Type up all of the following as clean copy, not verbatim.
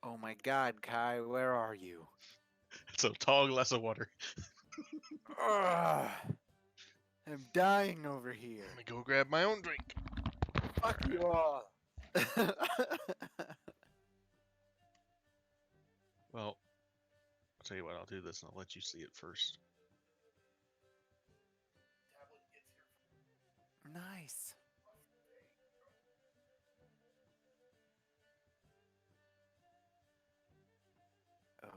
Oh my God, Kai, where are you? It's a tall glass of water. Ugh, I'm dying over here. Let me go grab my own drink. Fuck you all. Well, I'll tell you what, I'll do this and I'll let you see it first. Nice. Oh.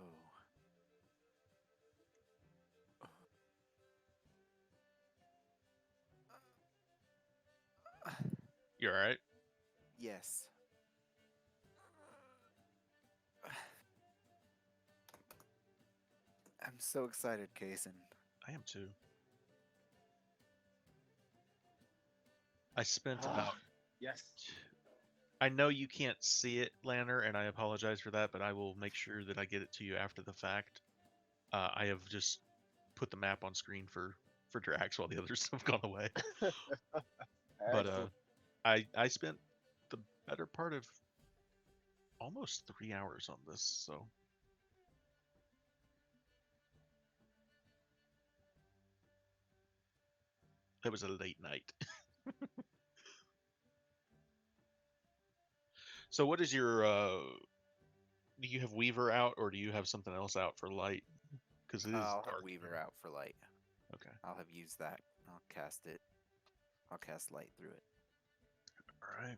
You alright? Yes. I'm so excited, Kason. I am too. I spent about... Yes. I know you can't see it, Lanner, and I apologize for that, but I will make sure that I get it to you after the fact. I have just put the map on screen for Drax while the others have gone away. But I spent the better part of almost 3 hours on this, so... It was a late night. So what is your... do you have Weaver out, or do you have something else out for light? Because it is I'll dark. have Weaver out for light. Okay. I'll have used that. I'll cast it. I'll cast light through it. All right.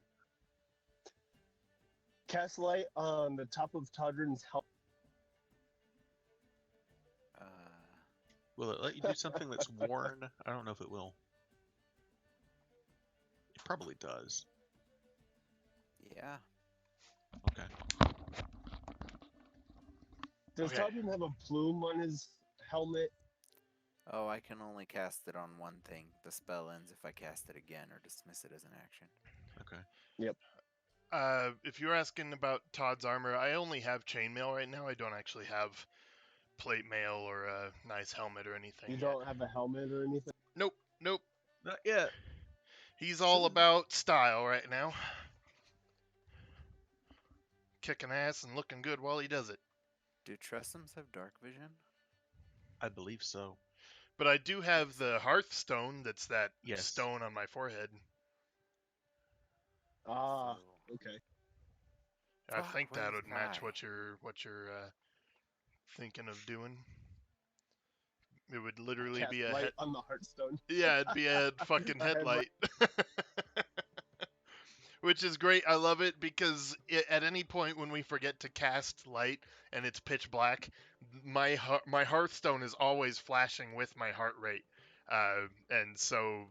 Cast light on the top of Todrin's helmet. Will it let you do something that's worn? I don't know if it will. It probably does. Yeah. Okay. Does Okay. Todrin have a plume on his helmet? Oh, I can only cast it on one thing. The spell ends if I cast it again or dismiss it as an action. Okay. If you're asking about Todd's armor, I only have chainmail right now. I don't actually have plate mail or a nice helmet or anything. You yet. don't have a helmet or anything? Nope. Not yet. He's all Soon. about style right now. Kicking ass and looking good while he does it. Do Tressums have dark vision? I believe so. But I do have the Hearthstone. That's that Yes. stone on my forehead. Ah, So- okay. I Fuck, think that where's would match Kai? what you're thinking of doing. It would literally Cast be a light on the Hearthstone. yeah, it'd be a fucking A headlight. headlight. Which is great. I love it because at any point when we forget to cast light and it's pitch black, my Hearthstone is always flashing with my heart rate. And so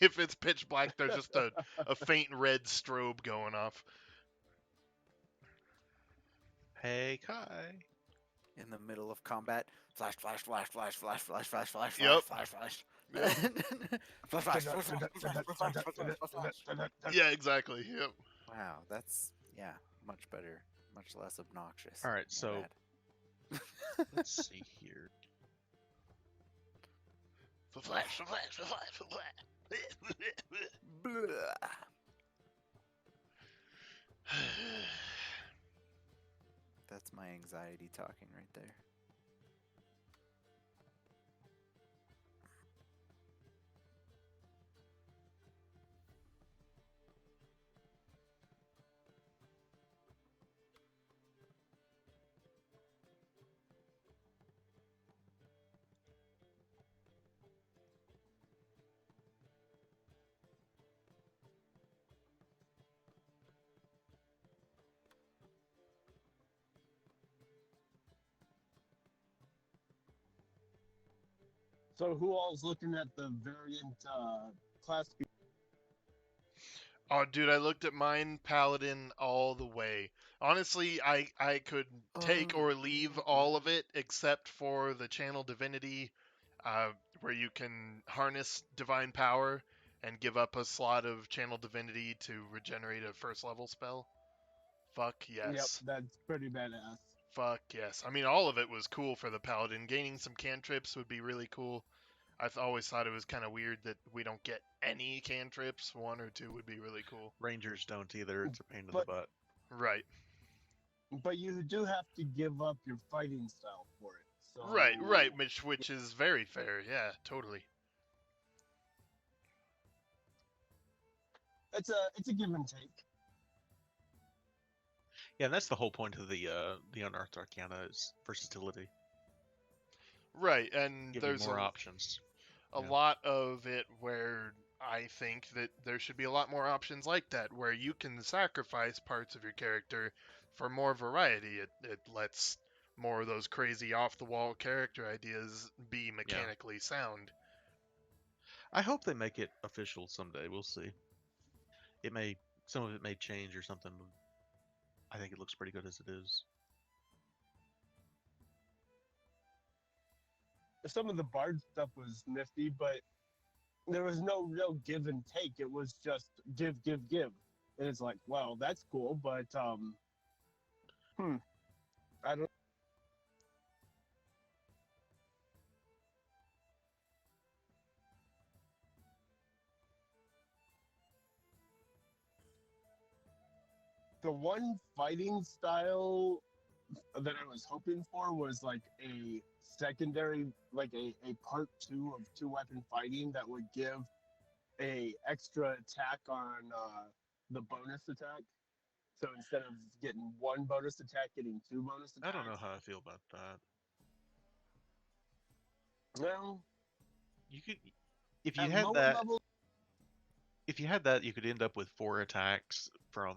if it's pitch black, there's just a faint red strobe going off. Hey, Kai. In the middle of combat, flash, flash, flash, flash, flash, flash, flash, flash, Yep. flash, flash, Yep. flash, flash, flash, flash, flash. Yeah, exactly. Yep. Wow, that's much better, much less obnoxious. All right, My so bad. let's see here. Flash. Blah. That's my anxiety talking right there. So who all's looking at the variant class? Oh, dude, I looked at mine Paladin all the way. Honestly, I could take or leave all of it except for the Channel Divinity, where you can harness divine power and give up a slot of Channel Divinity to regenerate a first level spell. Fuck yes. Yep, that's pretty badass. Fuck yes. I mean, all of it was cool for the Paladin. Gaining some cantrips would be really cool. I've always thought it was kind of weird that we don't get any cantrips. 1 or 2 would be really cool. Rangers don't either. It's a pain in the But- butt. Right. But you do have to give up your fighting style for it. So Right, which is very fair. Yeah, totally. it's a give and take. Yeah, and that's the whole point of the Unearthed Arcana is versatility. Right, and Give you there's more options. a Yeah. lot of it where I think that there should be a lot more options like that, where you can sacrifice parts of your character for more variety. It lets more of those crazy off the wall character ideas be mechanically sound. I hope they make it official someday. We'll see. Some of it may change or something. I think it looks pretty good as it is. Some of the bard stuff was nifty, but there was no real give and take. It was just give, give, give, and it's like, wow, that's cool, but I don't. The one fighting style that I was hoping for was like a secondary, like a part two of two weapon fighting that would give a extra attack on the bonus attack. So instead of getting one bonus attack, getting two bonus I attacks. don't know how I feel about that. Well, You could, if you at had lower that, levels, if you had that, you could end up with 4 attacks from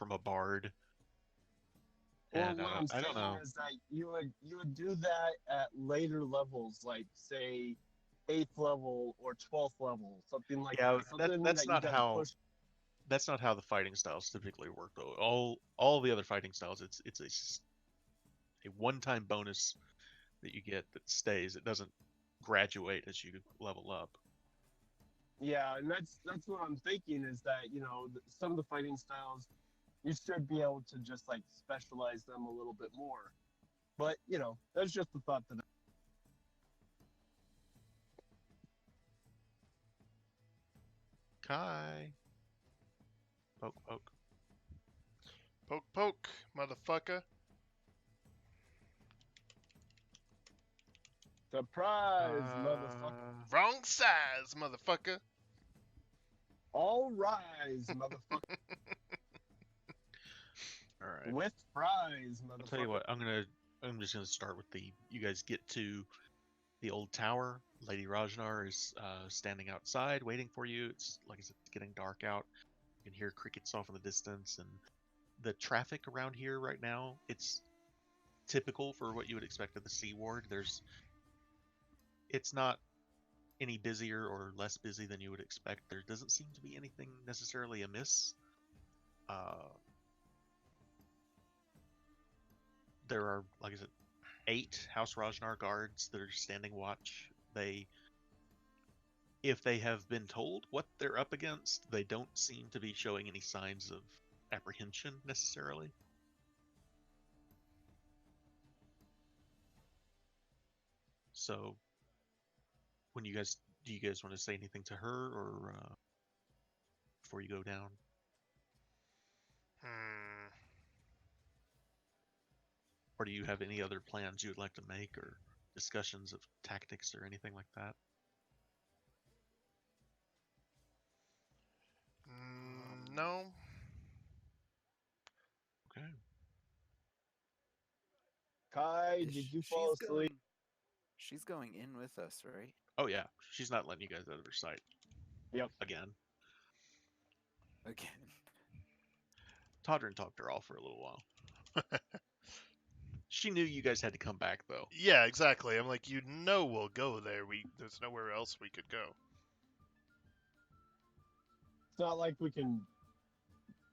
a bard. well, And what I'm I don't saying know. is that you would do that at later levels, like say 8th level or 12th level, something like Yeah, that. Something that you got to push. that's not how the fighting styles typically work though. All the other fighting styles, it's a one-time bonus that you get that stays. It doesn't graduate as you level up. Yeah, and that's what I'm thinking is that some of the fighting styles you should be able to just like specialize them a little bit more. But that's just the thought that. Kai. Poke, poke. Poke, poke, motherfucker. Surprise, motherfucker! Wrong size, motherfucker. All rise, motherfucker! All right. With fries, motherfucker! I'll tell you what. I'm just gonna start with you guys get to the old tower. Lady Rajnar is standing outside waiting for you. It's like I said, it's getting dark out. You can hear crickets off in the distance, and the traffic around here right now, it's typical for what you would expect of the Sea Ward. It's not any busier or less busy than you would expect. There doesn't seem to be anything necessarily amiss. There are, like I said, 8 House Rajnar guards that are standing watch. If they have been told what they're up against, they don't seem to be showing any signs of apprehension necessarily. So, do you guys want to say anything to her, or before you go down? Or do you have any other plans you would like to make, or discussions of tactics or anything like that? No. Okay. Kai, did you fall asleep? She's going in with us, right? Oh yeah, she's not letting you guys out of her sight. Yep. Again. Again. Todrin talked her off for a little while. She knew you guys had to come back though. Yeah, exactly. I'm like, we'll go there. There's nowhere else we could go. It's not like we can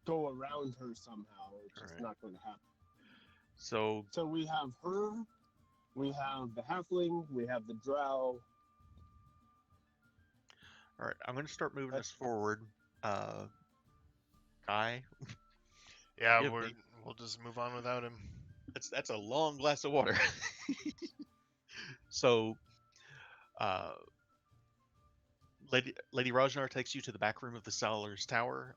go around her somehow. It's just not going to happen. So we have her, we have the halfling, we have the drow. All right, I'm going to start moving this forward. Kai. Yeah, we'll just move on without him. That's a long glass of water. So, Lady Rajnar takes you to the back room of the Sailor's Tower.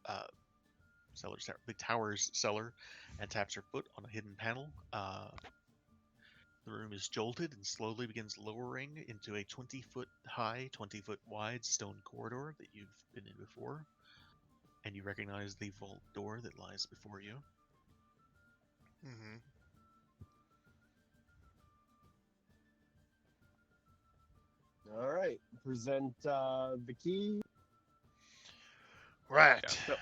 the tower's cellar, and taps her foot on a hidden panel. The room is jolted and slowly begins lowering into a 20-foot high, 20-foot wide stone corridor that you've been in before, and you recognize the vault door that lies before you. Mm-hmm. All right, present the key. Right. Yeah,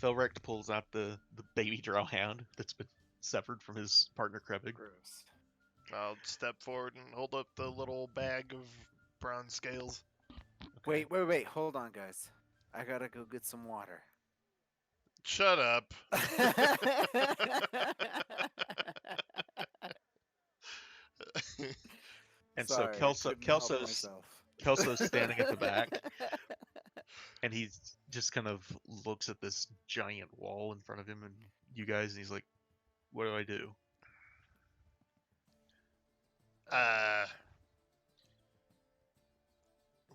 Felrecht pulls out the baby drow-hound that's been severed from his partner Krebig. Gross. I'll step forward and hold up the little bag of bronze scales. Okay. Wait. Hold on, guys. I gotta go get some water. Shut up. And Sorry, so I couldn't help myself. Kelso's standing at the back, and he just kind of looks at this giant wall in front of him and you guys, and he's like, "What do I do?"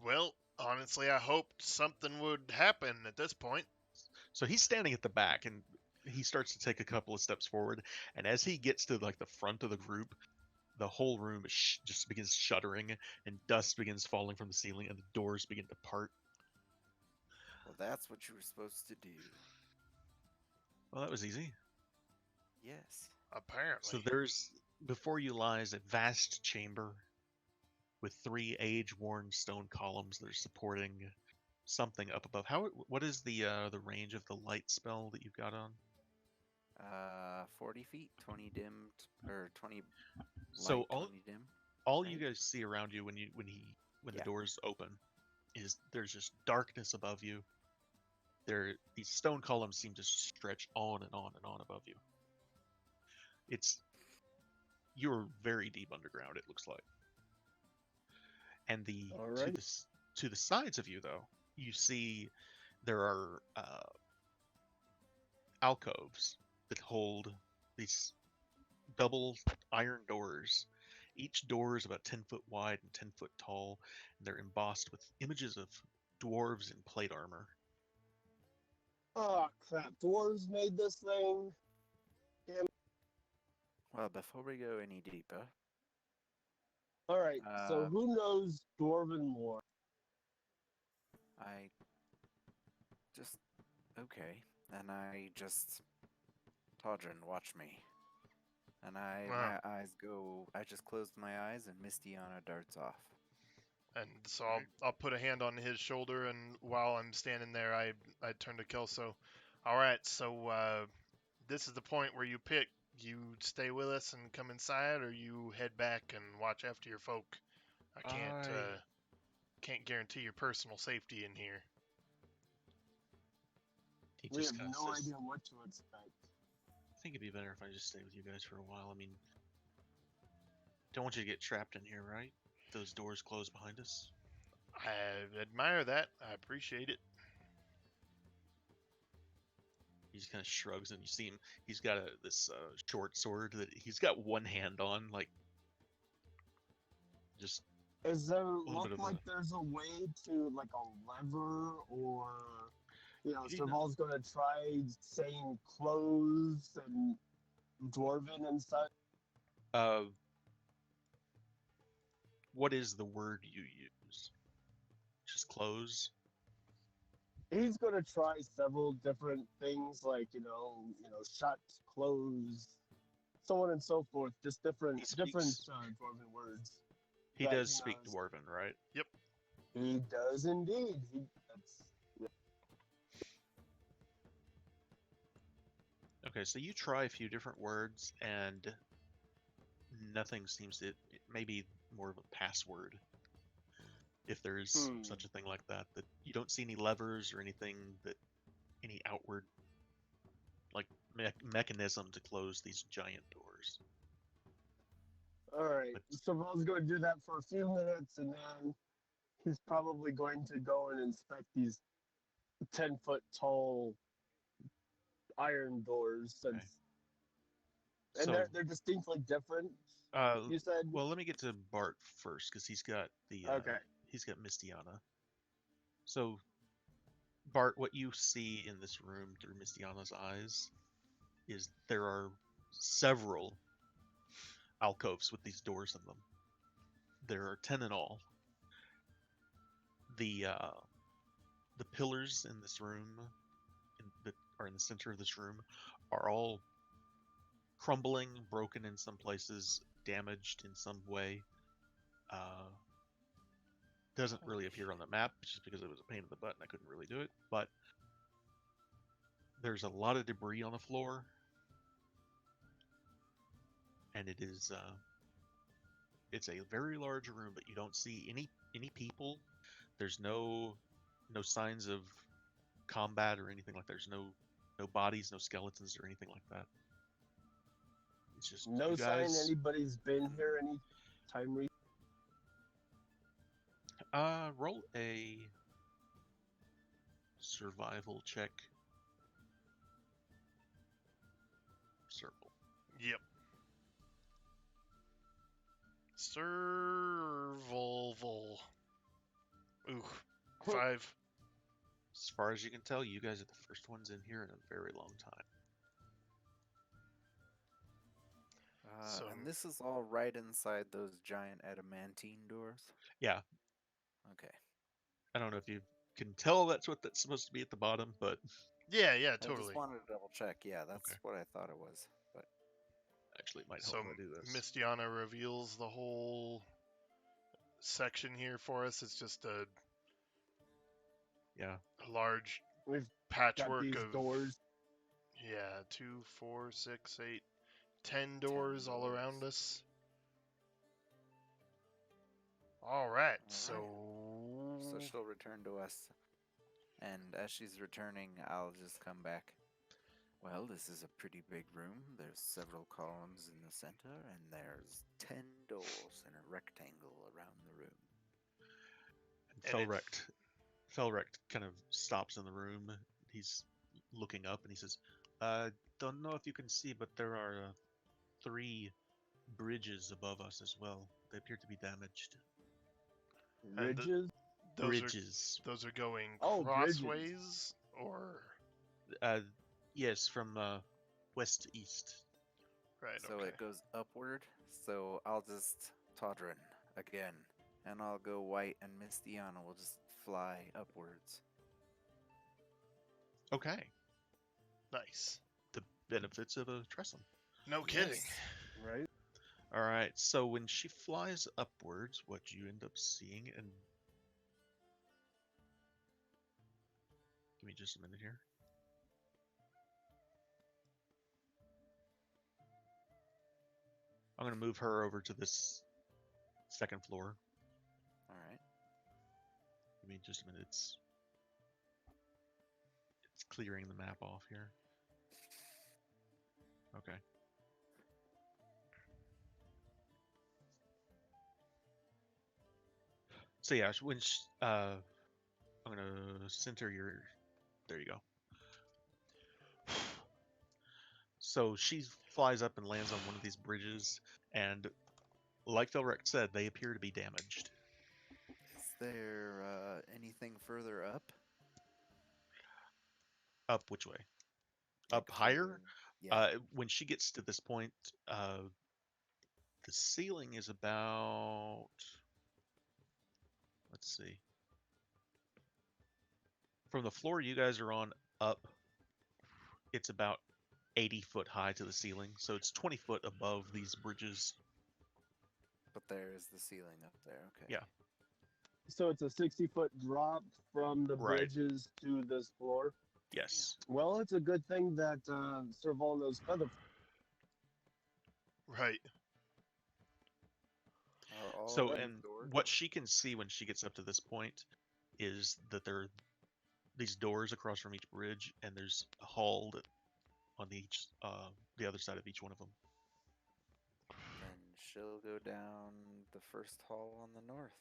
Well, honestly, I hoped something would happen at this point. So he's standing at the back, and he starts to take a couple of steps forward. And as he gets to like the front of the group, the whole room just begins shuddering, and dust begins falling from the ceiling, and the doors begin to part. Well, that's what you were supposed to do. Well, that was easy. Yes. Apparently. So before you lies a vast chamber with 3 age-worn stone columns that are supporting something up above. What is the range of the light spell that you've got on? 40 feet, 20 dimmed, or 20 So light, 20 dim. all you right? guys see around you when the Yeah. doors open is there's just darkness above you. These stone columns seem to stretch on and on and on above you. You're very deep underground, it looks like. And Alright. to the sides of you, though, you see there are alcoves that hold these double iron doors. Each door is about 10 foot wide and 10 foot tall, and they're embossed with images of dwarves in plate armor. Oh crap! Dwarves made this thing. Well, before we go any deeper, All right. So Uh, who knows Dwarven lore? I just okay, and I just Todrin, watch me. And Wow. my eyes go. I just closed my eyes, and Mistiana darts off. And so I'll put a hand on his shoulder, and while I'm standing there, I turn to Kelso. All right, so this is the point where you pick. You stay with us and come inside, or you head back and watch after your folk. I can't guarantee your personal safety in here. He We just have kind no of says, idea what to expect. I think it'd be better if I just stay with you guys for a while. I mean, don't want you to get trapped in here, right? Those doors close behind us. I admire that. I appreciate it. He just kind of shrugs, and you see him. He's got this short sword that he's got one hand on, like just Is there a little look bit of like there's a way to like a lever or Serval's gonna try saying clothes and Dwarven and such? What is the word you use? Just close. He's gonna try several different things like shut, close, so on and so forth. Just different Dwarven words. He that does he speak knows. Dwarven, right? He does indeed. Okay, so you try a few different words, and nothing seems to. It may be more of a password, if there is such a thing like that. That you don't see any levers or anything any outward, like mechanism to close these giant doors. All right. But- Serval's going to do that for a few minutes, and then he's probably going to go and inspect these 10-foot tall iron doors. And So, they're distinctly different. You said. well, let me get to Bart first because he's got Okay. he's got Mistiana. So Bart, what you see in this room through Mistiana's eyes is there are several alcoves with these doors in them. There are 10 in all. The pillars in this room, that are in the center of this room, are all crumbling, broken in some places, damaged in some way. Doesn't really appear on the map just because it was a pain in the butt and I couldn't really do it. But there's a lot of debris on the floor, and it's a very large room, but you don't see any people. There's no signs of combat or anything like that. There's no bodies, no skeletons or anything like that. It's just No you sign guys. anybody's been here any time recently. Roll a survival check. Circle. Yep. Survival. Ooh, 5. As far as you can tell, you guys are the first ones in here in a very long time. So- And this is all right inside those giant adamantine doors? Yeah, Okay. I don't know if you can tell that's supposed to be at the bottom, but Yeah, I totally. just wanted to double check. Yeah, that's Okay. what I thought it was. But actually it might So help if I do this. Mistiana reveals the whole section here for us. It's just a Yeah. large We've got patchwork these of doors. 2, 4, 6, 8, 10 doors all around doors. us. All right, so So she'll return to us. And as she's returning, I'll just come back. Well, this is a pretty big room. There's several columns in the center, and there's 10 doors in a rectangle around the room. And And it- Felrect kind of stops in the room. He's looking up and he says, don't know if you can see, but there are 3 bridges above us as well. They appear to be damaged. And Ridges. Bridges. those are going Oh, bridges. crossways or Yes, from west to east. right. So okay. it goes upward. So I'll just Todrin again. And I'll go white, and Miss Diana will just fly upwards. Okay. Nice. The benefits of a Trestle. No kidding. Yes. Right. All right. So when she flies upwards, what you end up seeing, and give me just a minute here. I'm going to move her over to this second floor. All right. Give me just a minute. It's clearing the map off here. Okay. So yeah, when I'm gonna center your. There you go. So she flies up and lands on one of these bridges, and like Felrec said, they appear to be damaged. Is there anything further up? Up which way? Like Up higher? further- Yeah. When she gets to this point, the ceiling is about. Let's see. From the floor you guys are on up, it's about 80 foot high to the ceiling, so it's 20 foot above these bridges. But there is the ceiling up there. Okay. Yeah. So it's a 60-foot drop from the Right. bridges to this floor. Yes. Well, it's a good thing that Serval knows feather. Right. Are all So, these and doors? what she can see when she gets up to this point is that there are these doors across from each bridge, and there's a hall that on the other side of each one of them. Then she'll go down the first hall on the north.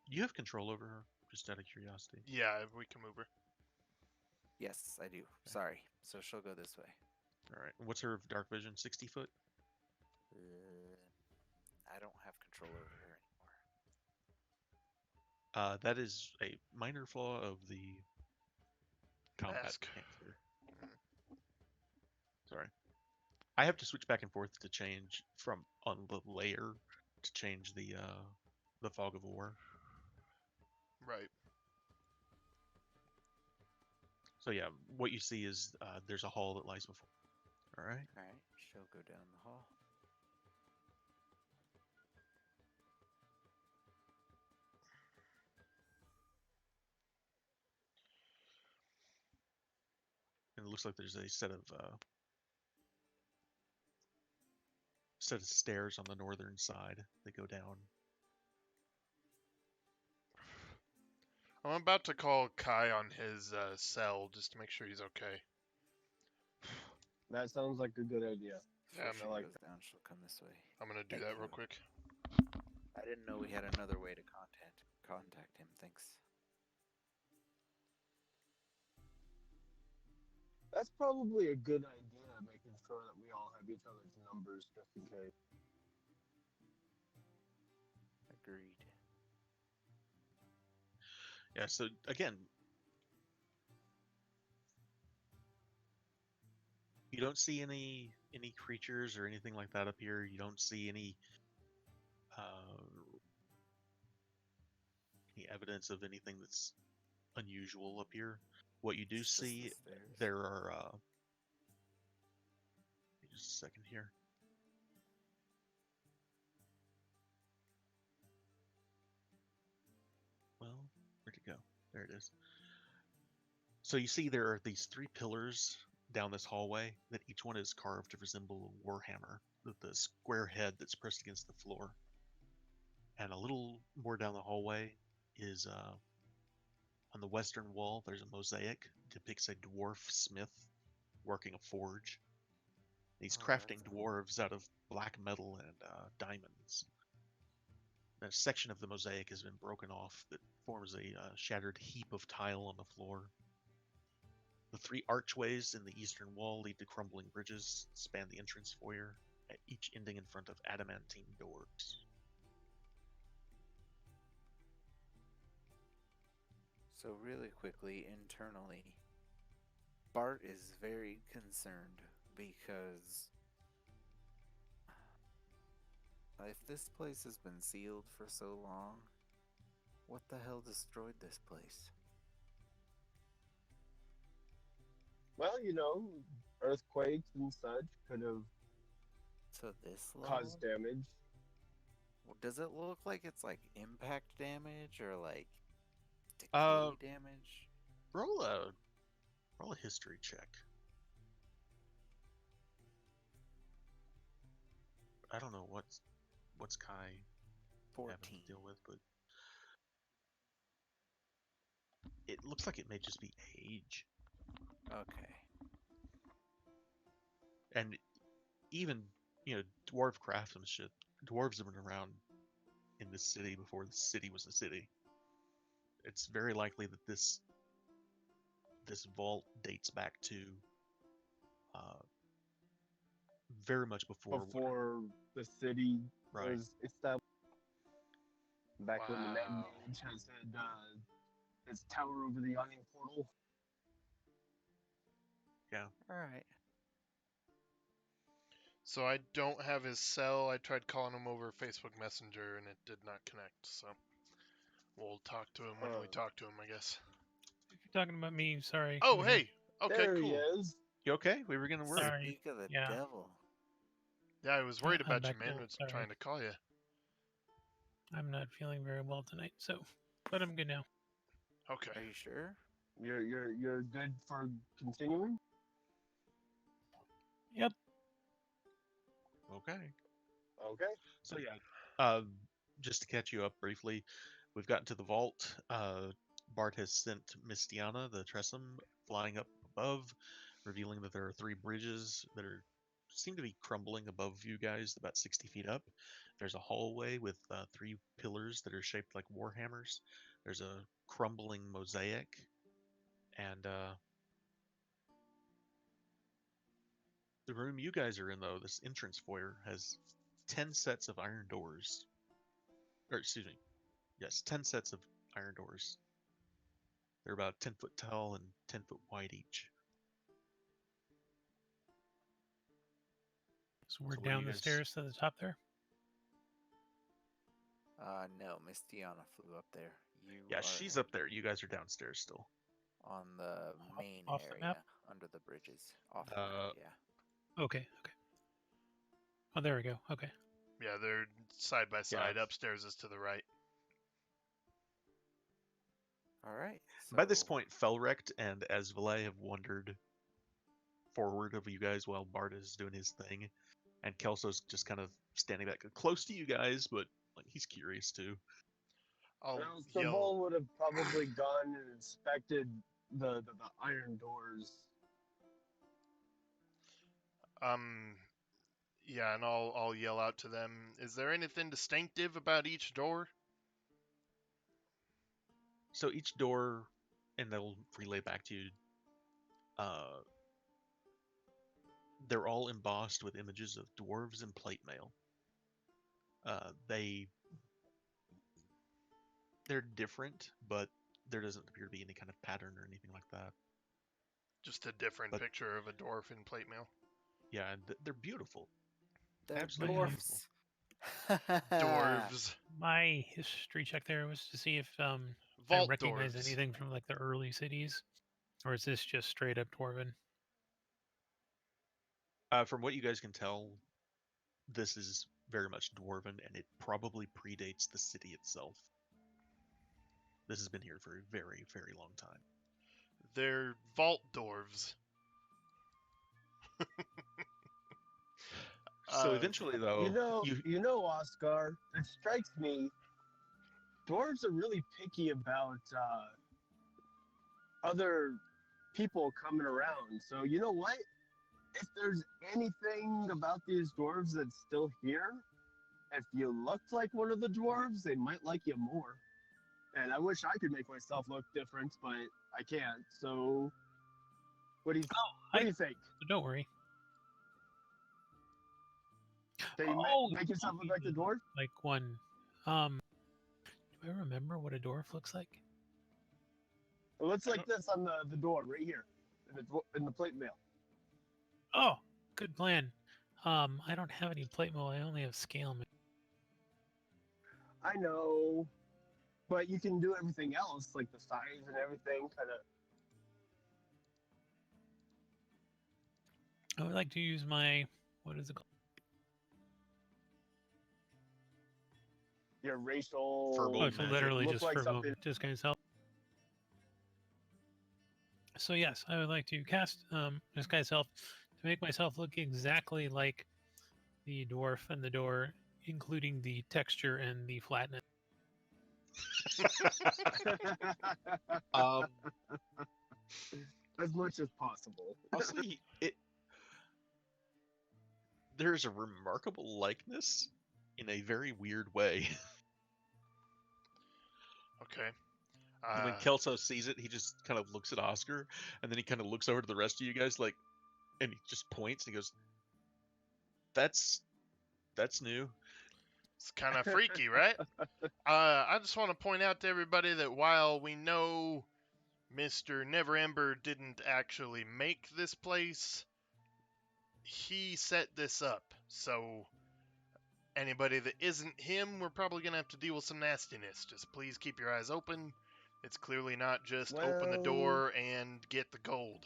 You have control over her, just out of curiosity. Yeah, we can move her. Yes, I do. Sorry. So she'll go this way. All right. What's her dark vision? 60 foot? I don't have control over her anymore. That is a minor flaw of the combat Mask. enhancer. Sorry. I have to switch back and forth to change from on the layer to change the fog of war. Right. So yeah, what you see is there's a hall that lies before. All right. All right, she'll go down the hall. And it looks like there's a set of stairs on the northern side that go down. I'm about to call Kai on his cell just to make sure he's okay. That sounds like a good idea. Yeah, Before she like goes down, she'll come this way. I'm gonna do Thank that real you. quick. I didn't know we had another way to contact him. Thanks. That's probably a good idea, making sure that we all have each other's numbers just in case. Agreed. Yeah. So again, you don't see any creatures or anything like that up here. You don't see any evidence of anything that's unusual up here. What you do It's just the see, stairs. there are. Just a second here. Well, where'd it go? There it is. So you see there are these 3 pillars down this hallway that each one is carved to resemble a warhammer with the square head that's pressed against the floor. And a little more down the hallway is on the western wall, there's a mosaic depicts a dwarf smith working a forge. He's Oh, crafting that's cool. dwarves out of black metal and diamonds. A section of the mosaic has been broken off that forms a shattered heap of tile on the floor. The 3 archways in the eastern wall lead to crumbling bridges, span the entrance foyer, each ending in front of adamantine doors. So really quickly, internally, Bart is very concerned because if this place has been sealed for so long, what the hell destroyed this place? Well, earthquakes and such could have To this caused level? damage. Does it look like it's like impact damage or like Uh, decay damage? roll a history check. I don't know what's Kai having 14. to deal with, but it looks like it may just be age. Okay. And even dwarf craftsmanship. Dwarves have been around in this city before the city was a city. It's very likely that this vault dates back to very much before the city right. was established. Back when the Mad Wow. Mage has had his tower over the yawning portal. Yeah. Alright. So I don't have his cell. I tried calling him over Facebook Messenger and it did not connect. So we'll talk to him when we talk to him, I guess. If you're talking about me, sorry. Oh, I'm here. hey. Okay, There he cool. is. You okay? We were gonna worry. Sorry. Speak of the Yeah. devil. Yeah, I was worried I'm about you, back man. now, Was sorry. trying to call you. I'm not feeling very well tonight, but I'm good now. Okay. Are you sure? You're good for continuing? Yep. Okay. Okay. So just to catch you up briefly, we've gotten to the vault. Bart has sent Mistiana, the Tressum, flying up above, revealing that there are 3 bridges that seem to be crumbling above you guys, about 60 feet up. There's a hallway with 3 pillars that are shaped like warhammers. There's a crumbling mosaic, and the room you guys are in, though, this entrance foyer, has 10 sets of iron doors. Or, excuse me. Yes, 10 sets of iron doors. They're about 10 foot tall and 10 foot wide each. So we're So what do down you the guys- stairs to the top there. No, Miss Tiana flew up there. You Yeah, are she's up there. You guys are downstairs still. on the main off the area map? under the bridges. Off the map, yeah. Okay. Oh, there we go. Okay. Yeah, they're side by Yeah. side. Upstairs is to the right. All right. By this so- point, Felrect and Esvele have wandered forward of you guys while Bart is doing his thing, and Kelso's just kind of standing back close to you guys, but like he's curious too. I'll Well, yell. Sabol would have probably gone and inspected the iron doors. Yeah, and I'll yell out to them. Is there anything distinctive about each door? So each door, and they'll relay back to you. They're all embossed with images of dwarves and plate mail. They're different, but there doesn't appear to be any kind of pattern or anything like that. Just a different But- picture of a dwarf in plate mail. Yeah, and they're beautiful. They're Absolutely dwarfs. Dwarves. My history check there was to see if I Vault recognize dwarves. anything from like the early cities, or is this just straight up dwarven? From what you guys can tell, this is very much dwarven, and it probably predates the city itself. This has been here for a very, very long time. They're vault dwarves. So eventually, though, You know, Oscar, it strikes me, dwarves are really picky about other people coming around. So you know what? If there's anything about these dwarves that's still here, if you looked like one of the dwarves, they might like you more. And I wish I could make myself look different, but I can't. So, what do you think? So don't worry. Can you Oh, make yourself look like the dwarf? Like one. Do I remember what a dwarf looks like? It looks like this on the door right here, in the plate mail. Oh, good plan. I don't have any plate mail. I only have scale mail. I know, but you can do everything else, like the size and everything, kind of. I would like to use my, what is it called? Your racial. Verbal Oh, so magic. literally Look just like for something. disguise help. So yes, I would like to cast disguise help to make myself look exactly like the dwarf and the door, including the texture and the flatness. As much as possible. Honestly, there's a remarkable likeness in a very weird way. Okay. And when Kelso sees it, he just kind of looks at Oscar, and then he kind of looks over to the rest of you guys, like, and he just points and he goes, "That's new." It's kind of freaky, right? I just want to point out to everybody that while we know Mr. Neverember didn't actually make this place, he set this up. So anybody that isn't him, we're probably going to have to deal with some nastiness. Just please keep your eyes open. It's clearly not just open the door and get the gold.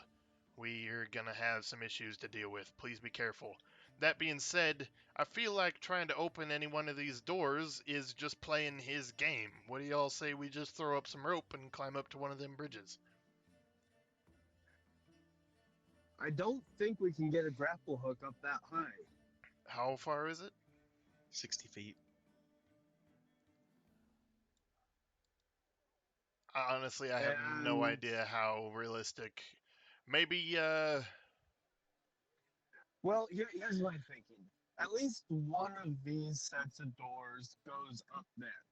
We are going to have some issues to deal with. Please be careful. That being said, I feel like trying to open any one of these doors is just playing his game. What do y'all say we just throw up some rope and climb up to one of them bridges? I don't think we can get a grapple hook up that high. How far is it? 60 feet. Honestly, I have no And- idea how realistic. Maybe, Well, here's my thinking. At least one of these sets of doors goes up there.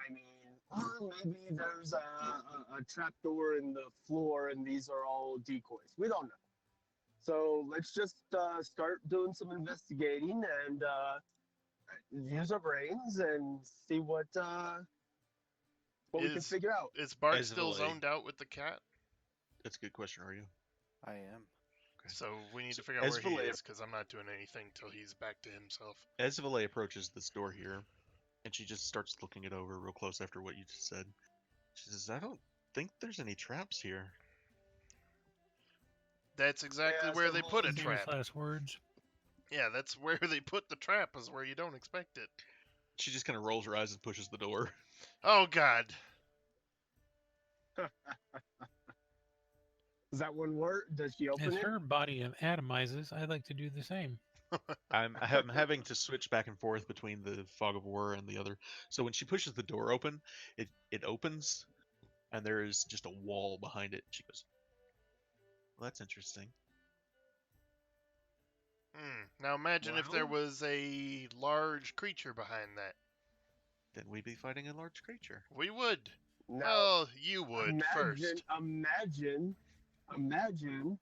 I mean, or maybe there's a trap door in the floor and these are all decoys. We don't know. So let's just start doing some investigating and use our brains and see what But we can figure out. Is Bart still Esvalay. zoned out with the cat? That's a good question. Are you? I am. Okay. So we need So to figure out where he Esvalay- is, because I'm not doing anything till he's back to himself. Esvalay approaches this door here, and she just starts looking it over real close after what you just said. She says, "I don't think there's any traps here." That's exactly Yeah, where they put a Famous trap. last words. Yeah, that's where they put the trap, is where you don't expect it. She just kind of rolls her eyes and pushes the door. Oh, God. Does that one work? Does she open As it? her body atomizes, I'd like to do the same. I'm having to switch back and forth between the fog of war and the other. So when she pushes the door open, it opens, and there is just a wall behind it. She goes, "Well, that's interesting." Now imagine if there Well- was a large creature behind that. Then we'd be fighting a large creature. We would. Now, Well, you would imagine, first. imagine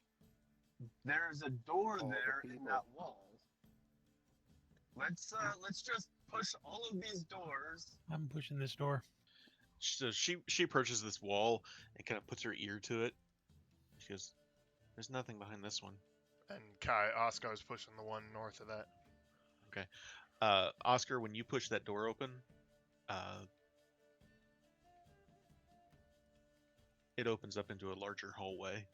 there's a door All the there in people. that wall. Let's just push all of these doors. I'm pushing this door. So she approaches this wall and kind of puts her ear to it. She goes, "There's nothing behind this one." And Oscar's pushing the one north of that. Oscar, when you push that door open, it opens up into a larger hallway,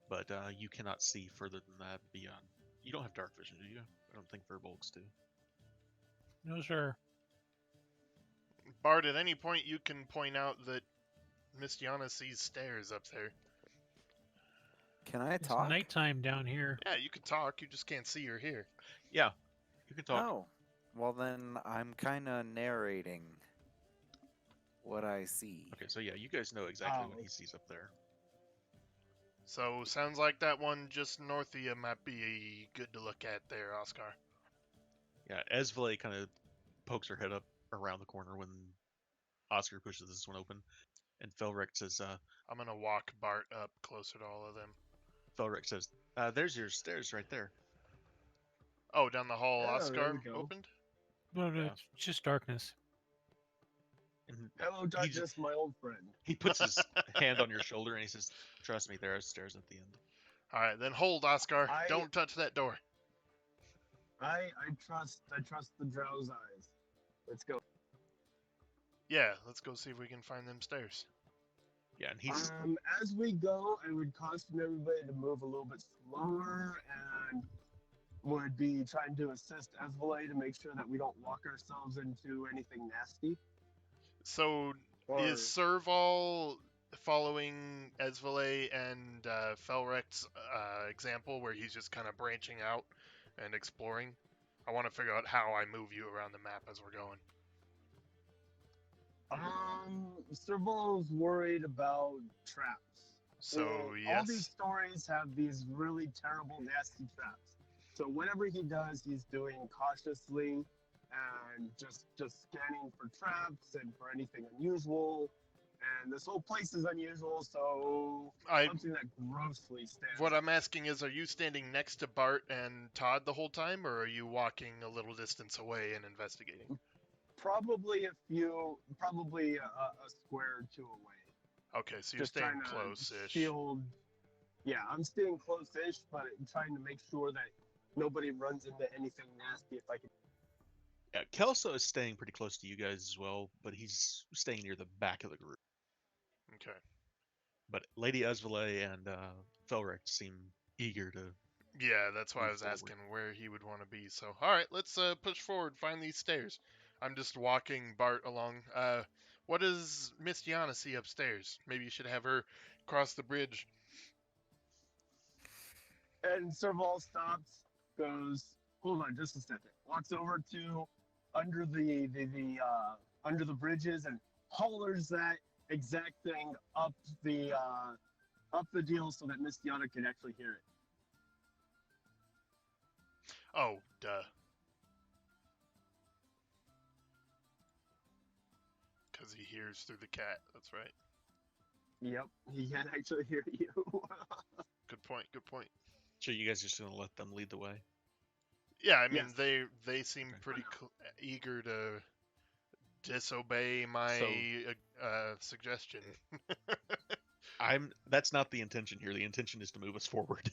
but you cannot see further than that beyond. You don't have dark vision, do you? I don't think Verbolgs do. No, sir. Bart, at any point you can point out that Miss Yana sees stairs up there. Can I It's talk? nighttime down here. Yeah, you can talk, you just can't see or hear. Yeah, you can talk. Oh, well then I'm kind of narrating what I see. Okay, so yeah, you guys know exactly what Oh. he sees up there. So, sounds like that one just north of you might be good to look at there, Oscar. Yeah, Esvalay kind of pokes her head up around the corner when Oscar pushes this one open, and Felric says, I'm gonna walk Bart up closer to all of them. "There's your stairs right there." Oh, down the hall Yeah, there Oscar we go. opened? No, Yeah. it's just darkness. And Hello, Douglas, my old friend. he puts his hand on your shoulder and he says, "Trust me, there are stairs at the end." Alright, then hold, Oscar. I- Don't touch that door. I trust the Drow's eyes. Let's go. Yeah, let's go see if we can find them stairs. Yeah, and he's As we go, I would caution everybody to move a little bit slower and would be trying to assist Esvalay to make sure that we don't walk ourselves into anything nasty. So, Or, is Serval following Esvalay and Felrec's example where he's just kind of branching out and exploring? I want to figure out how I move you around the map as we're going. Serval's worried about traps. So, All yes. these stories have these really terrible, nasty traps. So whatever he does, he's doing cautiously and just scanning for traps and for anything unusual. And this whole place is unusual, so something that grossly stands What out. I'm asking is, are you standing next to Bart and Todd the whole time, or are you walking a little distance away and investigating? Probably a square or two away. Okay, so you're Just staying trying to close-ish. shield. Yeah, I'm staying close-ish, but I'm trying to make sure that nobody runs into anything nasty if I can. yeah, Kelso is staying pretty close to you guys as well, but he's staying near the back of the group. Okay. But Lady Esvalay and Felric seem eager to. Yeah, that's why I Move was forward. asking where he would want to be. So, all right, let's push forward, find these stairs. I'm just walking Bart along. What does Miss Gianna see upstairs? Maybe you should have her cross the bridge. And Serval stops, goes, hold on just a second. Walks over to under the bridges and hollers that exact thing up the deal so that Miss Diana can actually hear it. Oh, duh. Because he hears through the cat. That's right. Yep, he can actually hear you. Good point. Good point. So you guys are just gonna let them lead the way? Yeah, I mean Yes. they seem pretty eager to disobey my So- suggestion. That's not the intention here. The intention is to move us forward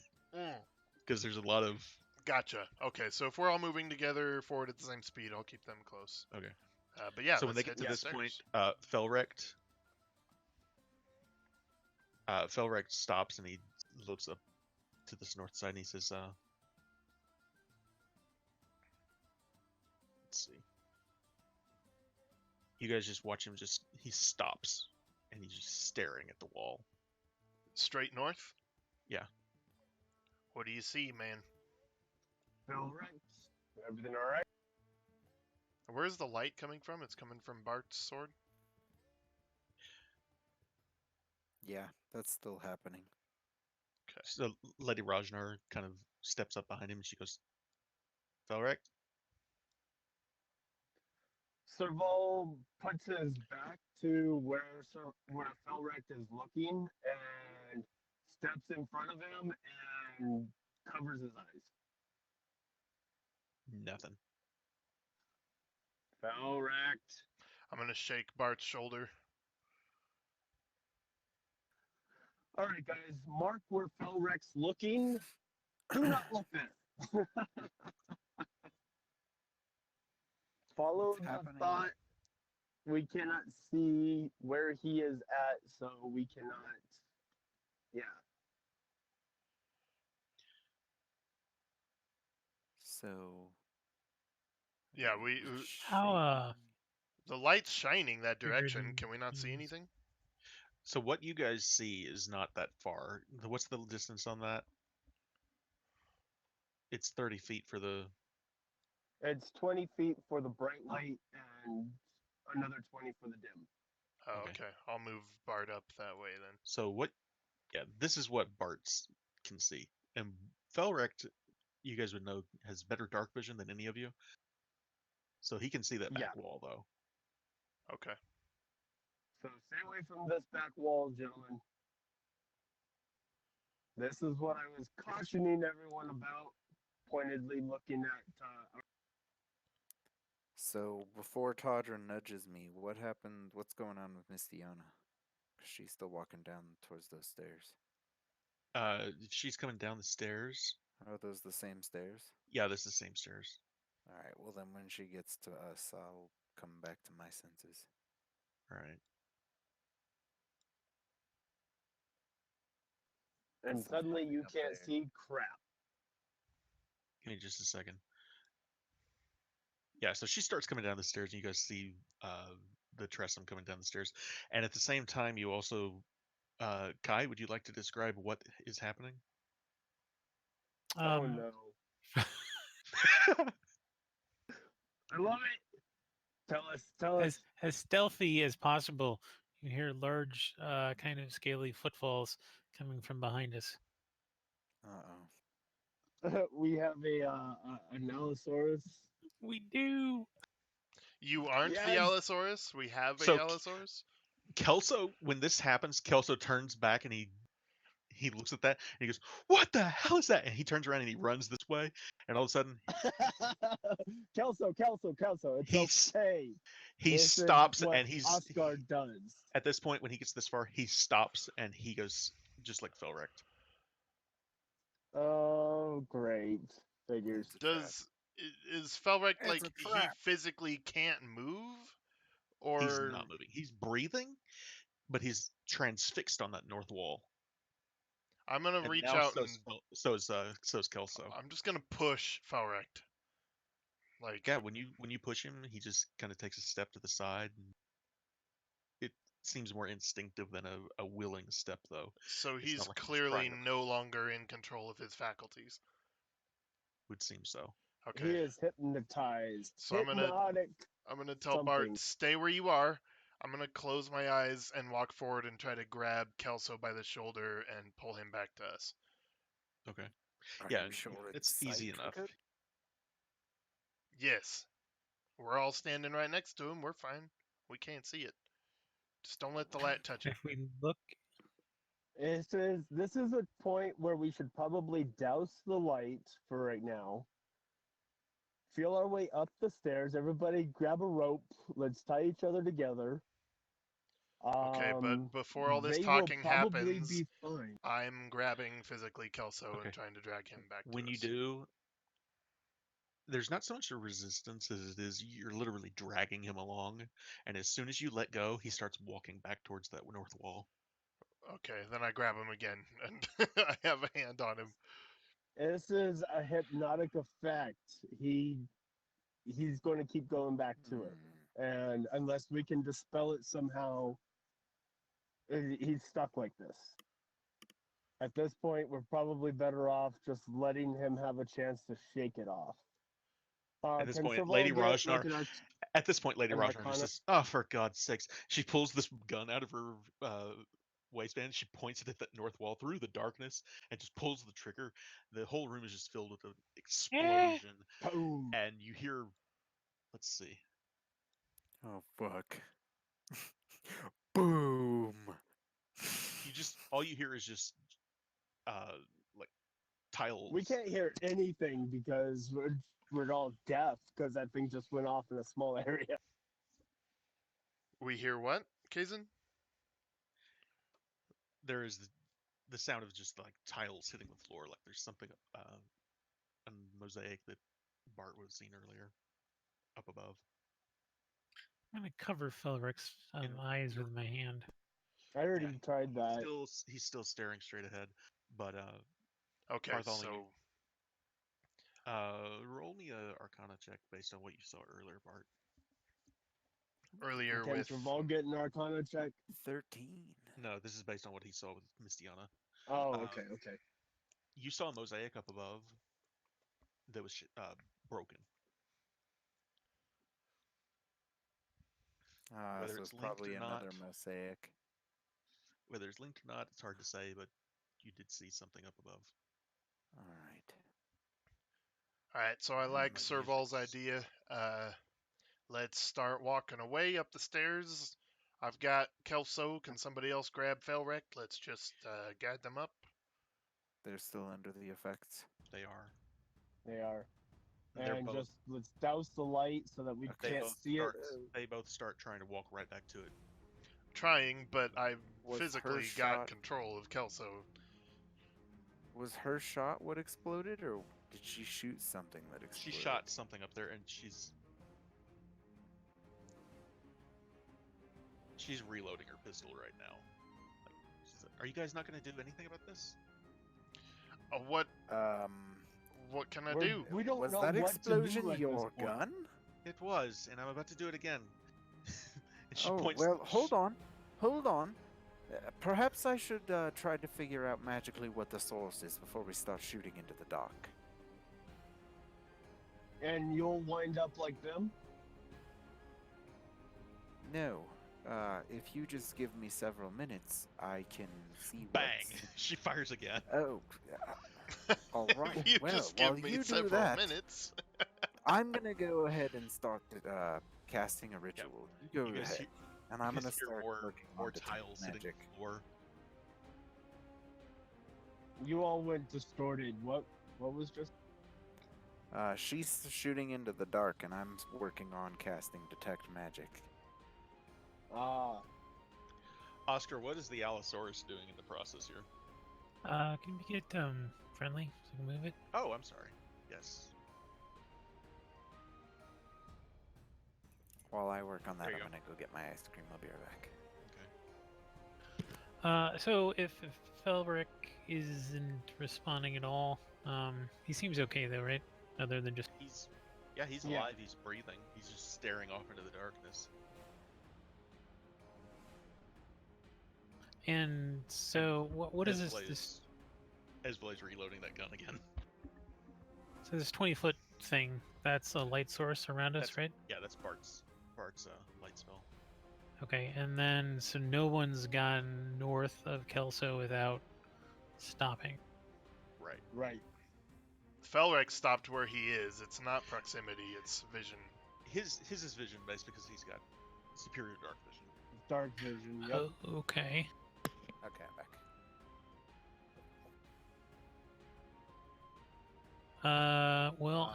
because there's a lot of. Gotcha. Okay, so if we're all moving together forward at the same speed, I'll keep them close. Okay. But yeah, So when let's they head get to this downstairs. point, Felrect stops and he looks up to this north side and he says, let's see. You guys just watch him he stops and he's just staring at the wall. Straight north? Yeah. What do you see, man? All right. Everything all right? Where's the light coming from? It's coming from Bart's sword? Yeah, that's still happening. Okay. So Lady Rajnar kind of steps up behind him and she goes, Felrect? Serval puts his back to where Felrect is looking and steps in front of him and covers his eyes. Nothing. Felrect. I'm gonna shake Bart's shoulder. All right, guys, mark where Felrect's looking. Do not look there. Follow What's the happening? thought. We cannot see where he is at, so we cannot. Yeah. So. Yeah, How the light's shining that Bigger direction. than Can we not see these. anything? So what you guys see is not that far. What's the distance on that? It's 30 feet for the. It's 20 feet for the bright light and another 20 for the dim. Oh, Okay. okay. I'll move Bart up that way then. So what? Yeah, this is what Bart's can see, and Felrect, you guys would know, has better dark vision than any of you. So he can see that back Yeah. wall though. Okay. So stay away from this back wall, gentlemen. This is what I was cautioning everyone about, pointedly looking at. So before Tadra nudges me, what happened? What's going on with Miss Diana? 'Cause she's still walking down towards those stairs. She's coming down the stairs. Are those the same stairs? Yeah, this is the same stairs. All right. Well, then when she gets to us, I'll come back to my senses. All right. And Something suddenly happening you up can't there. see crap. Give me just a second. Yeah, so she starts coming down the stairs, and you guys see the Tressum coming down the stairs. And at the same time, you also, Kai, would you like to describe what is happening? Oh no. I love it. Tell us. As stealthy as possible, you hear large, kind of scaly footfalls coming from behind us. Uh-oh. We have an Allosaurus. We do. You aren't the Yes. Allosaurus? We have a So- Allosaurus? Kelso, when this happens, Kelso turns back and he looks at that and he goes, "What the hell is that?" And he turns around and he runs this way, and all of a sudden Kelso. It's He's- okay. he This is stops what and he's Oscar does. at this point when he gets this far, he stops and he goes just like Felrect. Oh, great. Figures. It's a trap. Is Felrect It's like a he trap. physically can't move? He's Or not moving. He's breathing, but he's transfixed on that north wall. I'm gonna And reach now out so is Kelso. I'm just gonna push Felrect. Like Yeah, when you push him, he just kind of takes a step to the side. And it seems more instinctive than a willing step, though. so It's he's not like he's clearly trying to no longer in control of his faculties. would seem so. Okay. He is hypnotized. So I'm gonna- Hypnotic. I'm gonna tell Bart, something. stay where you are. I'm gonna close my eyes and walk forward and try to grab Kelso by the shoulder and pull him back to us. Okay. Are Yeah, you sure it's easy sight enough. triggered? Yes. We're all standing right next to him. We're fine. We can't see it. Just don't let the light touch it. If we look, This is a point where we should probably douse the light for right now. Feel our way up the stairs. Everybody grab a rope. Let's tie each other together. Okay, but before all this They will talking probably happens, be fine. I'm grabbing physically Kelso Okay. and trying to drag him back When to you us. do, there's not so much a resistance as it is you're literally dragging him along, and as soon as you let go, he starts walking back towards that north wall. Okay, then I grab him again, and I have a hand on him. This is a hypnotic effect. He's going to keep going back to it, and unless we can dispel it somehow, he's stuck like this. At this point, we're probably better off just letting him have a chance to shake it off. At this Can point, Serval Lady get Rajnar, like an at this point, Lady an Rajnar just arcana? says, "Oh, for God's sakes!" She pulls this gun out of her waistband. She points it at that north wall through the darkness and just pulls the trigger. The whole room is just filled with an explosion, Boom! and you hear, let's see, Oh fuck. Boom. you just all you hear is just like tiles. We can't hear anything because we're all deaf because that thing just went off in a small area. We hear what, Kazin? There is the sound of just like tiles hitting the floor, like there's something a mosaic that Bart would have seen earlier up above. I'm gonna cover Felric's And eyes you're- with my hand. I already tried that. He's still staring straight ahead, but Okay, Bartholomew. so Roll me a Arcana check based on what you saw earlier, Bart. earlier Can with Serval get an Arcana check? 13. No, this is based on what he saw with Mistiana. Oh, okay, okay. You saw a mosaic up above that was broken. Whether So it's it's linked probably or not, another mosaic. whether it's linked or not, it's hard to say. But you did see something up above. All right. all right, so I And like my Serval's music's- idea. Let's start walking away up the stairs. I've got Kelso. Can somebody else grab Felrek? Let's just guide them up. They're still under the effects. They are. They are. They're And both. just let's douse the light so that we Okay. They can't both see start. it. They both start trying to walk right back to it. Trying, but I've Was her physically got shot- control of Kelso. Was her shot what exploded, or did she shoot something that She exploded? shot something up there, and she's reloading her pistol right now. Like, are you guys not going to do anything about this? What Um, can I do? We don't was know that what to do explosion at this your point. gun? It was, and I'm about to do it again. And she Oh, points. well, hold on. Hold on. Perhaps I should try to figure out magically what the source is before we start shooting into the dark. And you'll wind up like them? No. If you just give me several minutes, I can see Bang! what's- She fires again. Oh, all right. If you well, just while give me you do several that, minutes. I'm gonna go ahead and start casting a ritual. You go You guys ahead, hear- and I'm you guys gonna hear start more working more on detect tiles hitting magic. the floor. You all went distorted. What was just? She's shooting into the dark, and I'm working on casting detect magic. Oscar, what is the Allosaurus doing in the process here? Can we get friendly so we can move it? Oh, I'm sorry. Yes. While I work on that, There I'm you gonna go get my ice cream. I'll be right back. So if Felric isn't responding at all, he seems okay though, right? Other than just He's Yeah. alive. He's breathing. He's just staring off into the darkness. and so what is this? This Esblade's reloading that gun again. so this 20-foot thing. That's a light source around us, That's- right? Yeah, that's Bart's light spell. Okay, and then so no one's gone north of Kelso without stopping. Right. Right. Felrek stopped where he is. It's not proximity, it's vision. His is vision based because he's got superior dark vision. Dark vision. Yep. Oh, okay. Okay, I'm back. Well,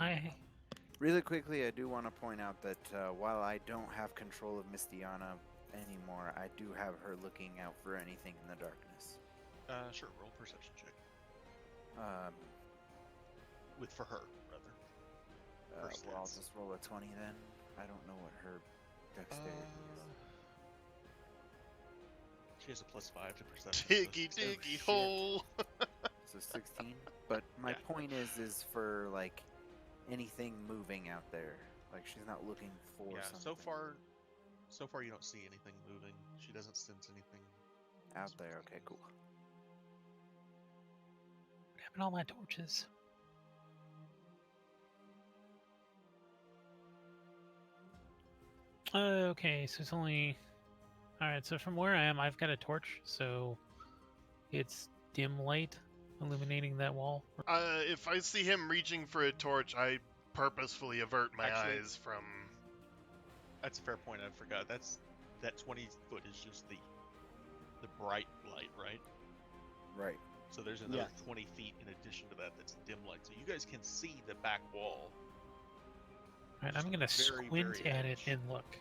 Really quickly, I do want to point out that while I don't have control of Mistiana anymore, I do have her looking out for anything in the darkness. Sure. Roll perception check for her rather. Well, I'll stats. just roll a 20 then. I don't know what her dexterity is. She has a +5 to perception. Diggy, so diggy shit. hole. So 16. But my Yeah. point is for like anything moving out there. Like she's not looking for yeah. something So far you don't see anything moving. She doesn't sense anything out there. Okay, cool. What happened to all my torches? Okay, so it's only. Alright, so from where I am, I've got a torch, so it's dim light illuminating that wall. If I see him reaching for a torch, I purposefully avert my Actually- eyes from. That's a fair point. I forgot. That 20 foot is just the bright light, right? Right. So there's another Yes. 20 feet in addition to that that's dim light. So you guys can see the back wall. Alright, Just I'm on gonna the very, squint very at it edge. and look.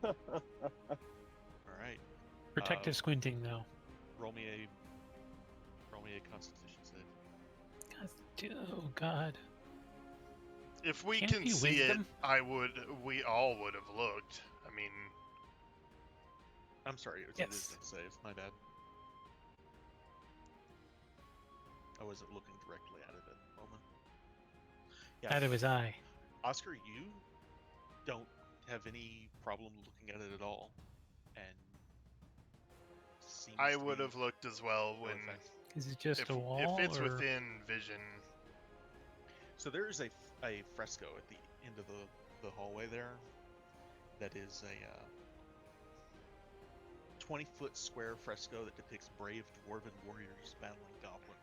All right. Protective squinting, though. Roll me a Constitution save. Oh God. If we Can't it can be see wisdom? it, we all would have looked. I mean, I'm sorry, it's Yes. a wisdom save. My bad. I wasn't looking directly at it at the moment. Yeah, Neither was I. Oscar, you don't have any problem looking at it at all, and seems I to would be have looked as well no when effect. Is it just if, a wall? if it's or... within vision. So there is a fresco at the end of the hallway there. That is a 20-foot square fresco that depicts brave dwarven warriors battling goblin.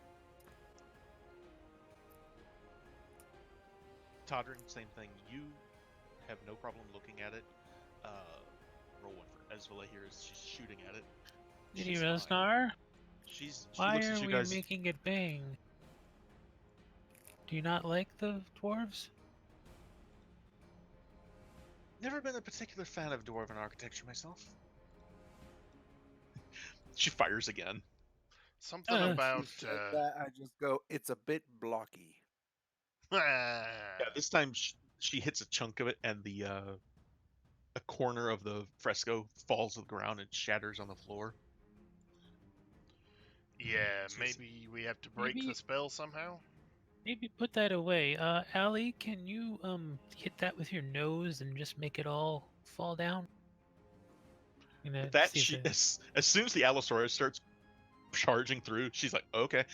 Todrin, same thing. You have no problem looking at it. Roll one for Ezvela here as she's shooting at it. Did She's you fine. Snar? She Why looks are at you we guys. making it bang? Do you not like the dwarves? Never been a particular fan of dwarven architecture myself. She fires again. Something Uh, about. She said that, I just go, it's a bit blocky. Yeah, this time she hits a chunk of it, and a corner of the fresco falls to the ground and shatters on the floor. Yeah, She's- maybe we have to break the Maybe- spell somehow. Maybe put that away. Allie, can you hit that with your nose and just make it all fall down? I'm gonna With that, see if she it- as soon as the Allosaurus starts charging through, she's like, okay.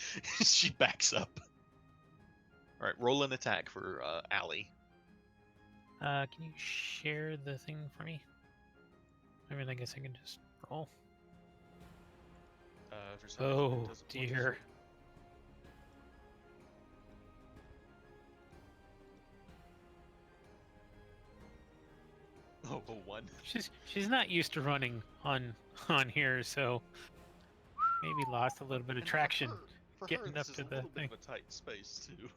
She backs up. All right, roll an attack for Allie. can you share the thing for me? I mean, I guess I can just roll. For some reason, it Oh doesn't want to dear. show. Oh, a 1. She's not used to running on here, so maybe lost a little bit of And traction. For her, getting this up is to a the little bit thing. of a tight space too.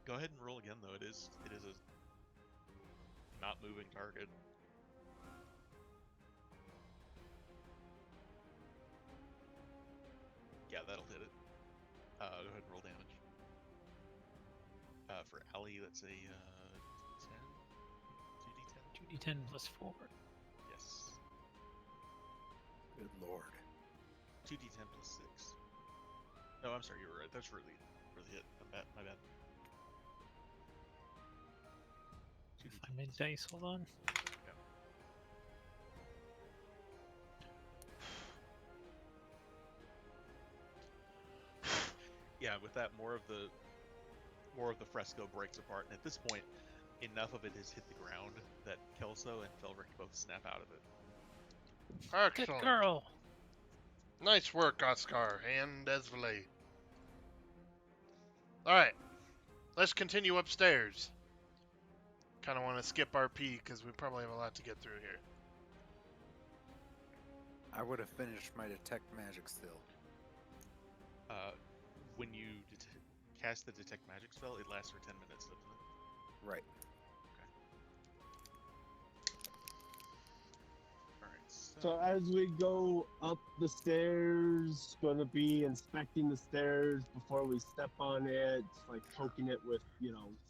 Go ahead and roll again, though. It is a not moving target. Yeah, that'll hit it. Go ahead and roll damage. For Allie, that's a 10, 2d10. 2d10 plus 4. Yes, Good lord. 2d10 plus 6. No, I'm sorry, you were right. That's really hit. My bad. Find my dice. Hold on. Yeah, with that, more of the fresco breaks apart, and at this point, enough of it has hit the ground that Kelso and Felric both snap out of it. Good Excellent. girl. Nice work, Oscar and Esvele. Alright, let's continue upstairs. Kind of want to skip RP because we probably have a lot to get through here. I would have finished my detect magic still. When you cast the detect magic spell, it lasts for 10 minutes, doesn't it? Right. So as we go up the stairs, gonna be inspecting the stairs before we step on it, like poking it with,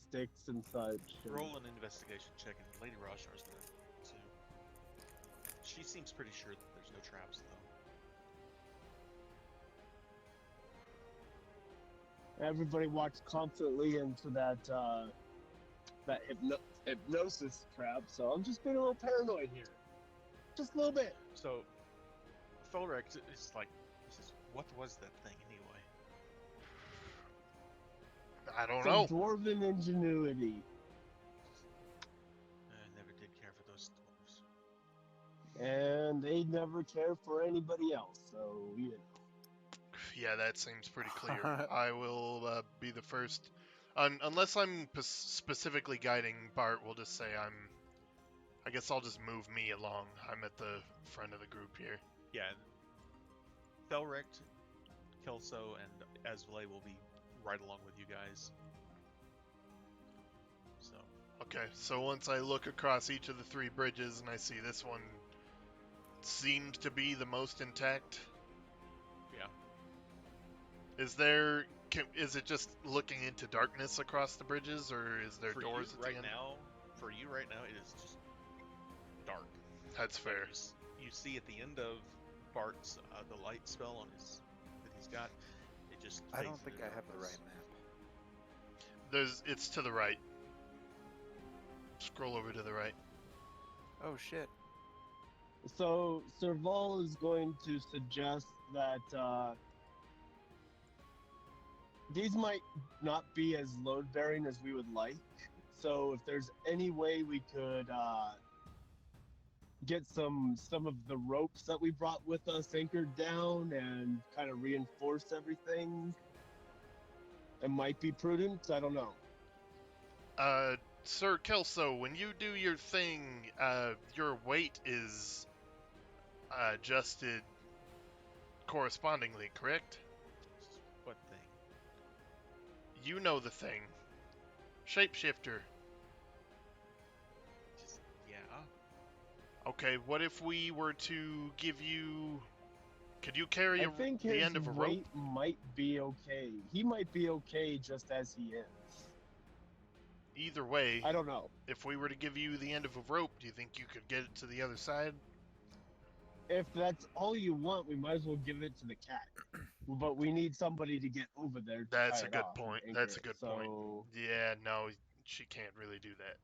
sticks and such. and- Roll an investigation check, and Lady Roshar's gonna too. She seems pretty sure that there's no traps, though. Everybody walks confidently into that hypnosis trap, so I'm just being a little paranoid here. Just a little bit. So, Felrex is like, he says, "What was that thing anyway?" I don't Some know. dwarven ingenuity. I never did care for those dwarves. And they never care for anybody else, so, Yeah, that seems pretty clear. I will be the first. Unless I'm specifically guiding Bart, we'll just say I guess I'll just move me along. I'm at the front of the group here. Yeah, Felrecht, Kelso, and Asvale will be right along with you guys. So, Okay, so once I look across each of the 3 bridges and I see this one seems to be the most intact. yeah. Is it just looking into darkness across the bridges, or is there For doors you at the right end? now, it is just dark. That's Like, fair. you see at the end of Bart's the light spell on his that he's got. It just. I don't fades think into I have the darkness. right map. It's to the right. Scroll over to the right. Oh shit. So Serval is going to suggest that these might not be as load bearing as we would like. So if there's any way we could get some of the ropes that we brought with us anchored down and kind of reinforce everything, it might be prudent. I don't know. Sir Kelso, when you do your thing, your weight is adjusted correspondingly, correct? What thing? You know the thing. Shapeshifter. Just yeah. Okay, what if we were to give you... Could you carry I think the his end of a rope? weight might be okay. He might be okay just as he is. Either way, I don't know. if we were to give you the end of a rope, do you think you could get it to the other side? If that's all you want, we might as well give it to the cat. But we need somebody to get over there. To That's tie a it good off and point. anchor That's a it. good so, point. Yeah, no, she can't really do that.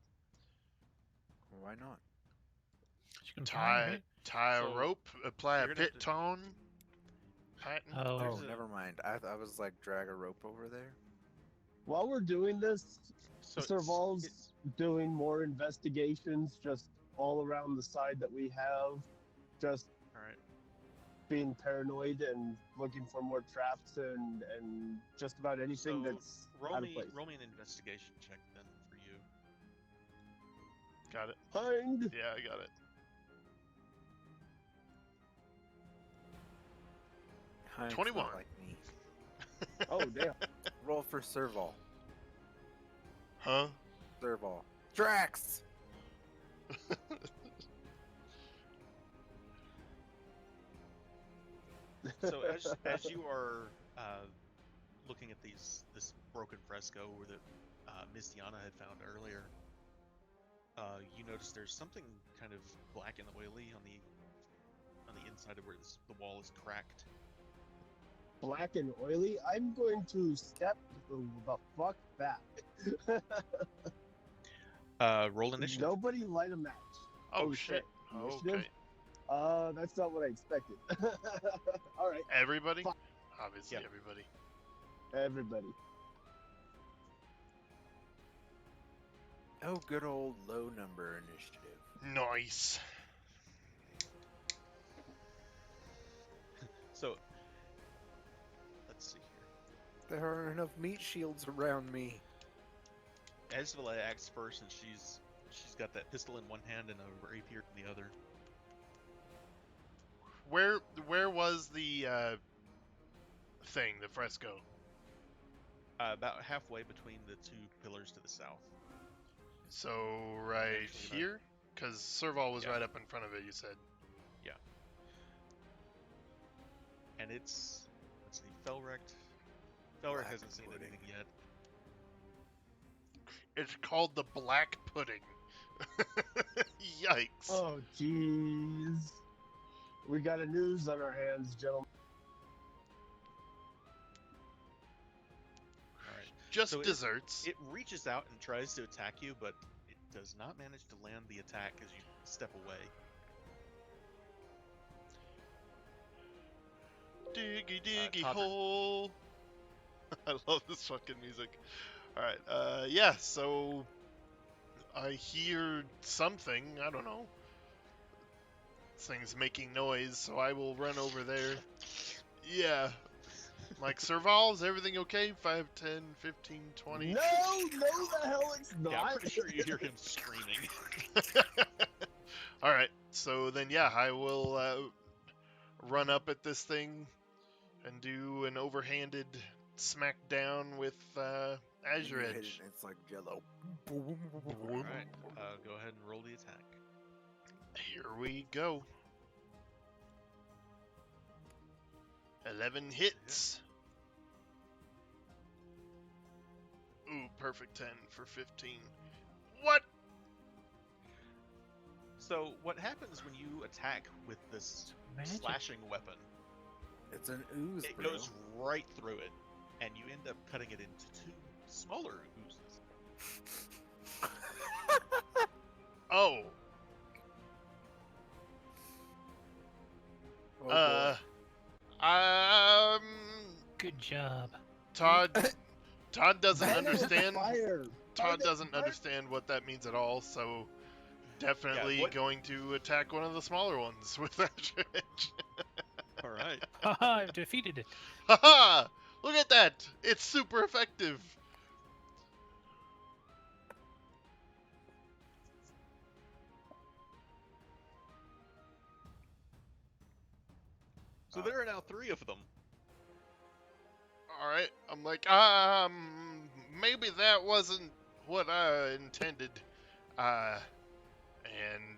Why not? You can try, right? Tie a So, rope, apply a you're gonna have pit to- tone. Patent. Oh, Oh, There's a- never mind. I was like drag a rope over there. While we're doing this, So Serval's doing more investigations just all around the side that we have. Just all right. being paranoid and looking for more traps and just about anything So, that's roll out of me place. an investigation check then for you. Got it. Find. Yeah, I got it. Heinz 21. not like me. Oh damn! Roll for Serval. Huh? Serval. Drax! So as you are looking at this broken fresco where the Miss Diana had found earlier, you notice there's something kind of black and oily on the inside of where the wall is cracked. Black and oily. I'm going to step the fuck back. Roll initiative. Nobody light a match. Oh, shit. Initiative? Okay. That's not what I expected. All right, Everybody? Fuck. Obviously, Yep. everybody. everybody. Oh, good old low number initiative. Nice. So let's see here. There aren't enough meat shields around me. Esvela acts first, and she's got that pistol in one hand and a rapier in the other. Where was the thing, the fresco? About halfway between the two pillars to the south. So right Actually, here? Because Serval was Yeah. right up in front of it, you said. Yeah. And it's, let's see, Felrect. Felrect Black hasn't seen pudding. anything yet. It's called the black pudding. Yikes. Oh, jeez. We got a news on our hands, gentlemen. All right. Just So desserts. It reaches out and tries to attack you, but it does not manage to land the attack as you step away. Diggy diggy Todrick. hole. I love this fucking music. Alright, yeah, so I hear something, I don't know. This thing's making noise, so I will run over there. Yeah. Like, Serval, is everything okay? 5, 10, 15, 20? No, the hell it's not. Yeah, I'm pretty sure you hear him screaming. Alright, so then, yeah, I will run up at this thing and do an overhanded smackdown with Azure You hit it, Edge. and it's like jello. Alright, go ahead and roll the attack. Here we go. 11 hits. Ooh, perfect 10 for 15. What? So, what happens when you attack with this Magic. slashing weapon? It's an ooze, It bro. goes right through it, and you end up cutting it into 2 smaller oozes. Oh. Oh, boy. Good job. Todd doesn't Fire with understand. Fire. Todd doesn't understand what that means at all, so definitely what- going to attack one of the smaller ones with Azure Edge. Alright. Haha, I've defeated it. Haha! Look at that! It's super effective! So there are now 3 of them. Alright, I'm like, maybe that wasn't what I intended. And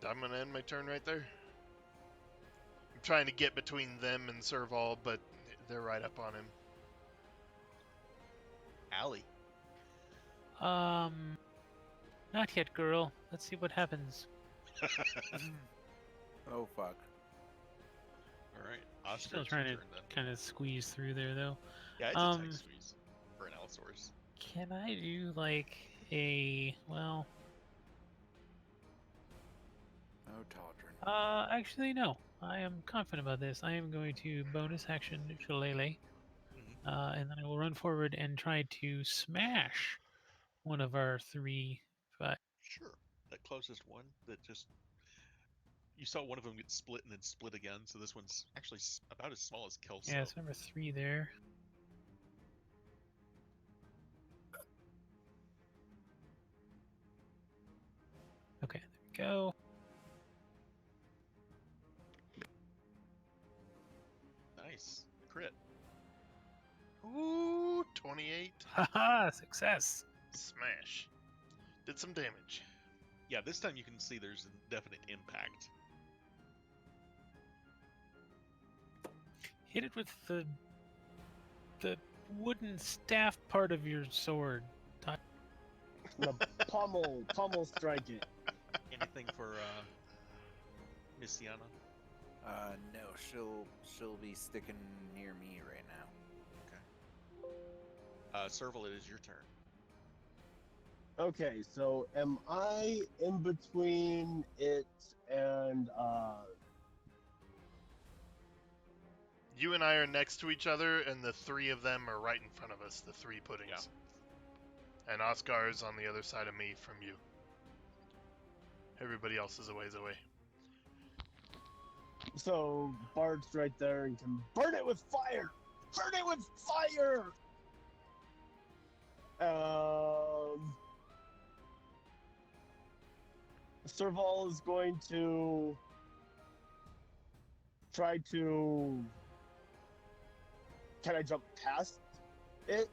I'm gonna end my turn right there. I'm trying to get between them and Serval, but they're right up on him. Allie. Not yet, girl. Let's see what happens. Oh, fuck. Alright, Oscar. Still it's your trying to turn then. kind of squeeze through there, though. Yeah, it's a tight squeeze for an Allosaurus. Can I do like a well? Oh, Todrin. Actually, no. I am confident about this. I am going to bonus action Shillelagh, and then I will run forward and try to smash one of our 3. Sure. That closest one that just... You saw one of them get split and then split again, so this one's actually about as small as Kelso. Yeah, it's number 3 there. Okay, there we go. Nice. Crit. Ooh, 28. Haha, success. Smash. Did some damage. Yeah, this time you can see there's a definite impact. Hit it with the wooden staff part of your sword. The pummel strike it. Anything for Miss Sienna? No, she'll be sticking near me right now. Serval, it is your turn. Okay, so am I in between it and You and I are next to each other, and the 3 of them are right in front of us, the 3 puddings. Yeah. And Oscar's on the other side of me from you. Everybody else is a ways away. so Bard's right there and can burn it with fire. Burn it with fire. Serval is going to try to. Can I jump past it?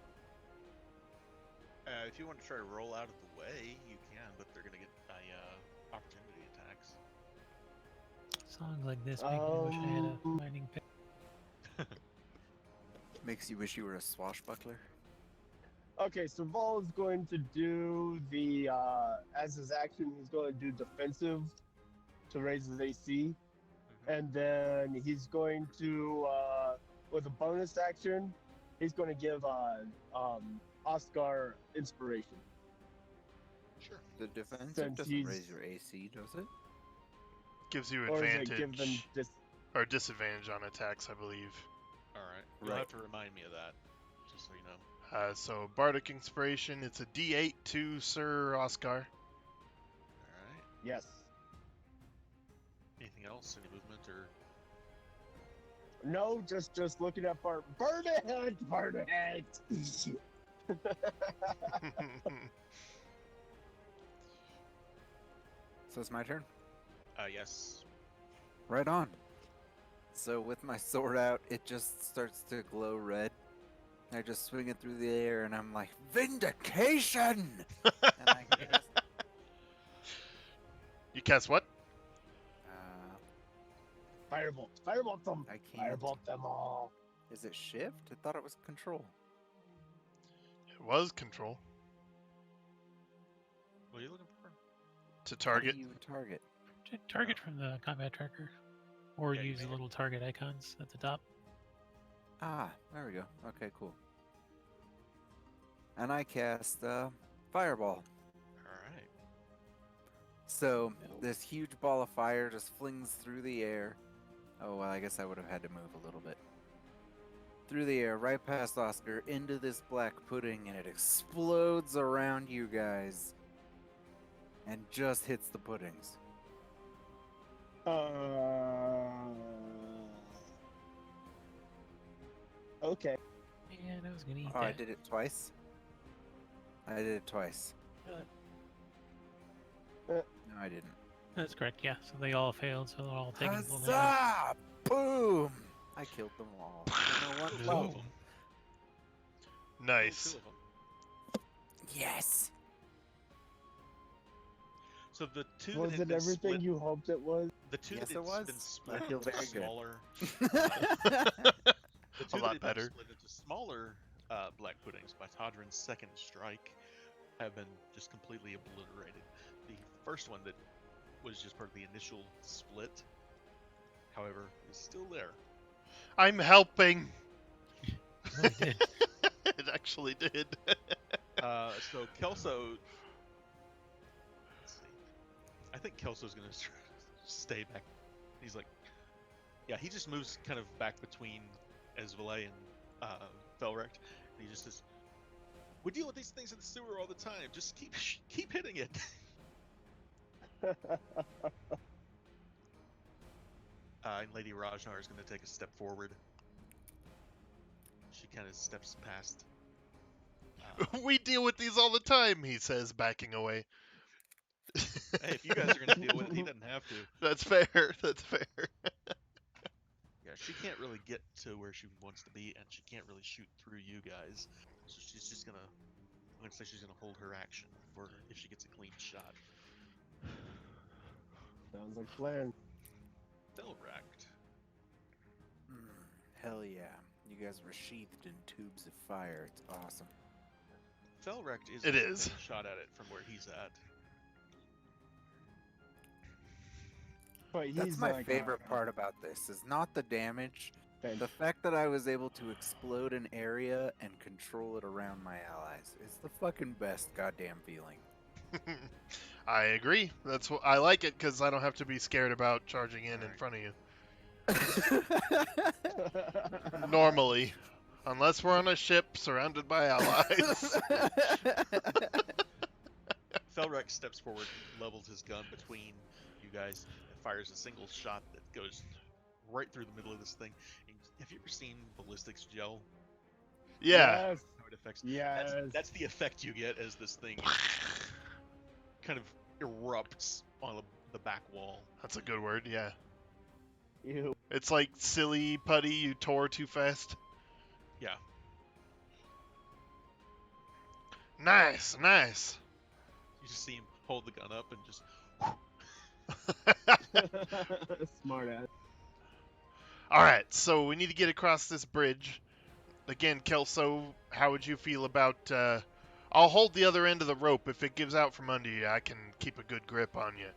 If you want to try to roll out of the way, you can, but they're gonna get opportunity attacks. Songs like this make me wish I had a mining pick. Makes you wish you were a swashbuckler. Okay, so Vol is going to do the as his action. He's going to do defensive to raise his AC, and then he's going to with a bonus action, he's going to give Oscar inspiration. Sure. The defensive Since doesn't he's- raise your AC, does it? Gives you Or does advantage it give them or disadvantage on attacks, I believe. All right. You'll Right. have to remind me of that, just so you know. So Bardic Inspiration, it's a D8 to Sir Oscar. All right. Yes. Anything else? Any movement or? No, just looking at Bart. Burn it! Burn it! So it's my turn. Yes. Right on. So with my sword out, it just starts to glow red. I just swing it through the air, and I'm like, vindication! And I cast, You cast what? Firebolt! Firebolt them! I can't. Firebolt them all! Is it shift? I thought it was control. It was control What are you looking for? to How target. do you target? Target from the combat tracker, or Yeah, you use the may. little target icons at the top. Ah, there we go. Okay, cool. And I cast Fireball. All right. So this huge ball of fire just flings through the air. Oh, well, I guess I would have had to move a little bit. Through the air, right past Oscar, into this black pudding, and it explodes around you guys. And just hits the puddings. Okay. Man, I was gonna eat Oh, I that. did it twice? I did it twice. Uh, No, I didn't. That's correct. Yeah. So they all failed. So they're all taking full damage. Huzzah! Boom! I killed them all. You know what? Two Well, of them. Nice. Two of them. yes! So the two that Was had it been everything split, you hoped it was? the two Yes, that it had was. been split I feel into very good. smaller, the lot two that had been better. split into smaller black puddings by Todrin's second strike have been just completely obliterated. The first one that was just part of the initial split, however, is still there. I'm helping. No, he did. It actually did. So Kelso, let's see. I think Kelso's gonna stay back. He's like, yeah, he just moves kind of back between Esvalet and Felrect. And he just says, "We deal with these things in the sewer all the time. Just keep hitting it." And Lady Rajnar is gonna take a step forward. She kind of steps past. We deal with these all the time, he says, backing away. Hey, if you guys are gonna deal with it, he doesn't have to. That's fair. That's fair. Yeah, she can't really get to where she wants to be, and she can't really shoot through you guys. So she's just gonna. I'm gonna say she's gonna hold her action for if she gets a clean shot. Sounds like a plan. Felrect. Hell yeah. You guys were sheathed in tubes of fire. It's awesome. Felrect is. It gonna is. take a shot at it from where he's at. But he's That's my like, favorite part about this, is not the damage. Thank The fact that I was able to explode an area and control it around my allies is the fucking best goddamn feeling. I agree. That's what I like it because I don't have to be scared about charging in Alright. front of you. Normally, unless we're on a ship surrounded by allies. Felrect steps forward, levels his gun between you guys, and fires a single shot that goes right through the middle of this thing. And have you ever seen ballistics gel? Yeah. Yes. How it affects. Yes. That's the effect you get as this thing kind of erupts on the back wall. That's a good word. Yeah. Ew. It's like silly putty you tore too fast. Yeah. Nice, nice. You just see him hold the gun up and just. Smart ass. All right, so we need to get across this bridge. again, Kelso, how would you feel about? I'll hold the other end of the rope. If it gives out from under you, I can keep a good grip on you.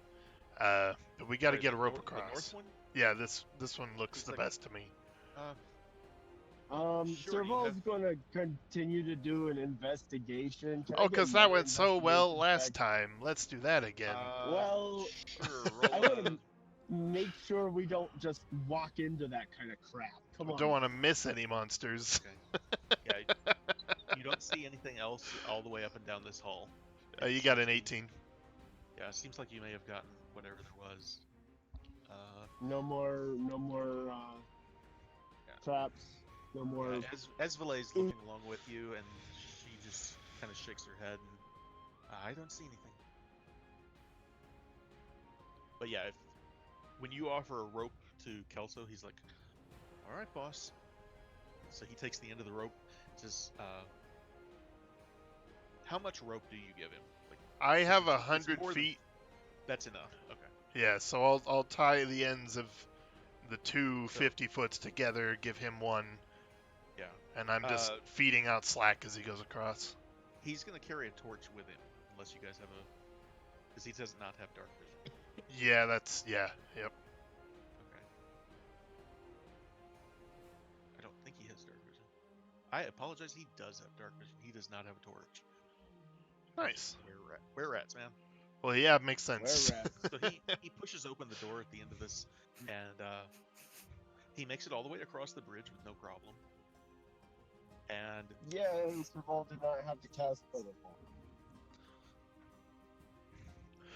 But we got to Sorry, get the a rope The across. north one? Yeah, this one looks It's the like- best to me. Sure, you Serval's have- going to continue to do an investigation. Can I Oh, get because that another went so well investigation last check? time. Let's do that again. Well, sure. Roll I want a- to make sure we don't just walk into that kind of crap. Come on. Don't want to miss any monsters. Yeah, you don't see anything else all the way up and down this hall. You It got an seems- 18. Yeah, it seems like you may have gotten whatever there was. No more traps. No more. Yeah, as Valet's looking along with you, and she just kind of shakes her head, and I don't see anything. But yeah, when you offer a rope to Kelso, he's like, "All right, boss." So he takes the end of the rope. Says, "How much rope do you give him?" Like, I have it's 100 more than- feet. That's enough. Okay. Yeah, so I'll tie the ends of the two 50 foots together, give him one, Yeah. and I'm just feeding out slack as he goes across. He's gonna carry a torch with him, unless you guys have because he does not have dark vision. Yeah, yep. Okay. I don't think he has dark vision. I apologize. He does have dark vision. He does not have a torch. Nice. Where rats, man. Well, yeah, it makes sense. Where So he pushes open the door at the end of this, and he makes it all the way across the bridge with no problem. And Yeah, Serval did not have to cast protocol.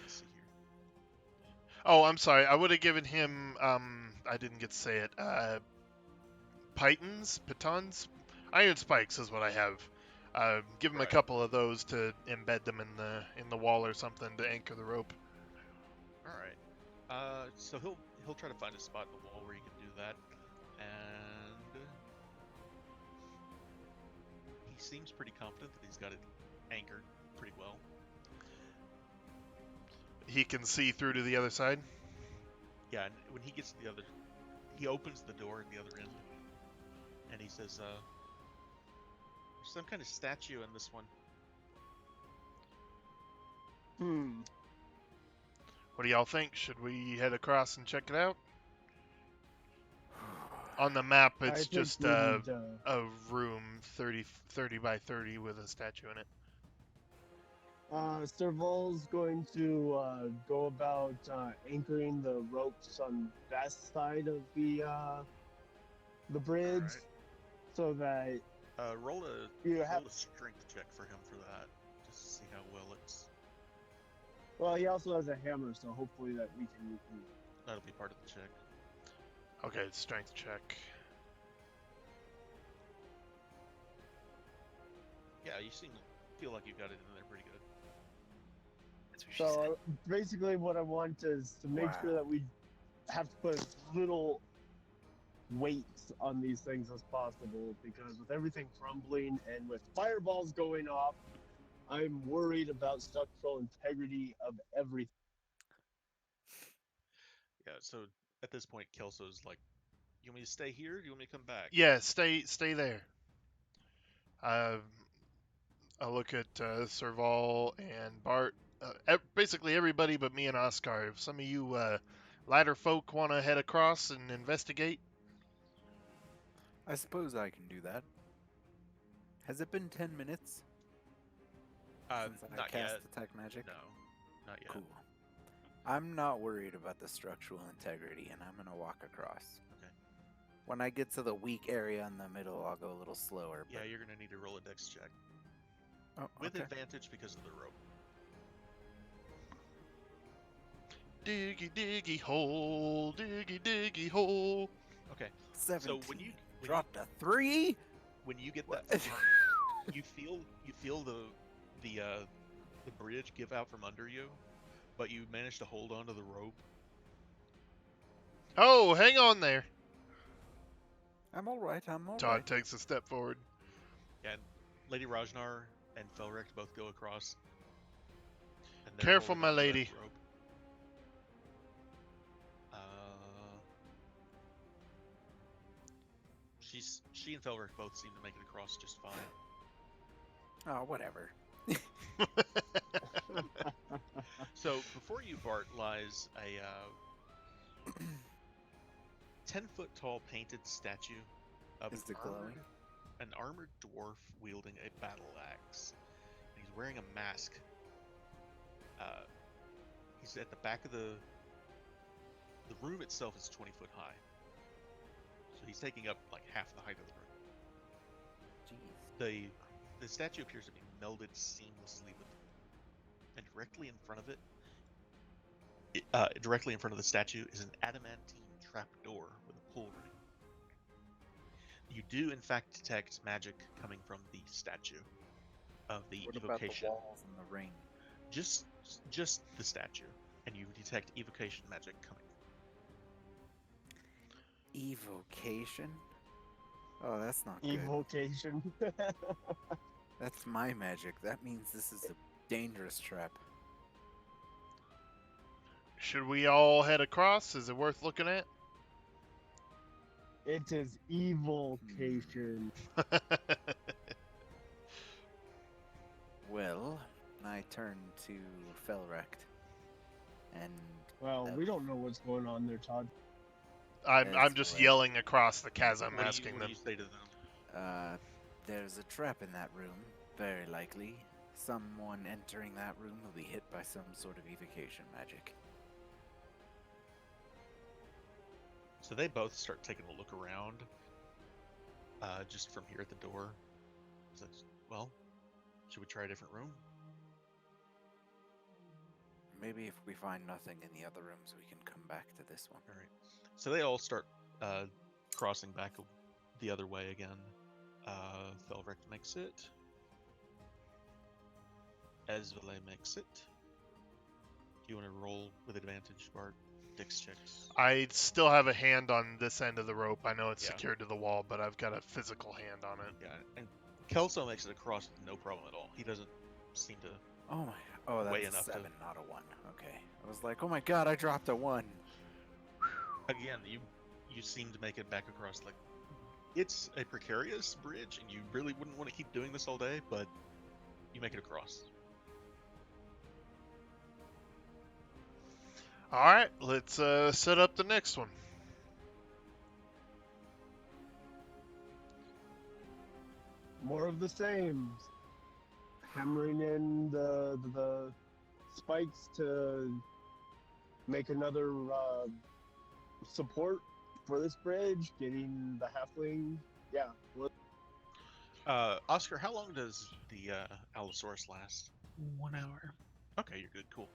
let's see here. Oh, I'm sorry. I would have given him. I didn't get to say it. Pitons, iron spikes is what I have. Give him a Right. couple of those to embed them in the wall or something to anchor the rope. All right. So he'll try to find a spot in the wall where he can do that, and he seems pretty confident that he's got it anchored pretty well. He can see through to the other side. Yeah, and when he gets to he opens the door at the other end, and he says, "There's some kind of statue in this one." What do y'all think? Should we head across and check it out? On the map, I it's think just we a need, room 30 by 30 with a statue in it. Serval's going to go about anchoring the ropes on that side of the bridge, Alright. so that Roll you a have. strength check for him for that, just to see how well it's. Well, he also has a hammer, so hopefully that we can. That'll be part of the check. Okay, strength check. Yeah, you feel like you got it in there pretty good. That's what she said. So basically, what I want is to make sure Wow. that we have to put as little weights on these things as possible, because with everything crumbling and with fireballs going off, I'm worried about structural integrity of everything. Yeah, so at this point, Kelso's like, "You want me to stay here? Or do you want me to come back?" Yeah, stay there. I look at Serval and Bart. Basically everybody but me and Oscar. If some of you lighter folk want to head across and investigate, I suppose I can do that. Has it been 10 minutes since I Not cast yet. Detect Magic? No, not yet. Cool. I'm not worried about the structural integrity, and I'm gonna walk across. Okay. When I get to the weak area in the middle, I'll go a little slower. Yeah, but... you're gonna need to roll a dex check Oh, with okay. advantage because of the rope. diggy diggy hole, diggy diggy hole. Okay. 17. So when you dropped a 3? when you get What? that, you feel the bridge give out from under you, but you manage to hold onto the rope. Oh, hang on there. I'm alright, I'm Todd alright. takes a step forward. And Lady Rajnar and Felric both go across. And they're Careful, holding my onto that lady. rope. She and Felric both seem to make it across just fine. Oh, whatever. So before you, Bart, lies a 10-foot tall painted statue of Is it glowing? an armored dwarf wielding a battle axe. And he's wearing a mask. He's at the back of the room itself is 20 foot high. So he's taking up like half the height of the room. Jeez. The statue appears to be melded seamlessly with the room. And directly in front of it, directly in front of the statue is an adamantine trapdoor with a pull ring. You do, in fact, detect magic coming from the statue of the What about the evocation. walls and the ring? Just the statue, and you detect evocation magic coming. Evocation? Oh, that's not good. Evocation. That's my magic. That means this is a dangerous trap. Should we all head across? Is it worth looking at? It is evocation. Well, I turn to Felrect, and Well, we don't know what's going on there, Todd. I'm That's just right. yelling across the chasm, What asking do them. you say to them? there's a trap in that room, very likely. Someone entering that room will be hit by some sort of evocation magic. So they both start taking a look around, just from here at the door. So, well, should we try a different room? Maybe if we find nothing in the other rooms, we can come back to this one. All right. So they all start crossing back the other way again. Felric makes it. Esvele makes it. Do you want to roll with advantage, Bart? Dex checks. I still have a hand on this end of the rope. I know it's Yeah. secured to the wall, but I've got a physical hand on it. Yeah, and Kelso makes it across with no problem at all. He doesn't seem to. Oh my! Oh, Way that's a enough to- 7, not a 1. Okay. I was like, oh my god, I dropped a 1. Again, you seem to make it back across. Like, it's a precarious bridge, and you really wouldn't want to keep doing this all day, but you make it across. All right, let's set up the next one. More of the same. Hammering in the spikes to make another support for this bridge. Getting the halfling. Yeah. Oscar, how long does the Allosaurus last? 1 hour. Okay, you're good. Cool.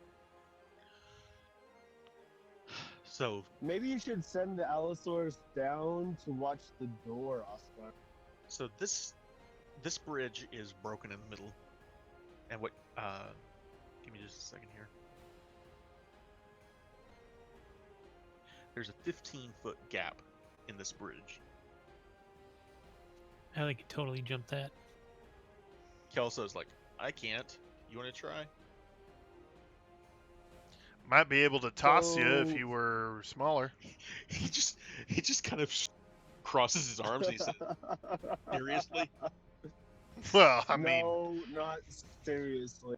So, Maybe you should send the Allosaurus down to watch the door, Oscar. so this bridge is broken in the middle, and what? Give me just a second here. There's a 15-foot gap in this bridge. I like it totally jumped that. Kelso's like, I can't. You want to try? Might be able to toss you if So- you were smaller. He just kind of crosses his arms and he says, seriously? Well, I mean, No, not seriously.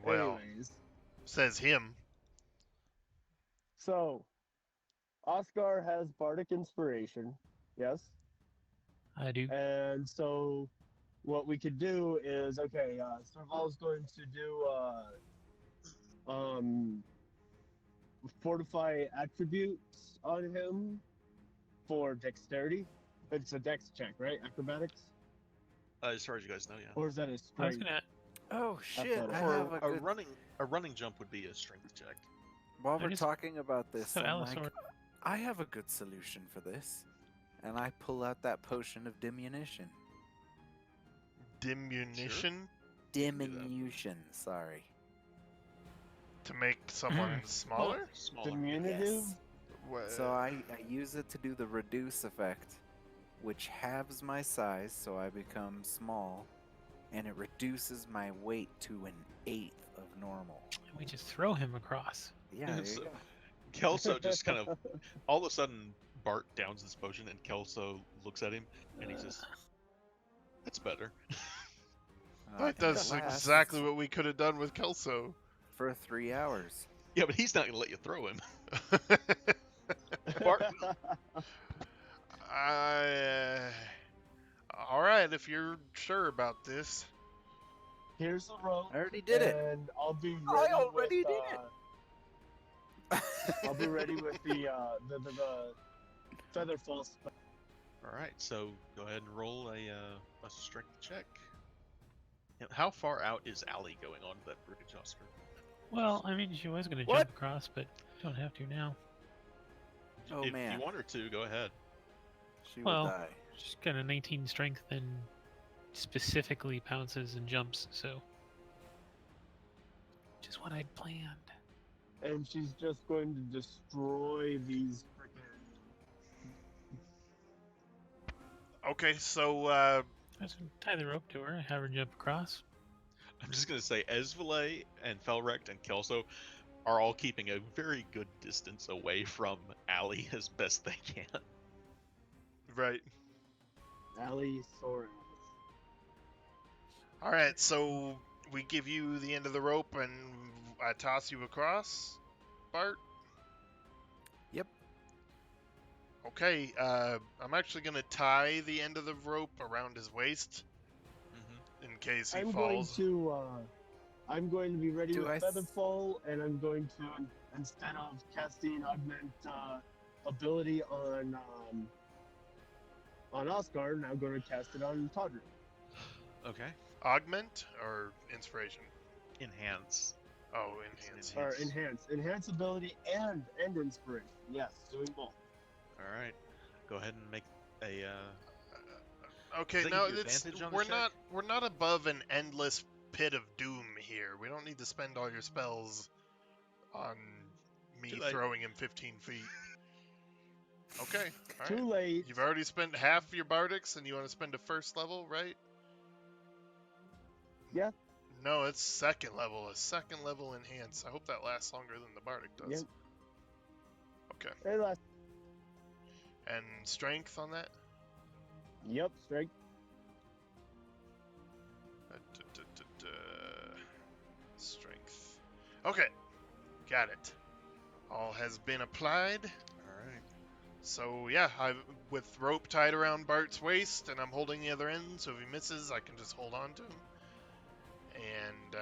well, Anyways, says him. so Oscar has bardic inspiration, yes, I do. and so what we could do is Serval's going to do fortify attributes on him for dexterity. It's a dex check, right? Acrobatics, As far as you guys know, yeah. or is that a I was strength? gonna. Oh shit! Athletic. I For have a good. a running jump would be a strength check. While I we're just- talking about this, So I'm like, Allosaurus. I have a good solution for this, and I pull out that potion of diminution. Diminution Diminution. Sorry. to make someone smaller. Smaller. Diminutive. Wha- So I use it to do the reduce effect, which halves my size, so I become small, and it reduces my weight to an 1/8 of normal. We just throw him across. Yeah, there So- you go. Kelso just kind of all of a sudden Bart downs this potion, and Kelso looks at him, and he says, "That's better." But And it that's lasts exactly what we could have done with Kelso. for 3 hours. Yeah, but he's not gonna let you throw him. Bart, I, all right, if you're sure about this. Here's the rope, I already did it. and I'll be ready I already with, did it. I'll be ready with the feather fall spell. all right, so go ahead and roll a strength check. Now, how far out is Allie going on that bridge, Oscar? Well, I mean, she was going to What? jump across, but don't have to now. Oh, if man. you want her to, go ahead. She Well, will die. She's got a 19 strength and specifically pounces and jumps, so. Which is what I'd planned. And she's just going to destroy these freaking. Okay, so I just tie the rope to her, have her jump across. I'm just gonna say Esvalet and Felrect and Kelso are all keeping a very good distance away from Allie as best they can. right. Allie Soros. All right, so we give you the end of the rope and I toss you across, Bart. Yep. Okay, I'm actually gonna tie the end of the rope around his waist in case he I'm falls. I'm going to be ready Do with I feather s- fall, and I'm going to, instead of casting augment ability on Oscar, now going to cast it on Todrick. Okay. Augment or inspiration? Enhance. Oh, enhance. Or Enhance. enhance ability and inspiration. Yes, doing both. All right. Go ahead and make a. Okay, that now give you it's advantage on the we're check? not above an endless pit of doom here. We don't need to spend all your spells on me Too late. throwing him 15 feet. Okay, all right. Too late. You've already spent half your bardics, and you want to spend a first level, right? Yeah. No, it's second level. A second level enhance. I hope that lasts longer than the bardic does. Yep. Okay. Hey, last. And strength on that? Yep, strength. Strength. Okay, got it. All has been applied. All right. So yeah, with rope tied around Bart's waist, and I'm holding the other end, so if he misses, I can just hold on to him. And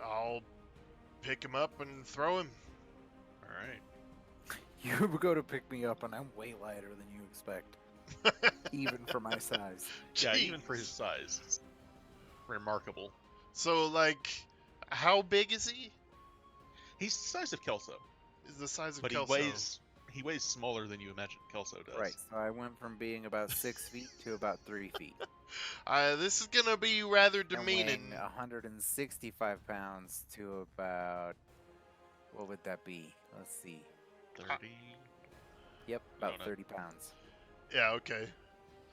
I'll pick him up and throw him. All right. You go to pick me up, and I'm way lighter than you expect, even for my size. Yeah, even for his Jeez. size, it's remarkable. So like, how big is he? He's the size of Kelso, Is the size of but Kelso? he weighs smaller than you imagine Kelso does. Right, so I went from being about 6 feet to about 3 feet. This is gonna be rather And demeaning. weighing 165 pounds to about, what would that be? Let's see. 30. Yep, I about don't know. 30 pounds. Yeah, okay.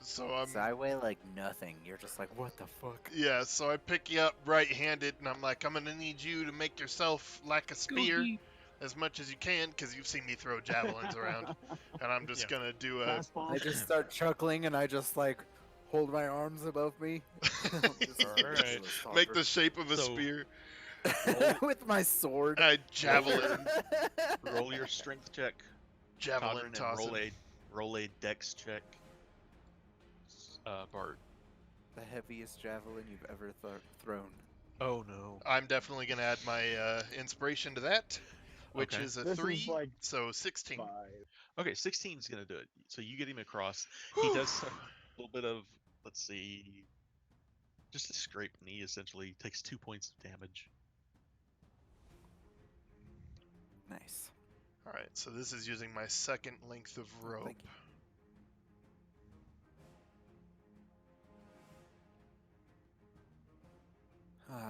So So I weigh like nothing. You're just like, what the fuck? yeah, so I pick you up right-handed, and I'm like, I'm gonna need you to make yourself like a Go spear deep. as much as you can, because you've seen me throw javelins around, and I'm just Yeah. gonna do a. Fastball. I just start chuckling and I just like hold my arms above me. I'm just Alright. Make the shape of a So- spear. with my sword. I javelin, Roll your strength check, javelin Todrin, toss. and roll a dex check. Bart. The heaviest javelin you've ever thrown. Oh no. I'm definitely gonna add my inspiration to that, which Okay. is a This is 3, like so 16. 5. Okay, 16 is gonna do it. So you get him across. He does suffer a little bit of, let's see, just a scraped knee. Essentially, takes 2 points of damage. Nice. All right, so this is using my second length of rope. Thank you.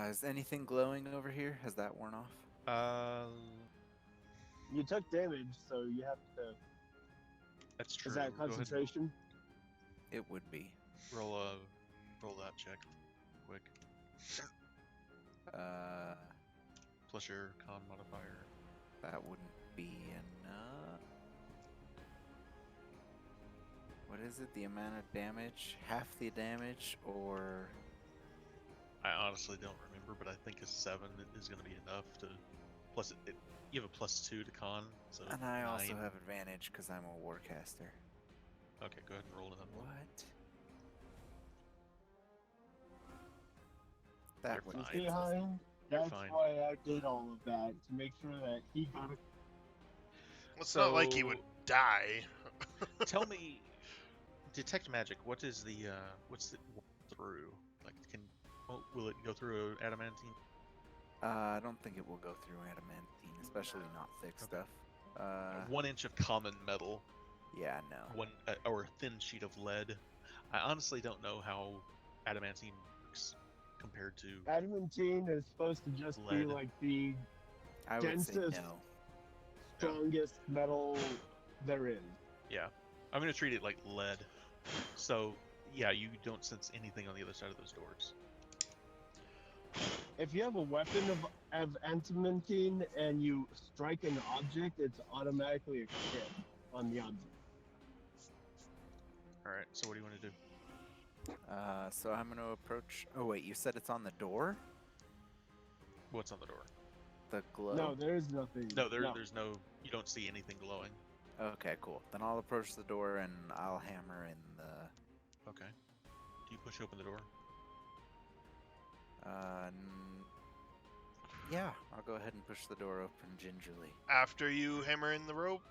Is anything glowing over here? Has that worn off? You took damage, so you have to. That's true. Is that Go ahead and concentration? It would be. roll that check, quick. Plus your con modifier. That wouldn't be enough. What is it? The amount of damage? Half the damage, or I honestly don't remember, but I think a 7 is going to be enough to. Plus, you have a +2 to con, so. and I 9. also have advantage because I'm a warcaster. Okay, go ahead and roll another one. What? That You're would fine. be Behind. You're That's fine. why I did all of that to make sure that he got a It's not like he would die. Tell me, detect magic. What is the what's it through? Like, will it go through adamantine? I don't think it will go through adamantine, especially not thick Okay. stuff. 1 inch of common metal, Yeah, no. one or a thin sheet of lead. I honestly don't know how adamantine works compared to. adamantine is supposed to just be Lead. like the I would say densest, no. strongest metal there is. Yeah, I'm gonna treat it like lead. So yeah, you don't sense anything on the other side of those doors. If you have a weapon of adamantine and you strike an object, it's automatically a crit on the object. All right. So what do you want to do? So I'm gonna approach. Oh wait, you said it's on the door? What's on the door? The glow? No, there is nothing. No, there's no. You don't see anything glowing. Okay, cool. Then I'll approach the door and I'll hammer in the. Okay. Do you push open the door? Yeah, I'll go ahead and push the door open gingerly. After you hammer in the rope?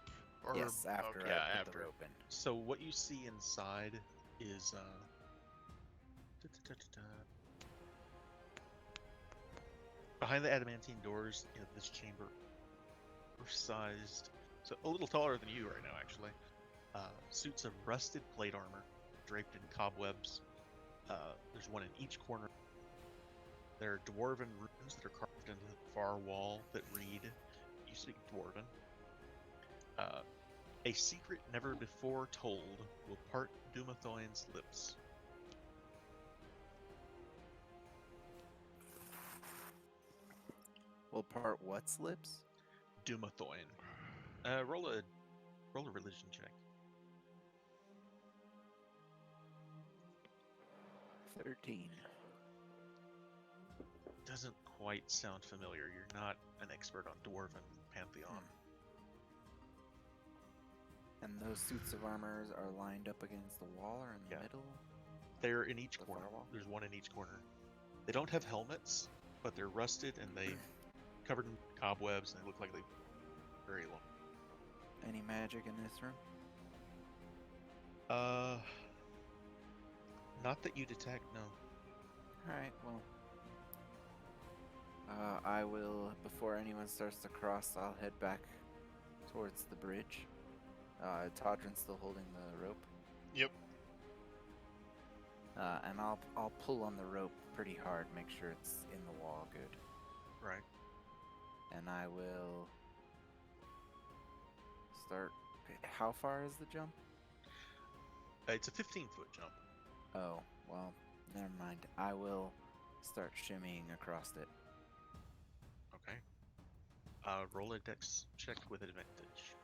Or... Yes, after okay. I Yeah, put after. the rope in. So what you see inside is behind the adamantine doors in this chamber are sized, so a little taller than you right now actually. Suits of rusted plate armor draped in cobwebs. There's one in each corner. There are dwarven runes that are carved into the far wall that read, you speak dwarven. A secret never before told will part Dumathoin's lips. Will part what's lips? Dumathoin. Roll a religion check. 13. Doesn't quite sound familiar. You're not an expert on dwarven pantheon. And those suits of armor are lined up against the wall or in the Yeah. middle? They're in each The corner. firewall? There's one in each corner. They don't have helmets, but they're rusted and they covered in cobwebs and they look like they're very long. Any magic in this room? Not that you detect, no. Alright, well. I will, before anyone starts to cross, I'll head back towards the bridge. Todrin's still holding the rope. Yep. And I'll pull on the rope pretty hard, make sure it's in the wall good. Right. And I will start. How far is the jump? It's a 15-foot jump. Oh, well, never mind. I will start shimmying across it. Okay. Roll a dex check with advantage.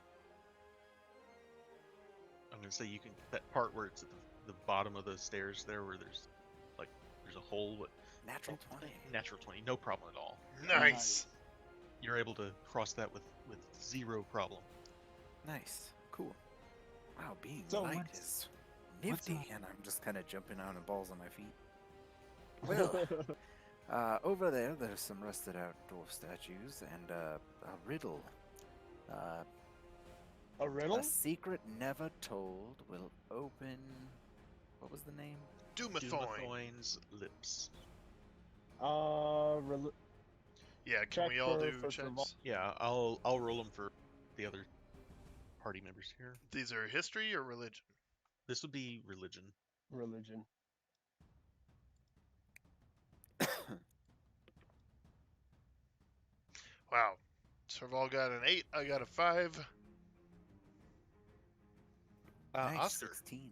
I'm gonna say you can, that part where it's at the bottom of the stairs there where there's a hole, but Natural 20. natural 20, no problem at all. Nice. You're able to cross that with zero problem. Nice. Cool. Wow, being So light what's- is what's nifty, and I'm just kind of jumping on the balls on my feet. Well, over there's some rusted out dwarf statues and a riddle. A riddle? A secret never told will open. What was the name? Dumathoin. Dumathoin's lips. Yeah, can Check we all for do survival. checks? Yeah, I'll roll them for the other party members here. These are history or religion? This would be religion. Religion. Wow. Serval got an 8. I got a 5. Nice, Oscar, 16.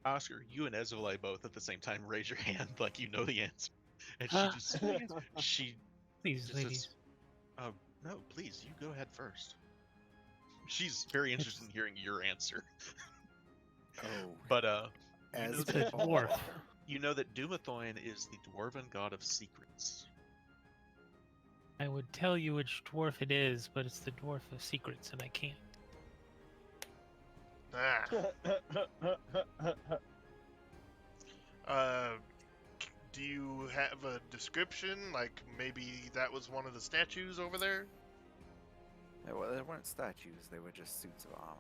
Oscar, you and Ezreal both at the same time raise your hand like you know the answer, and she just she Please, just ladies. says, "No, please, you go ahead first." She's very interested in hearing your answer. Oh, But you as know It's that a dwarf. you know that Dumathoin is the dwarven god of secrets. I would tell you which dwarf it is, but it's the dwarf of secrets, and I can't. Uh, do you have a description? Like maybe that was one of the statues over there? well, they weren't statues; they were just suits of armor.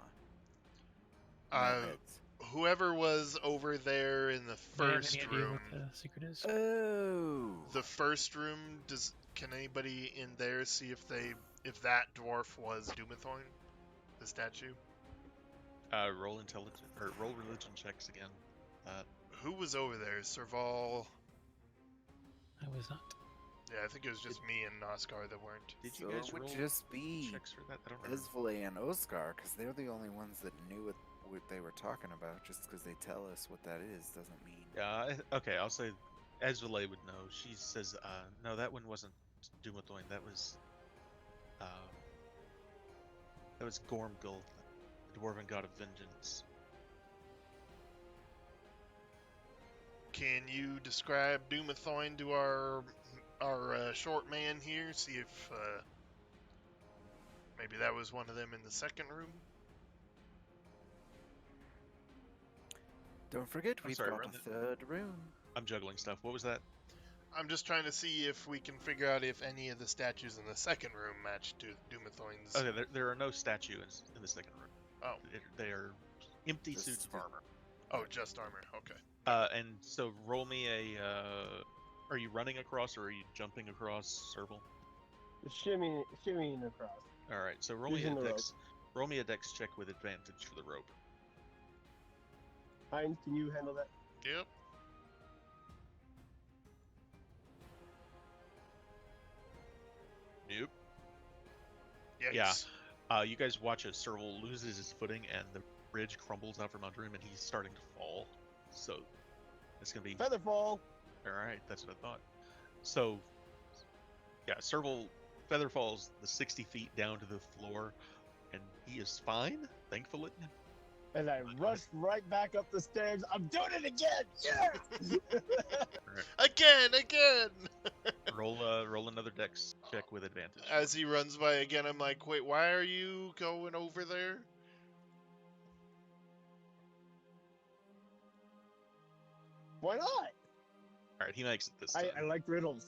Uh, Male heads. whoever was over there in the Do I have any first idea room. what the secret is? Oh, The first room. Can anybody in there see if that dwarf was Dumathoin, the statue? Roll intelligence or roll religion checks again. Who was over there? Serval. I was not. Yeah, I think it was just me and Oscar that weren't. Did so you guys it would roll just be checks for that? I don't remember. Esvale and Oscar, because they're the only ones that knew what they were talking about. Just because they tell us what that is doesn't mean. Okay, I'll say Ezvale would know. She says, no, that one wasn't Dumathoin. That was Gormgul, the dwarven god of vengeance. Can you describe Dumathoin to our short man here? See if maybe that was one of them in the second room. Don't forget, I'm we've sorry, got run a the- third room. I'm juggling stuff. What was that? I'm just trying to see if we can figure out if any of the statues in the second room match to Dumathoin's. Okay, there are no statues in the second room. Oh. They are empty Just- suits of just- armor. Oh, just armor. Okay. And so roll me a. Are you running across or are you jumping across, Serval? Shimmying across. All right, so Using the rope. roll me a dex check with advantage for the rope. Heinz, can you handle that? Yep. Nope. Yikes. Yeah. You guys watch as Serval loses his footing and the bridge crumbles out from under him and he's starting to fall. So it's gonna be Featherfall. all right. That's what I thought. So yeah, Serval feather falls the 60 feet down to the floor, and he is fine, thankfully. And I rushed right back up the stairs. I'm doing it again. Yeah. Again. Roll another dex check with advantage. As he runs by again, I'm like, wait, why are you going over there? Why not? All right, he makes it this time. I like riddles.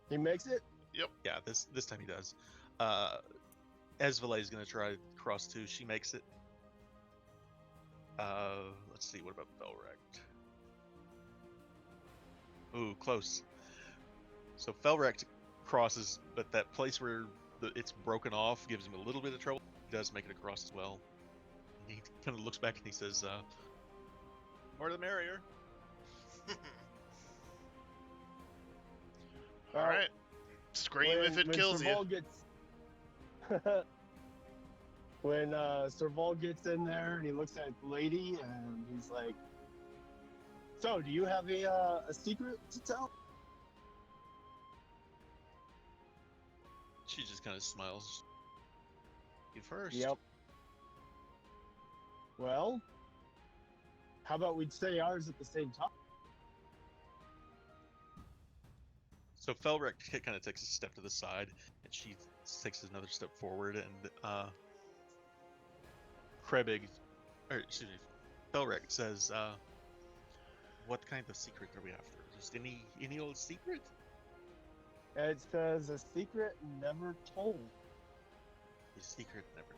He makes it. Yeah, this time he does. Esvale is gonna try cross two. She makes it. Let's see. What about Felrect? Ooh, close. So Felrect crosses, but that place where it's broken off gives him a little bit of trouble. He does make it across as well. And he kind of looks back and he says, "More the merrier." All right. Scream if it kills you. Serval gets when Serval gets in there and he looks at the lady and he's like, "So, do you have a secret to tell?" She just kind of smiles. You first. Yep. Well, how about we'd say ours at the same time? So Felrec kind of takes a step to the side, and she takes another step forward, and Krebig, or excuse me, Felrec says, "What kind of secret are we after? Just any old secret?" And it says a secret never told. A secret never.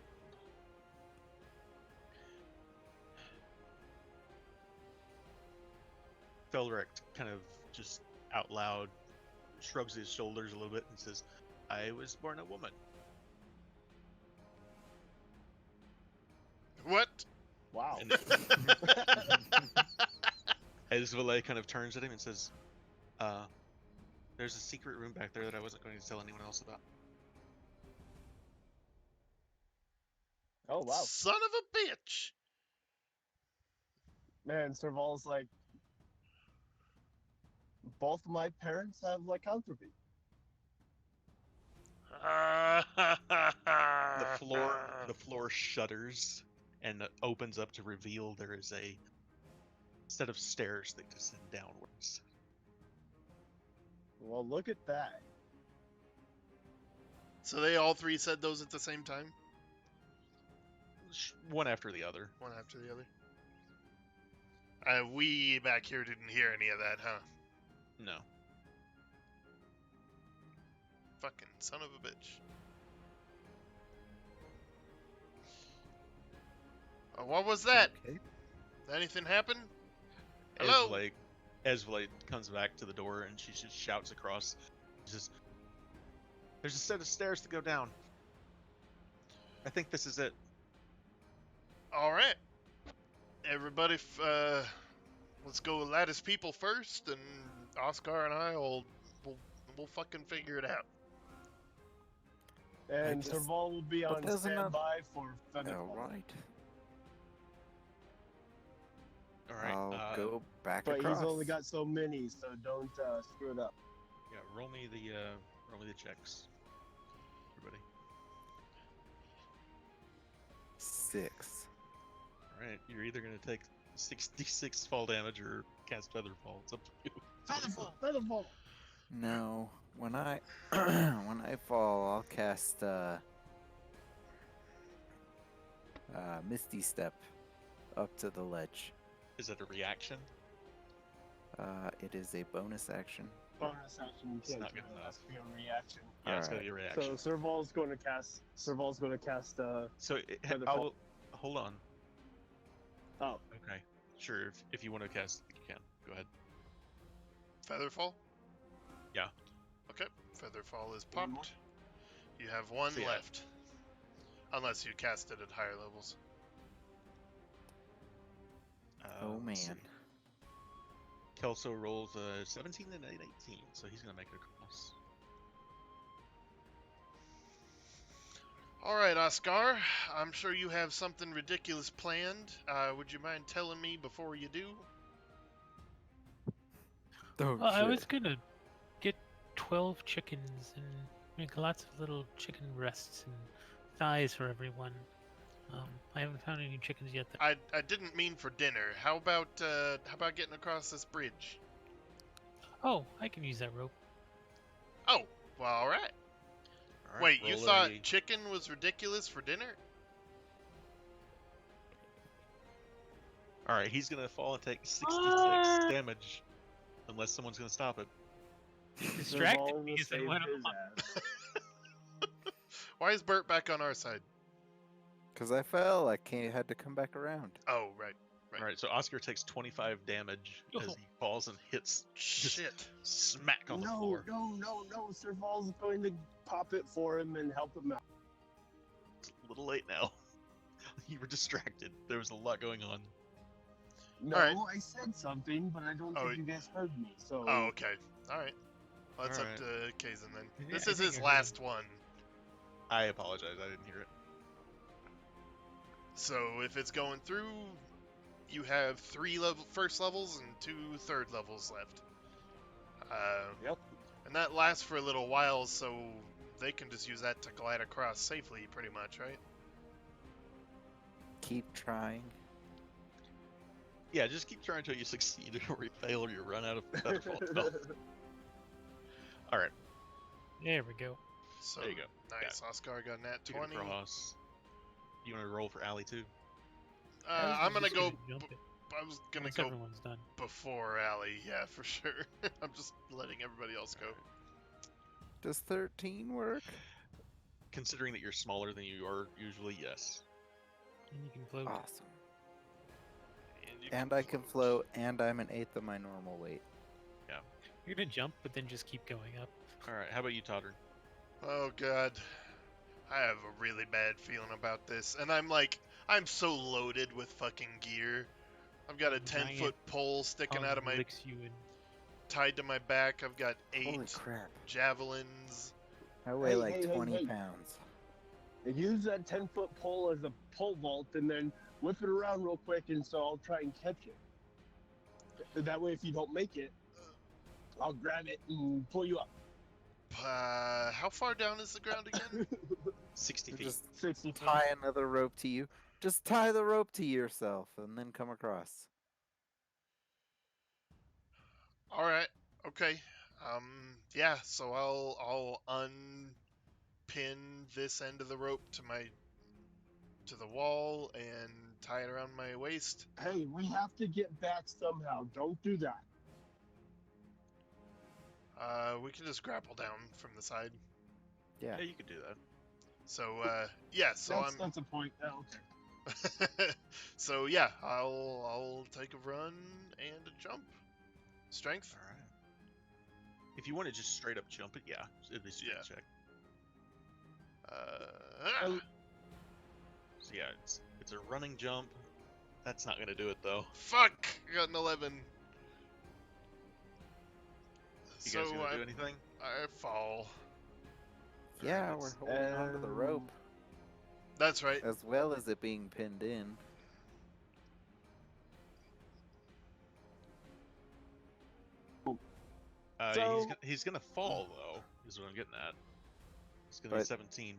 Felrec kind of just out loud shrugs his shoulders a little bit and says, "I was born a woman." What? Wow. And Esvale kind of turns at him and says, "There's a secret room back there that I wasn't going to tell anyone else about." Oh wow. Son of a bitch. Man, Serval's like, both of my parents have lycanthropy. The floor shudders and opens up to reveal there is a set of stairs that descend downwards. Well, look at that. So they all three said those at the same time, One after the other. one after the other. We back here didn't hear any of that, huh? No. Fucking son of a bitch. What was that? Okay. Anything happen? Hello? Esvlade comes back to the door and she just shouts across. She says, "There's a set of stairs to go down. I think this is it." All right. Everybody, let's go lattice people first, and Oscar and I we'll fucking figure it out. And just- Serval will be on doesn't that- standby for feather. All right. All right. I'll go back But across. he's only got so many, so don't screw it up. Yeah, roll me the checks. Everybody. 6. All right. You're either gonna take 66 fall damage or cast Featherfall. It's up to you. Featherfall, Featherfall. No, when I when I fall, I'll cast Misty Step up to the ledge. Is that a reaction? It is a bonus action. Bonus action. You It's can't not do good it. enough. Has to be a reaction. Yeah, it's gonna Alright. be a reaction. So Serval's going to cast. Serval's going to cast. So Featherfall. I'll hold on. Oh, Okay, sure. If you want to cast, you can. Go ahead. Featherfall? Yeah. Okay. Featherfall is One more? popped. You have one So, yeah. left. Unless you cast it at higher levels. Oh Let's man. see. Kelso rolls a 17 and an 18, so he's gonna make it across. Alright, Oscar. I'm sure you have something ridiculous planned. Would you mind telling me before you do? Oh, Well, I shit. was gonna get 12 chickens and make lots of little chicken breasts and thighs for everyone. I haven't found any chickens yet. I didn't mean for dinner. How about getting across this bridge? Oh, I can use that rope. Oh, well, alright. All right, Wait, you roll thought a- chicken was ridiculous for dinner? All right, he's gonna fall and take 66 Ah! damage, unless someone's gonna stop it. Distracted Serval me, will so save why don't his I- ass. Why is Bert back on our side? Cause I fell, had to come back around. Oh, right. All right, so Oscar takes 25 damage as Oh. he falls and hits Shit. smack on the No, floor. no. Serval's going to pop it for him and help him out. It's a little late now. You were distracted. There was a lot going on. No, Alright. I said something, but I don't Oh, think you guys heard me. So. Oh, okay. Alright. Well, that's Alright. up to Kazan then. Yeah, This I is think his I heard last one. I apologize. I didn't hear it. So if it's going through, you have 3 first levels and 2 third levels left. Yep. And that lasts for a little while, so they can just use that to glide across safely, pretty much, right? Keep trying. Yeah, just keep trying until you succeed, or you fail, or you run out of Featherfall spells. All right, There we go. So there you go. nice. Oscar got nat You can 20. cross. You want to roll for Allie too? I was I'm gonna just go. jump it I was gonna once go everyone's done. before Allie, yeah, for sure. I'm just letting everybody else go. Does 13 work? Considering that you're smaller than you are usually, yes. And you can float. Awesome. you And I can float, and I'm an eighth of my normal weight. You're gonna jump, but then just keep going up. All right, how about you, Toddern? Oh god, I have a really bad feeling about this, and I'm so loaded with fucking gear. I've got a Giant 10-foot pole sticking out of my, Licks you and tied to my back. I've got Holy 8 crap. javelins. I weigh Hey, like hey, hey, 20 hey. pounds. Use that 10-foot pole as a pole vault and then whip it around real quick, and so I'll try and catch it. That way, if you don't make it, I'll grab it and pull you up. How far down is the ground again? 60 feet. Just 60 feet. tie another rope to you. Just tie the rope to yourself and then come across. All right. Okay. Yeah. So I'll unpin this end of the rope to the wall and tie it around my waist. Hey, we have to get back somehow. Don't do that. We can just grapple down from the side. Yeah. Yeah, you could do that. So yeah. So That's a point. Oh, okay. so yeah, I'll take a run and a jump. Strength. All right. If you want to just straight up jump it, yeah, it'd be a strength check. Oh. So yeah, it's a running jump. That's not gonna do it though. Fuck! I got an 11. You So guys gonna do anything? I fall. Yeah, let's- we're holding onto the rope That's right. as well as it being pinned in. So- He's gonna fall though. Is what I'm getting at. It's gonna be But- 17.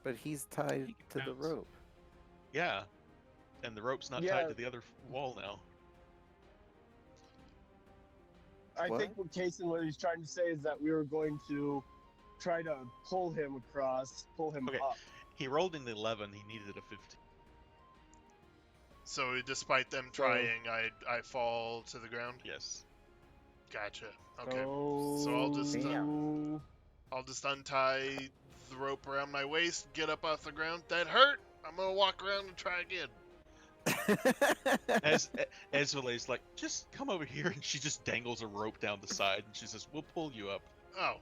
But he's tied He can to the bounce. rope. Yeah, and the rope's not Yeah. tied to the other wall now. I What? think what Kason, what he's trying to say is that we were going to try to pull him across, pull him Okay. up. He rolled an 11. He needed a 15. So despite them So- trying, I fall to the ground. Yes. Gotcha. Okay. So I'll just untie the rope around my waist, get up off the ground. That hurt. I'm gonna walk around and try again. As Esvale's like, just come over here, and she just dangles a rope down the side, and she says, "We'll pull you up." Oh.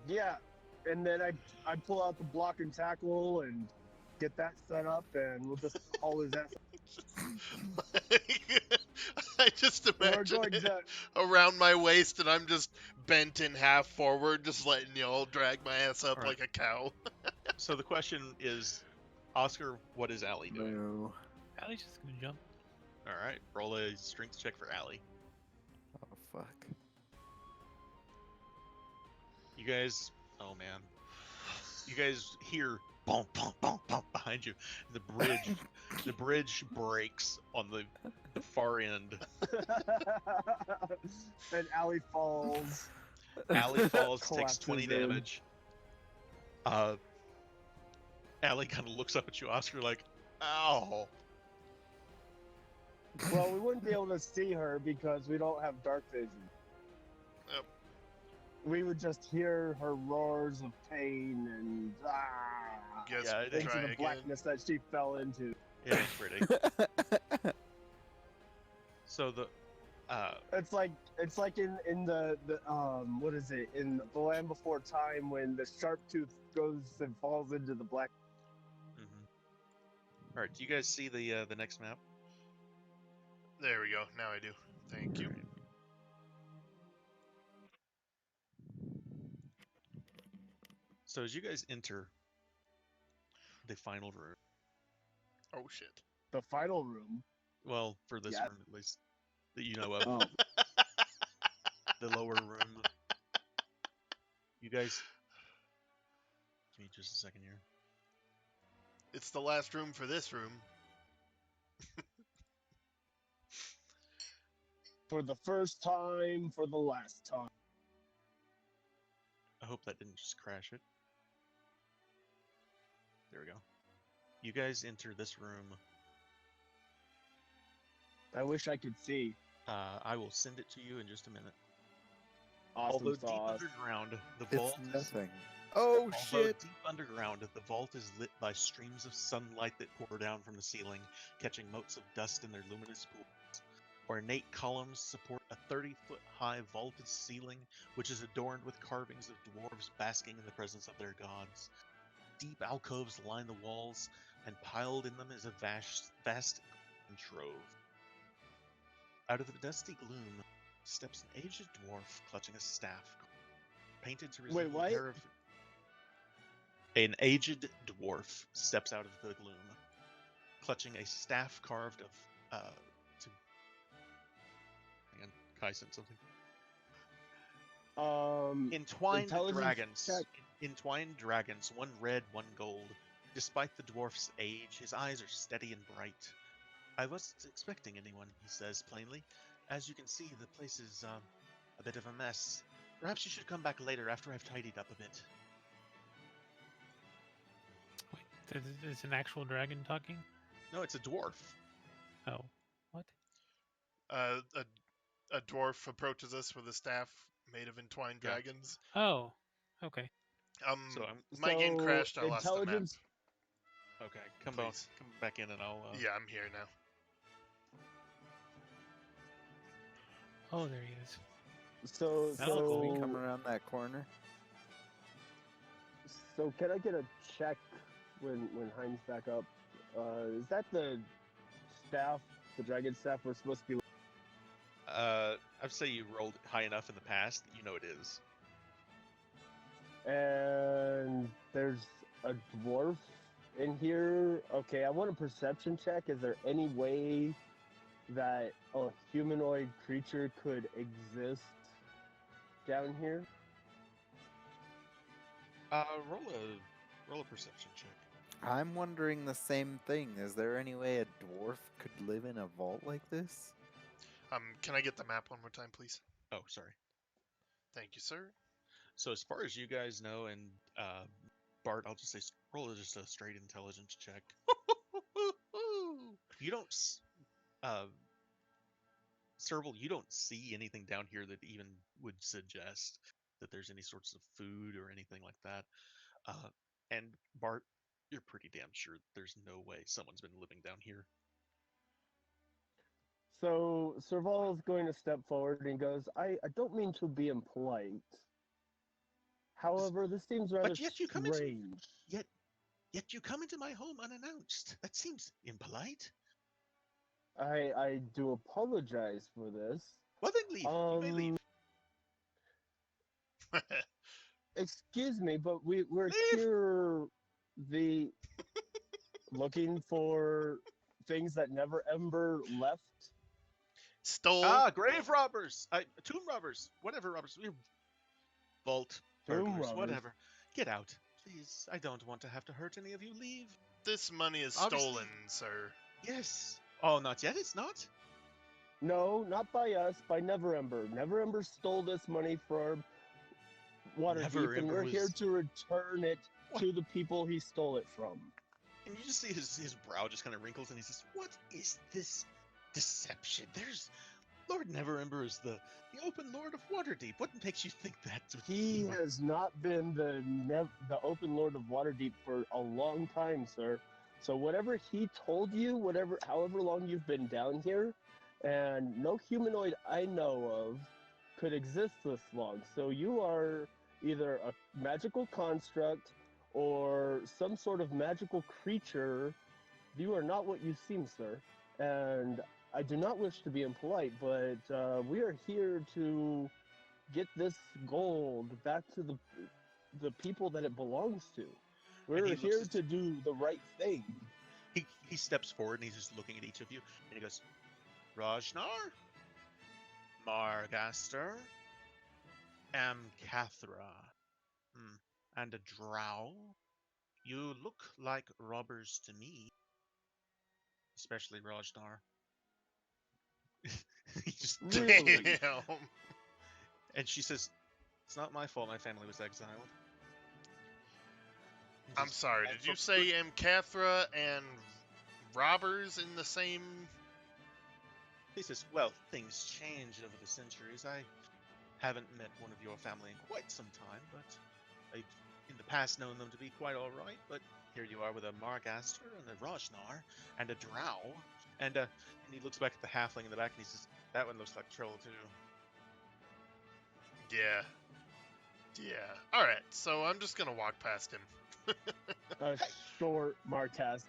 yeah, and then I pull out the block and tackle and get that set up, and we'll just haul his ass. I just We're imagine going it to. around my waist, and I'm just bent in half forward, just letting y'all drag my ass up Alright. like a cow. So the question is, Oscar, what is Allie doing? No. Allie's just gonna jump. All right, roll a strength check for Allie. Oh fuck. You guys, oh man, you guys hear bump, bump, bump, bump behind you. The bridge breaks on the far end. And Allie falls. Allie falls, takes Collapses 20 in. damage. Allie kind of looks up at you, Oscar, like, ow. Well, we wouldn't be able to see her because we don't have dark vision. Yep. We would just hear her roars of pain and Guess Yeah, we'll it into try the again. blackness that she fell into. It ain't pretty. So the, It's like in the what is it, in The Land Before Time when the sharp tooth goes and falls into the black. all right, do you guys see the next map? There we go. Now I do. Thank you. Alright. So as you guys enter the final room, Oh shit. The final room. well, for this Yeah. room at least, that you know of, Oh, the lower room, you guys, give me just a second here. It's the last room for this room. for the first time, for the last time. I hope that didn't just crash it. There we go. You guys enter this room. I wish I could see. I will send it to you in just a minute. Awesome Although deep sauce. underground, the It's vault is nothing. Oh Although shit! deep underground, the vault is lit by streams of sunlight that pour down from the ceiling, catching motes of dust in their luminous pools. Ornate columns support a 30-foot-high vaulted ceiling, which is adorned with carvings of dwarves basking in the presence of their gods. Deep alcoves line the walls, and piled in them is a vast trove. Out of the dusty gloom steps an aged dwarf clutching a staff, painted to resemble what? a pair of... An aged dwarf steps out of the gloom, clutching a staff carved of, Hang on, Kai sent something. Entwined Intelligence dragons. check. Entwined dragons, one red, one gold. Despite the dwarf's age, his eyes are steady and bright. I wasn't expecting anyone, he says plainly. As you can see, the place is a bit of a mess. Perhaps you should come back later after I've tidied up a bit. Wait, is an actual dragon talking? No, it's a dwarf. Oh, what? A dwarf approaches us with a staff made of entwined Yeah. dragons. Oh, okay. So I'm My game So, crashed. I lost the map. intelligence. okay. Come Please. back in, and I'll. Yeah, I'm here now. Oh, there he is. So, That looks Can we so, come around that corner? so can I get a check when Heinz back up? Is that the staff, the dragon staff we're supposed to be? I'd say you rolled high enough in the past that you know it is. And there's a dwarf in here. Okay, I want a perception check. Is there any way that a humanoid creature could exist down here? Roll a perception check. I'm wondering the same thing. Is there any way a dwarf could live in a vault like this? Can I get the map one more time, please? Oh, sorry. Thank you, sir. So as far as you guys know, and Bart, I'll just say roll just a straight intelligence check. You don't, Serval, you don't see anything down here that even would suggest that there's any sorts of food or anything like that. And Bart, you're pretty damn sure there's no way someone's been living down here. So Serval is going to step forward and goes, I don't mean to be impolite. However, this seems rather But yet you come strange. Yet you come into my home unannounced. That seems impolite. I do apologize for this. Well then leave. You may leave. Excuse me, but we're Leave. here looking for things that Never Ember left. Stole. Grave robbers, tomb robbers, whatever robbers. Vault Tomb burglars, robbers. whatever. Get out, please. I don't want to have to hurt any of you. Leave. This money is Obviously- stolen, sir. Yes. Oh, not yet. It's not. No, not by us, by Never Ember. Never Ember stole this money from Waterdeep, Never and Ember we're here was- to return it What? to the people he stole it from. And you just see his brow just kind of wrinkles, and he says, "What is this deception? There's Lord Neverember is the open Lord of Waterdeep. What makes you think that?" He has not been the open Lord of Waterdeep for a long time, sir. So whatever he told you, however long you've been down here, and no humanoid I know of could exist this long. So you are either a magical construct or some sort of magical creature. You are not what you seem, sir. And I do not wish to be impolite, but we are here to get this gold back to the people that it belongs to. We're he looks here at- to do the right thing. He steps forward and he's just looking at each of you, and he goes, "Rajnar, Margaster, Amcathra, and a drow. You look like robbers to me, especially Rajnar." He just Really? Damn. And she says, "It's not my fault. My family was exiled." He I'm says, sorry. "And Did you for- say Mcathra and robbers in the same? He says, "Well, things change over the centuries. I haven't met one of your family in quite some time, but I've in the past known them to be quite all right. But here you are with a Margaster and a Rajnar and a Drow, and he looks back at the halfling in the back and he says, "That one looks like Troll too." Yeah. Yeah. All right. So I'm just gonna walk past him. A short Marcast.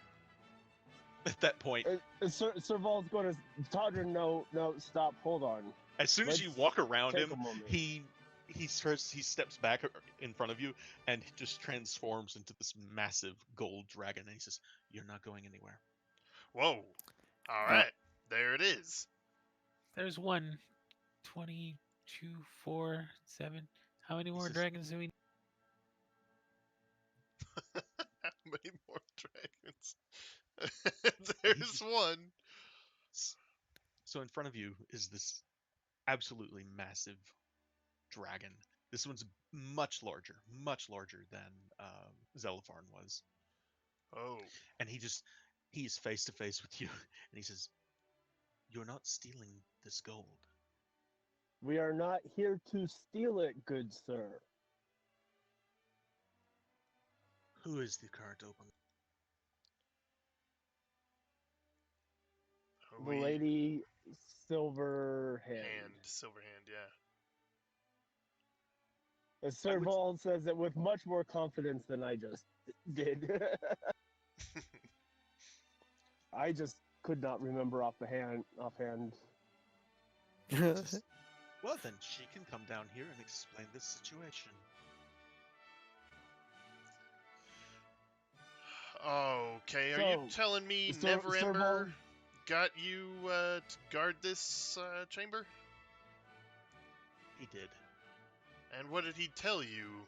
At that point, Serval's going to Todra. No, stop. Hold on. as soon as you Let's walk around take him, a moment. he steps back in front of you and just transforms into this massive gold dragon, and he says, "You're not going anywhere." Whoa. All right. There it is. There's one 20 2, 4, 7. How many more says- dragons do we need? How many more dragons? he There's just- one. So in front of you is this absolutely massive dragon. This one's much larger than Zelipharn was. Oh. And he's face to face with you, and he says, "You're not stealing this gold." We are not here to steal it, good sir. Who is the current open? The lady Silverhand. Silverhand, yeah. As Sir would- Ball says it with much more confidence than I just did. I just could not remember offhand. He says, well, then she can come down here and explain this situation. Okay, are you So, telling me Sir- Never Sir Ember Ball- got you to guard this chamber? He did. And what did he tell you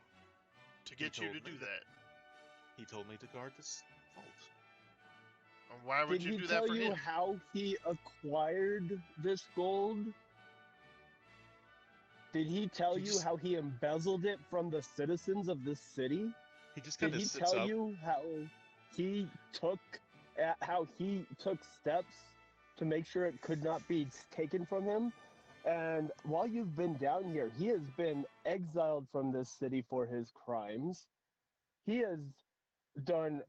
to get you to told do me. that? He told me to guard this vault. And why would Did you he do tell that for you him? how he acquired this gold? Did he tell He you just- how he embezzled it from the citizens of this city? He just Did kind of he sits tell up. you he took how he took steps to make sure it could not be taken from him? And while you've been down here, he has been exiled from this city for his crimes. He has done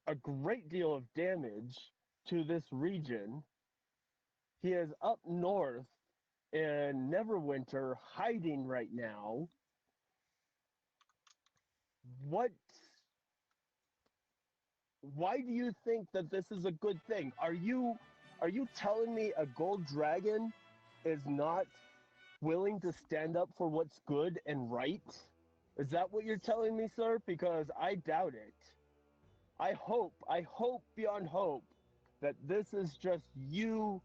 a great deal of damage to this region. He is up north in Neverwinter, hiding right now. What? Why do you think that this is a good thing? Are you telling me a gold dragon is not willing to stand up for what's good and right? Is that what you're telling me, sir? Because I doubt it. I hope beyond hope that this is just you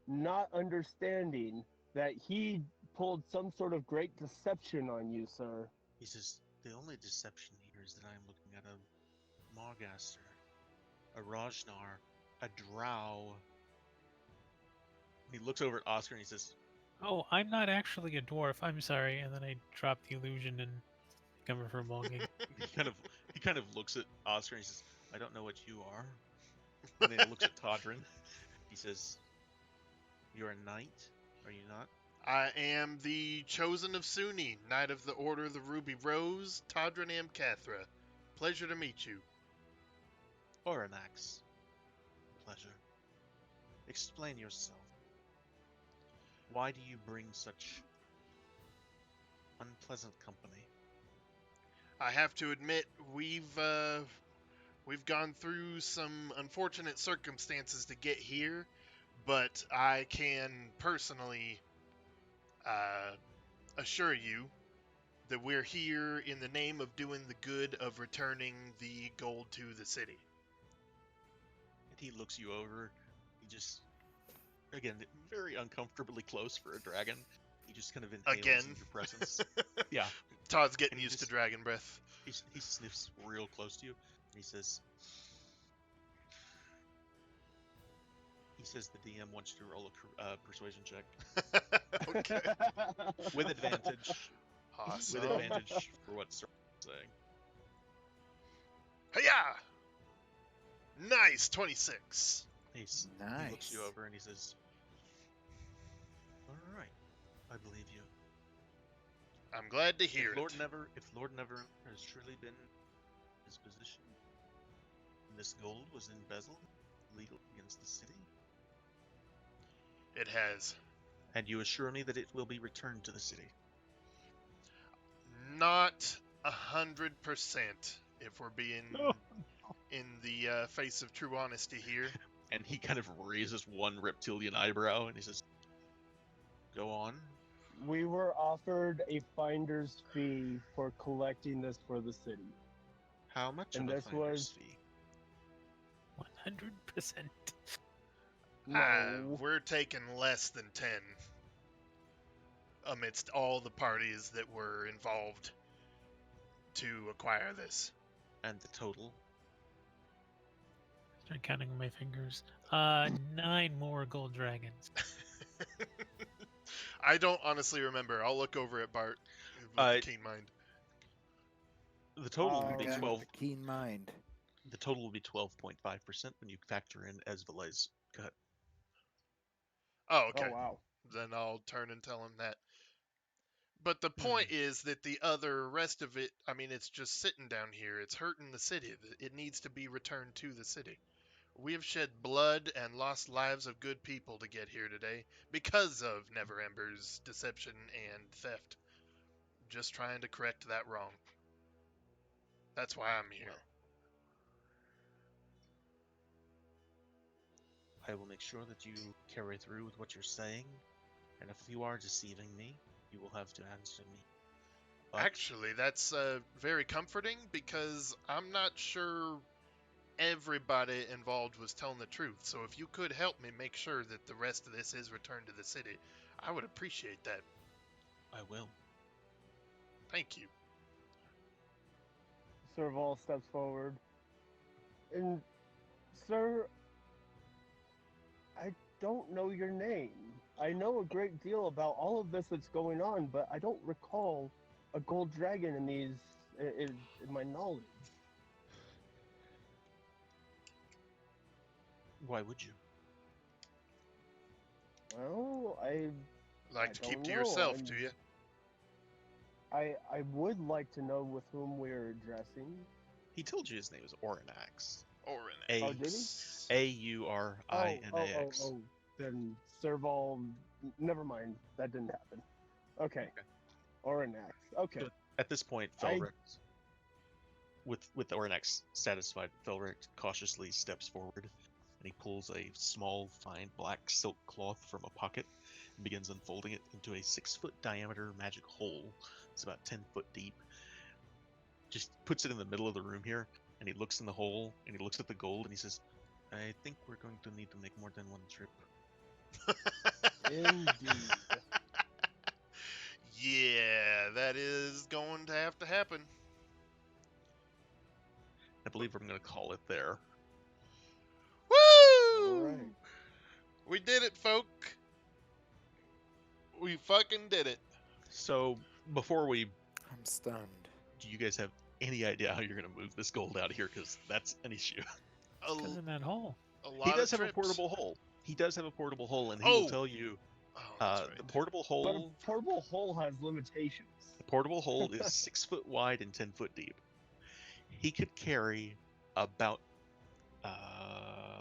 not understanding that he pulled some sort of great deception on you, sir. He says, the only deception here is that I am looking at a Margaster, a Rajnar, a Drow. He looks over at Oscar and he says, Oh, I'm not actually a dwarf. I'm sorry. And then I drop the illusion and cover for belonging. he kind of looks at Oscar and he says, I don't know what you are. And then he looks at Todrin. He says, you're a knight, are you not? I am the chosen of Sunni, Knight of the Order of the Ruby Rose, Todrin Amcathra. Pleasure to meet you. Or an axe? Pleasure. Explain yourself. Why do you bring such unpleasant company? I have to admit, we've gone through some unfortunate circumstances to get here, but I can personally assure you that we're here in the name of doing the good of returning the gold to the city. And he looks you over. He just, again, very uncomfortably close for a dragon. He just kind of inhales Again. in your presence. Yeah. Todd's getting And he used to just- dragon breath. He sniffs real close to you. And he says, the DM wants you to roll a persuasion check Okay. with advantage. Awesome. With advantage for what Sir is saying. Hiya! Nice, 26. He looks you Nice. over and he says, all right, I believe you. I'm glad to hear If Lord it. Never has truly been in his position, and this gold was embezzled legally against the city, It has. and you assure me that it will be returned to the city. Not 100%, if we're being in the face of true honesty here. And he kind of raises one reptilian eyebrow and he says, go on. We were offered a finder's fee for collecting this for the city. How much And of a this finder's was- fee? 100%. No. We're taking less than 10. amidst all the parties that were involved to acquire this. And the total. Start counting on my fingers. 9 more gold dragons. I don't honestly remember. I'll look over at Bart with a keen mind. The total will be Again, 12. with a keen mind. The total will be 12.5% when you factor in Esvalet's cut. Oh, okay. Oh wow. Then I'll turn and tell him that. But the point is that the other rest of it, I mean, it's just sitting down here. It's hurting the city. It needs to be returned to the city. We have shed blood and lost lives of good people to get here today because of Neverember's deception and theft. Just trying to correct that wrong. That's why I'm here. Well, I will make sure that you carry through with what you're saying, and if you are deceiving me, you will have to answer me. But Actually, that's very comforting because I'm not sure everybody involved was telling the truth. So if you could help me make sure that the rest of this is returned to the city, I would appreciate that. I will. Thank you. Serval steps forward. And, sir, I don't know your name. I know a great deal about all of this that's going on, but I don't recall a gold dragon in my knowledge. Why would you? Well, Like I to keep don't to know. yourself, do you? I would like to know with whom we're addressing. He told you his name is Oranax. Or A- an Oh, did he? A-U-R-I-N-A-X. Oh. Then Serval. Never mind. That didn't happen. Okay. Or an axe. Okay. So at this point, Felric, with Oranax satisfied, Felric cautiously steps forward, and he pulls a small, fine black silk cloth from a pocket and begins unfolding it into a 6-foot diameter magic hole. It's about 10 foot deep. Just puts it in the middle of the room here, and he looks in the hole, and he looks at the gold, and he says, I think we're going to need to make more than one trip. Indeed. Yeah, that is going to have to happen. I believe I'm going to call it there. Woo! All right. We did it, folk. We fucking did it. So, before we, I'm stunned. do you guys have any idea how you're going to move this gold out of here? Because that's an issue. A, Because in that hole. a lot He does of have a trips. portable hole. He does have a portable hole, and he Oh! will tell you Oh, that's right. the portable But a hole. portable hole has limitations. The portable hole is 6 foot wide and 10 foot deep. He could carry about,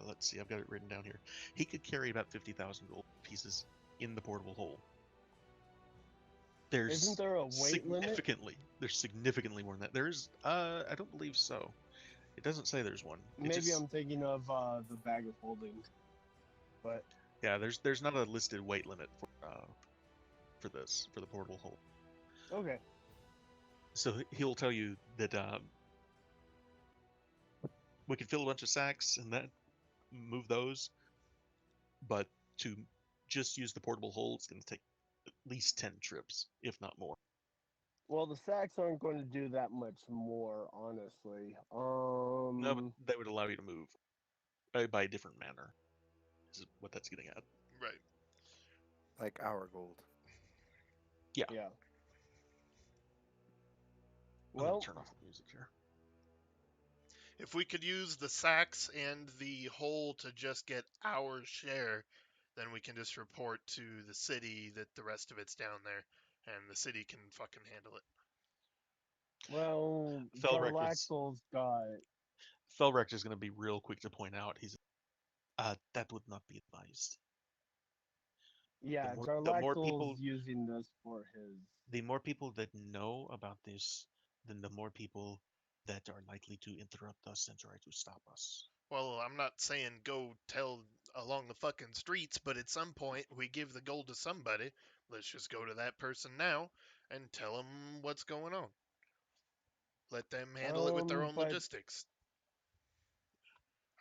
let's see, I've got it written down here. He could carry about 50,000 gold pieces in the portable hole. There's Isn't there a weight limit? There's significantly more than that. There's, I don't believe so. It doesn't say there's one. It Maybe just, I'm thinking of the bag of holding. But yeah, there's not a listed weight limit for the portable hole. okay. So he'll tell you that we could fill a bunch of sacks and that move those, but to just use the portable hole, it's going to take at least 10 trips, if not more. Well, the sacks aren't going to do that much more, honestly. No, but they would allow you to move by a different manner. Is what that's getting at. Right. Like our gold. Yeah. Yeah. I'm gonna Well, turn off the music here. If we could use the sacks and the hole to just get our share, then we can just report to the city that the rest of it's down there, and the city can fucking handle it. well, Felric was- Jarlaxle's got. Felric is going to be real quick to point out. He's that would not be advised. Yeah, the more Jarlaxle's people- using this for his. The more people that know about this, then the more people that are likely to interrupt us and try to stop us. Well, I'm not saying go tell along the fucking streets, but at some point we give the gold to somebody. Let's just go to that person now and tell them what's going on. Let them handle it with their own But logistics.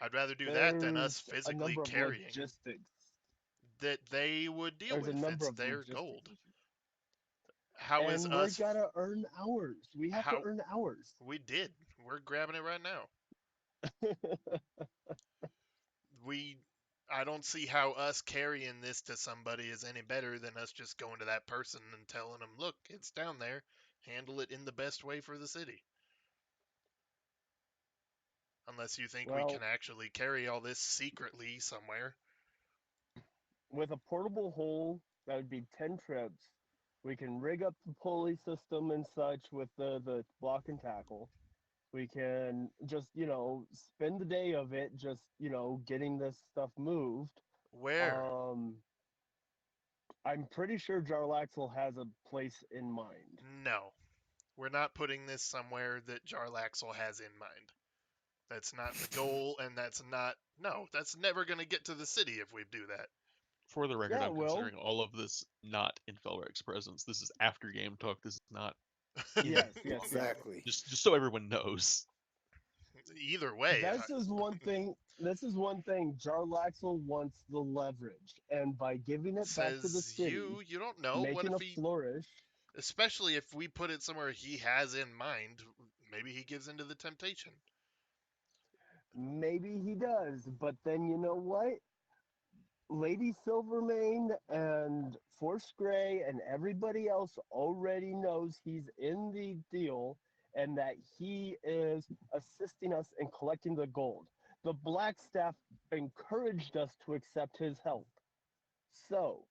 I'd rather do that than us there's a physically number of carrying. logistics. That they would deal There's a with. number It's of their logistics gold. issues. How is And we us? gotta earn ours. We have to How earn ours. we did? We're grabbing it right now. We. I don't see how us carrying this to somebody is any better than us just going to that person and telling them, "Look, it's down there. Handle it in the best way for the city." Unless you think we Well, can actually carry all this secretly somewhere. with a portable hole, that would be 10 trips. We can rig up the pulley system and such with the block and tackle. We can just, spend the day of it just, getting this stuff moved. Where? Um, I'm pretty sure Jarlaxle has a place in mind. No. We're not putting this somewhere that Jarlaxle has in mind. That's not the goal, and that's not. No, that's never going to get to the city if we do that. For the record, Yeah, I'm well, considering all of this not in Felrex's presence. This is after game talk. This is not in yes, game yes, talk. yes. Exactly. Just so everyone knows. Either way, This is one thing. This is one thing. Jarlaxle wants the leverage, and by giving it back to the says city, you don't know. What making if a he, flourish. especially if we put it somewhere he has in mind, maybe he gives into the temptation. Maybe he does, but then you know what? Lady Silvermane and Force Grey and everybody else already knows he's in the deal and that he is assisting us in collecting the gold. The Blackstaff encouraged us to accept his help. So,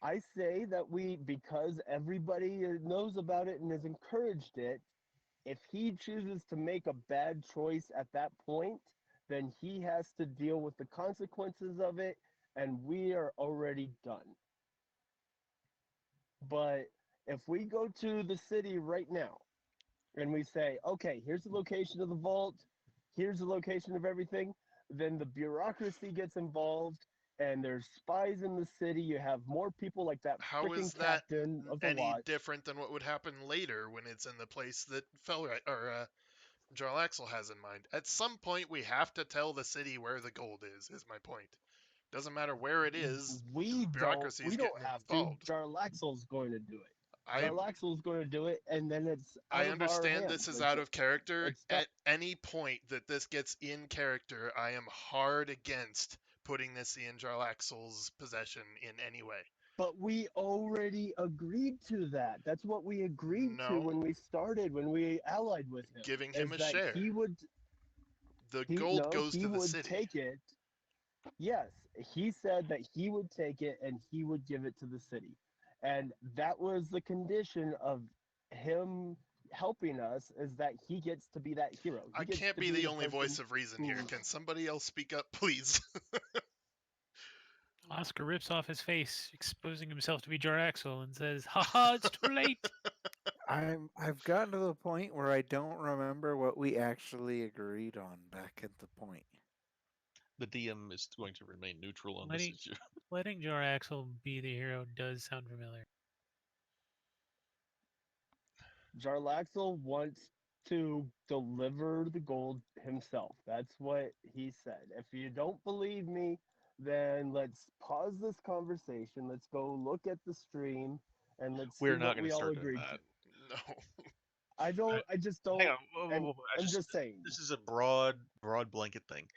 I say that because everybody knows about it and has encouraged it, if he chooses to make a bad choice at that point, then he has to deal with the consequences of it, and we are already done. But if we go to the city right now and we say, okay, here's the location of the vault, here's the location of everything, then the bureaucracy gets involved and there's spies in the city. You have more people like that How freaking is that captain of the any watch. different than what would happen later when it's in the place that Felright or Jarlaxle has in mind? At some point, we have to tell the city where the gold is. Is my point. Doesn't matter where it is. We don't. Bureaucracy is We don't getting have to. involved. Jarlaxle's going to do it. I Jarlaxle's going to do it, and then it's out I of our understand hands. this is out of character. It's done. At any point that this gets in character, I am hard against putting this in Jarlaxle's possession in any way. But we already agreed to that. That's what we agreed to No, when we started, when we allied with him. giving Is him a that share. he would The he gold no goes he to the would city. take it. Yes, he said that he would take it and he would give it to the city, and that was the condition of him helping us. Is that he gets to be that hero. I He gets can't to be be the the only voice person of reason here. who Can somebody else speak up, please? Oscar rips off his face, exposing himself to be Jaraxel, and says, "Ha ha! It's too late." I've gotten to the point where I don't remember what we actually agreed on back at the point. The DM is going to remain neutral on this Letting issue. letting Jaraxel be the hero does sound familiar. Jarlaxle wants to deliver the gold himself. That's what he said. If you don't believe me, then let's pause this conversation. Let's go look at the stream and let's see We're not what going we to all start doing agreed to. that. No. I just Hang don't. on. Whoa, whoa, And whoa, I'm just saying. this is a broad blanket thing.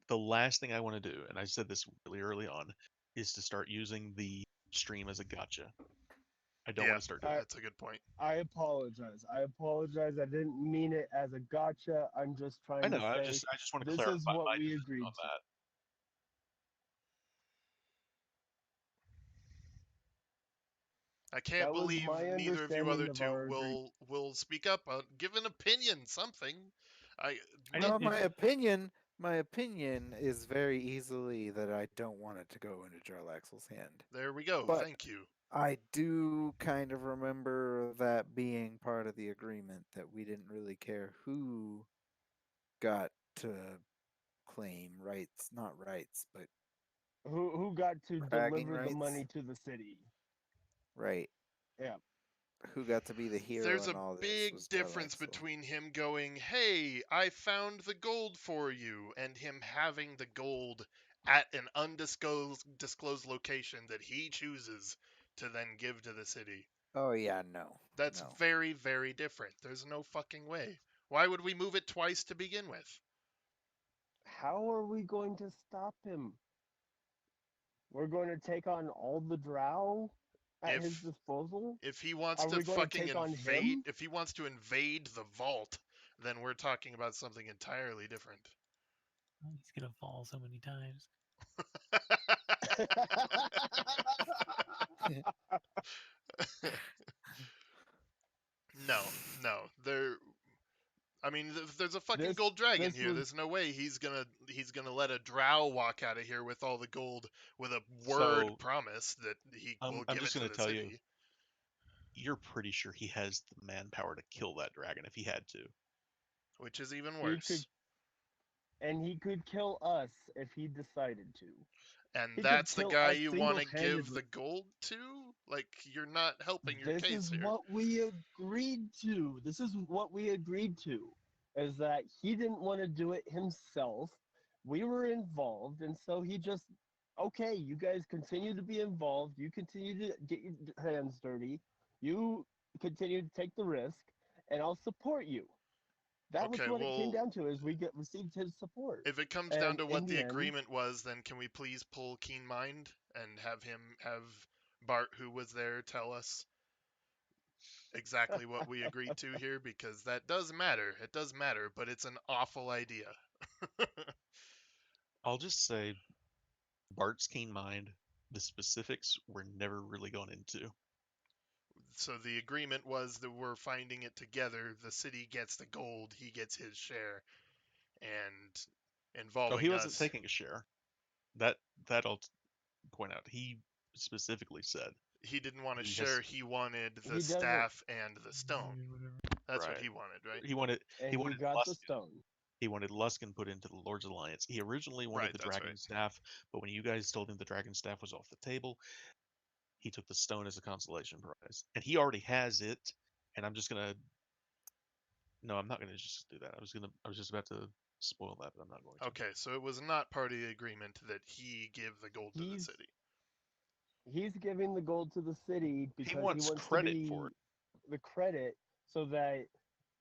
The last thing I want to do, and I said this really early on, is to start using the stream as a gotcha. I don't Yeah, want to start doing I, that's a good point. I apologize. I apologize. I didn't mean it as a gotcha. I'm just that. I trying know. to I say just want to this clarify is what my we position agreed on to. that. I can't That was believe my neither of you understanding other of two our agreement. will speak up, give an opinion, something. I I Well, didn't. no, my opinion is very easily that I don't want it to go into Jarlaxle's hand. there we go. But Thank you. I do kind of remember that being part of the agreement that we didn't really care who got to claim rights, not rights, but Who got to bragging deliver the rights. money to the city? Right. Yeah. Who got to be the hero There's in a all this big was difference Jarlaxle. between him going, "Hey, I found the gold for you," and him having the gold at an undisclosed disclosed location that he chooses to then give to the city. Oh yeah, no. That's No. very, very different. There's no fucking way. Why would we move it twice to begin with? How are we going to stop him? We're going to take on all the drow at his If disposal? if he wants Are to we going to fucking take on invade, him? if he wants to invade the vault, then we're talking about something entirely different. He's gonna fall so many times. No, no. I mean, there's a fucking this gold dragon this here. was There's no way he's gonna let a drow walk out of here with all the gold with a word So promise that he will I'm give it just to going to the tell you, city. you're pretty sure he has the manpower to kill that dragon if he had to. Which is even he could worse. and he could kill us if he decided to. And He could that's the kill guy us you want to give single-handedly. the gold to? Like, you're not helping your This case is here. what we agreed to. This is what we agreed to. Is that he didn't want to do it himself. We were involved, and so he just, okay, you guys continue to be involved. You continue to get your hands dirty. You continue to take the risk, and I'll support you. That was Okay, what it came well, down to. Is we get received his support, if it comes down and to in what the the end, agreement was, then can we please pull Keen Mind and have Bart, who was there, tell us exactly what we agreed to here? Because that does matter. It does matter, but it's an awful idea. I'll just say Bart's keen mind, the specifics were never really gone into. So the agreement was that we're finding it together. The city gets the gold, he gets his share, and Oh, involving he wasn't us, taking a share. That I'll point out. He specifically said he didn't want to he share. has He wanted the he doesn't, staff and the stone. That's what right. he wanted, right? He wanted and he he wanted got the Luskin. stone. He wanted Luskin put into the Lord's Alliance. He originally wanted Right, the that's Dragon right. Staff, but when you guys told him the Dragon Staff was off the table, he took the stone as a consolation prize. And he already has it, and I'm just gonna no, I'm not gonna just do that. I was just about to spoil that, but I'm not going to. Okay, so it was not part of the agreement that he give the gold to the He's city. he's giving the gold to the city He because he wants wants to credit for be it. the credit so that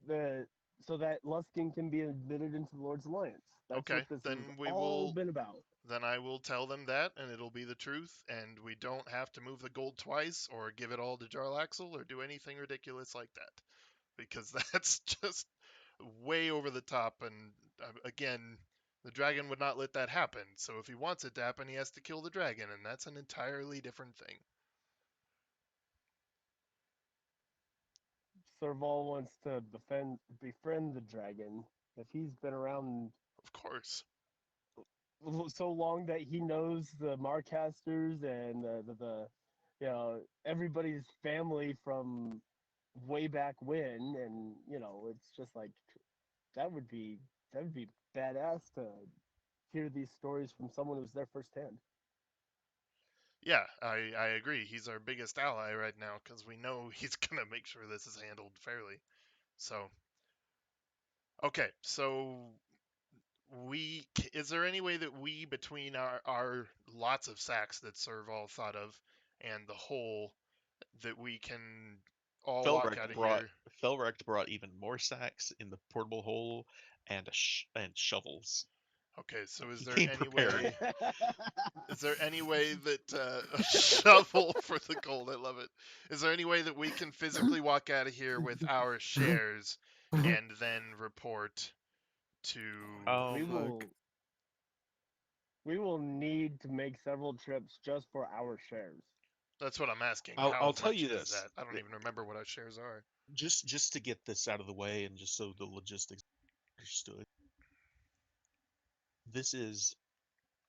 the so that Luskin can be admitted into the Lord's Alliance. That's Okay, what this then has we all will. been about. Then I will tell them that, and it'll be the truth, and we don't have to move the gold twice, or give it all to Jarlaxle, or do anything ridiculous like that, because that's just way over the top. And again, the dragon would not let that happen. So if he wants it to happen, he has to kill the dragon, and that's an entirely different thing. Serval wants to befriend the dragon. If he's been around Of course. so long that he knows the Marcasters and everybody's family from way back when, and it's just like that would be that would be badass to hear these stories from someone who's there firsthand. Yeah, I agree. He's our biggest ally right now because we know he's gonna make sure this is handled fairly. So, okay, so is there any way that we, between our lots of sacks that Serval thought of and the whole, that we can all walk out Felrecht of brought here? Felrecht brought even more sacks in the portable hole and and shovels. Okay, so He came prepared. is there any way that a shovel for the gold? I love it. Is there any way that we can physically walk out of here with our shares and then report to? we Um, will we will need to make several trips just for our shares. That's what I'm asking. I'll How tell much you is this. that? I don't even remember what our shares are. Just to get this out of the way and just so the logistics understood. This is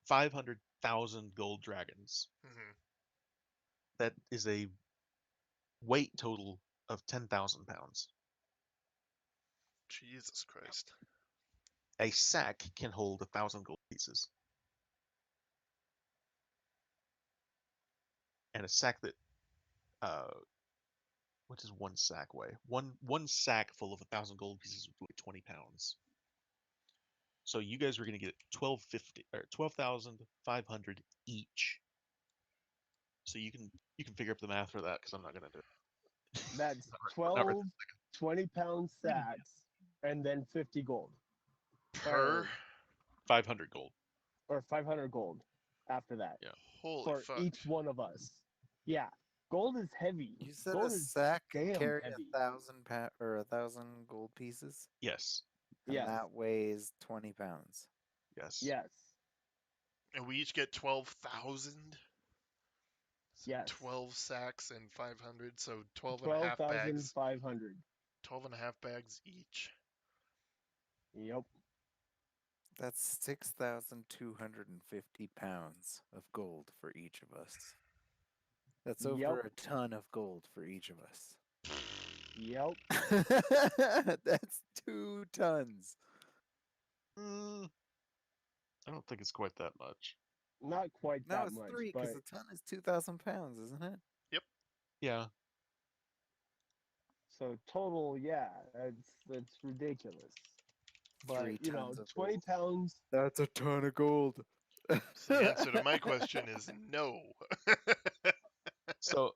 500,000 gold dragons. Hmm. That is a weight total of 10,000 pounds. Jesus Christ. A sack can hold 1,000 gold pieces. And a sack that what does one sack weigh? One sack full of 1,000 gold pieces would weigh 20 pounds. So you guys were going to get 12,500 each. So you can figure up the math for that because I'm not gonna do it. That's Not right 12 20-pound sacks and then 50 gold. Per. 500 gold. Or 500 gold after that. Yeah. Holy For fuck. each one of us. Yeah. Gold is heavy. You said Gold a is sack can damn carry heavy. 1,000 or 1,000 gold pieces, Yes. and Yes. that weighs 20 pounds. Yes. Yes. And we each get 12,000? So Yes. 12 sacks and 500, so 12 and a half bags. 12,500. 12 and a half bags each. Yep. That's 6,250 pounds of gold for each of us. That's over Yep. a ton of gold for each of us. Yep. That's 2 tons. I don't think it's quite that much. Not quite No, that it's much, 3 but because a ton is 2,000 pounds, isn't it? Yeah. so total, yeah, that's ridiculous. But 3 you know, tons of 20 gold. pounds. That's a ton of gold. So the answer to my question is no. So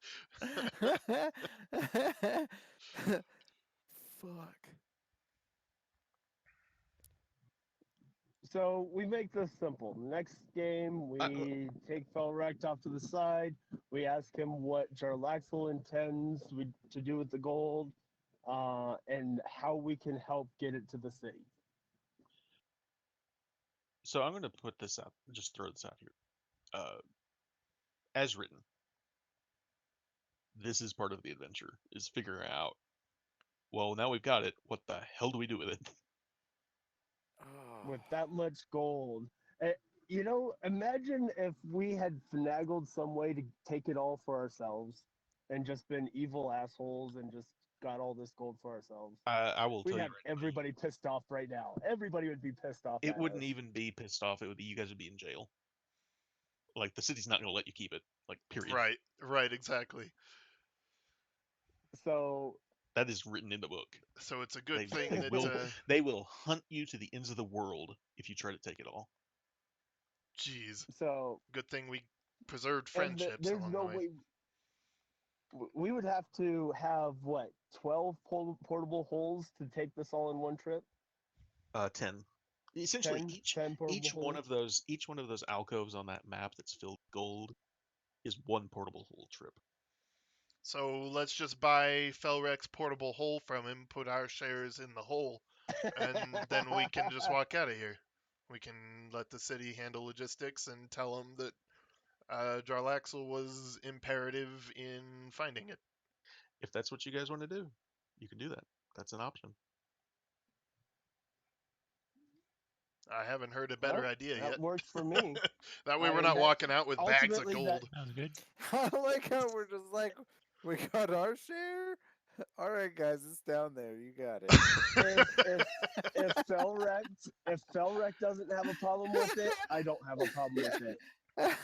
Fuck. So we make this simple. Next game, we take Felrect off to the side. We ask him what Jarlaxle intends to do with the gold, and how we can help get it to the city. so I'm gonna put this out. Just throw this out here. As written, this is part of the adventure. Is figuring out. Well, now we've got it. What the hell do we do with it? With Oh. that much gold. You know, imagine if we had finagled some way to take it all for ourselves and just been evil assholes and just got all this gold for ourselves. I will We'd tell you have right now. everybody pissed off right now. Everybody would be pissed off. It at wouldn't us. even be pissed off. It would be you guys would be in jail. Like the city's not gonna let you keep it. Like period. Right, exactly. So That is written in the book. So it's a good thing They that will they will hunt you to the ends of the world if you try to take it all. Jeez. so Good thing we preserved and friendships there's along no the way. way we would have to have what 12 portable holes to take this all in one trip. 10. Essentially, 10, each 10 portable each holes. one of those alcoves on that map that's filled with gold is one portable hole trip. So let's just buy Felrex's portable hole from him, put our shares in the hole, and then we can just walk out of here. We can let the city handle logistics and tell them that Jarlaxle was imperative in finding it. If that's what you guys want to do, you can do that. That's an option. I haven't heard a better Well, idea that yet. works for me. That way I we're mean, not that- walking out with bags of ultimately gold. that- Sounds good. I like how we're just like, we got our share? All right, guys, it's down there. You got it. if Felrect doesn't have a problem with it, I don't have a problem with it.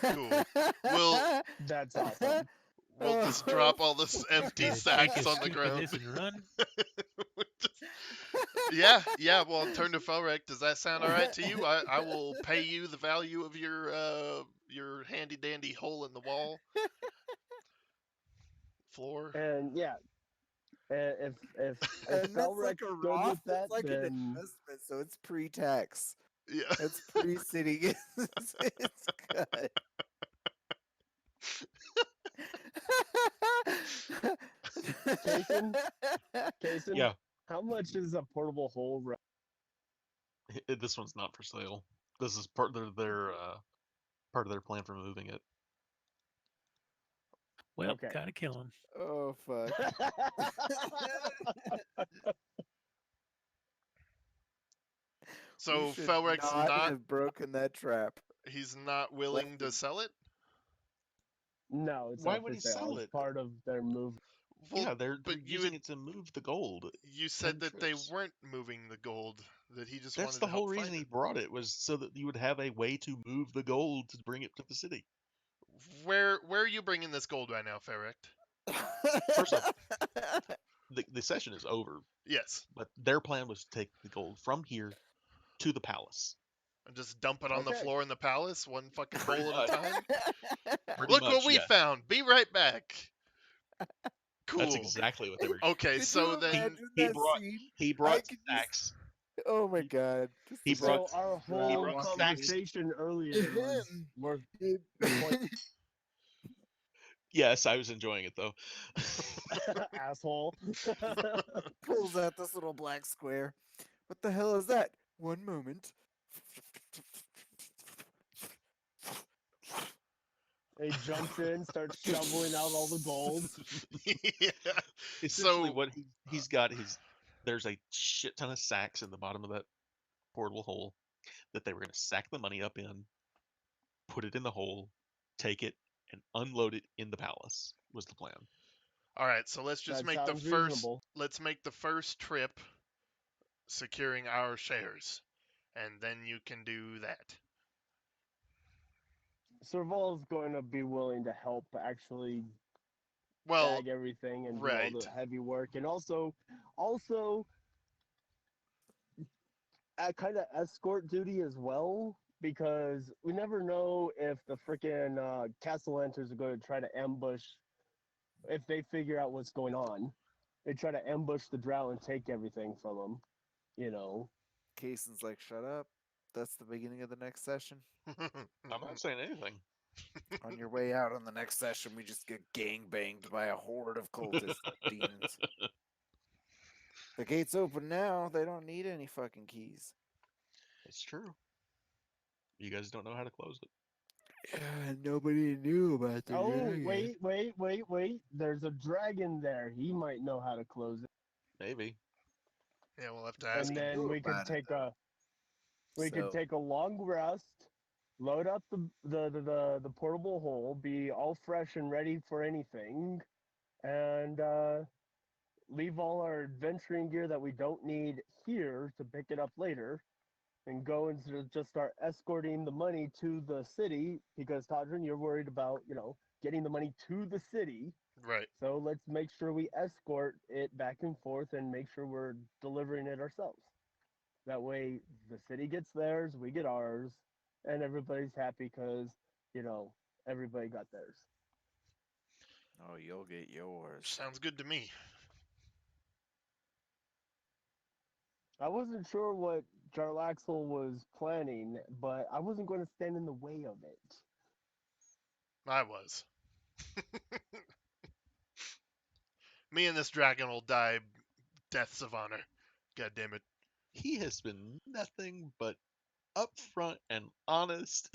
Cool. Well- That's awesome. We'll just drop all this empty Take a sacks on the scoop of ground. this and run. Yeah. Well, turn to Felrec. Does that sound all right to you? I will pay you the value of your handy dandy hole in the wall floor. And yeah, if And that's Felrec like a good Roth, with that, it's like an then investment, so it's pre-tax. Yeah. It's pre-city. It's good. Kason, Yeah, how much is a portable hole? this one's not for sale. This is part of their plan for moving it. Well, Okay. gotta kill him. Oh fuck. So We should Felrec's not not have broken that trap. he's not willing Left to it. sell it? No, it's Why not would for he sale. sell It's it? part of their move. Well, Yeah, they're but you using had- it to move the gold. you said 10 that trips. they weren't moving the gold, that he just That's wanted the to whole help reason find he it. brought it, was so that you would have a way to move the gold to bring it to the city. Where are you bringing this gold right now, Ferrect? First off, the session is over, Yes. but their plan was to take the gold from here to the palace. And just dump it on the Okay. floor in the palace, one fucking Pretty bowl at a much. time. Pretty Look much, what we yes. found. Be right back. Cool. That's exactly what they were doing. Okay, Could so you then imagine He that brought scene? he I brought could just. sacks. Oh my god! Just He brought So our he whole brought sacks. conversation earlier was worth It- the point. Yes, I was enjoying it though. Asshole. pulls out this little black square. What the hell is that? One moment. He jumps in, starts shoveling out all the gold. yeah. Essentially, So what he's got his there's a shit ton of sacks in the bottom of that portable hole that they were going to sack the money up in, put it in the hole, take it, and unload it in the palace. Was the plan. all right, so let's just That make the sounds first. reasonable. Let's make the first trip securing our shares, and then you can do that. Serval's going to be willing to help actually Well, bag everything and do all right. the heavy work, and also kind of escort duty as well, because we never know if the freaking Castellanters are going to try to ambush if they figure out what's going on. They try to ambush the Drow and take everything from them. You know. Kaysen's like, shut up. That's the beginning of the next session. I'm not saying anything. On your way out on the next session, we just get gang banged by a horde of cultist demons. The gate's open now. They don't need any fucking keys. It's true. You guys don't know how to close it. Nobody knew about the Oh, dragon. wait. There's a dragon there. He might know how to close it. Maybe. yeah, we'll have to ask And him. then knew we could about it, take though. a long rest, load up the portable hole, be all fresh and ready for anything, and leave all our adventuring gear that we don't need here to pick it up later, and go and just start escorting the money to the city, because Tadrin, you're worried about getting the money to the city. Right. So let's make sure we escort it back and forth and make sure we're delivering it ourselves. That way, the city gets theirs, we get ours, and everybody's happy because everybody got theirs. Oh, you'll get yours. Sounds good to me. I wasn't sure what Jarlaxle was planning, but I wasn't going to stand in the way of it. I was. Me and this dragon will die deaths of honor. God damn it. He has been nothing but upfront and honest.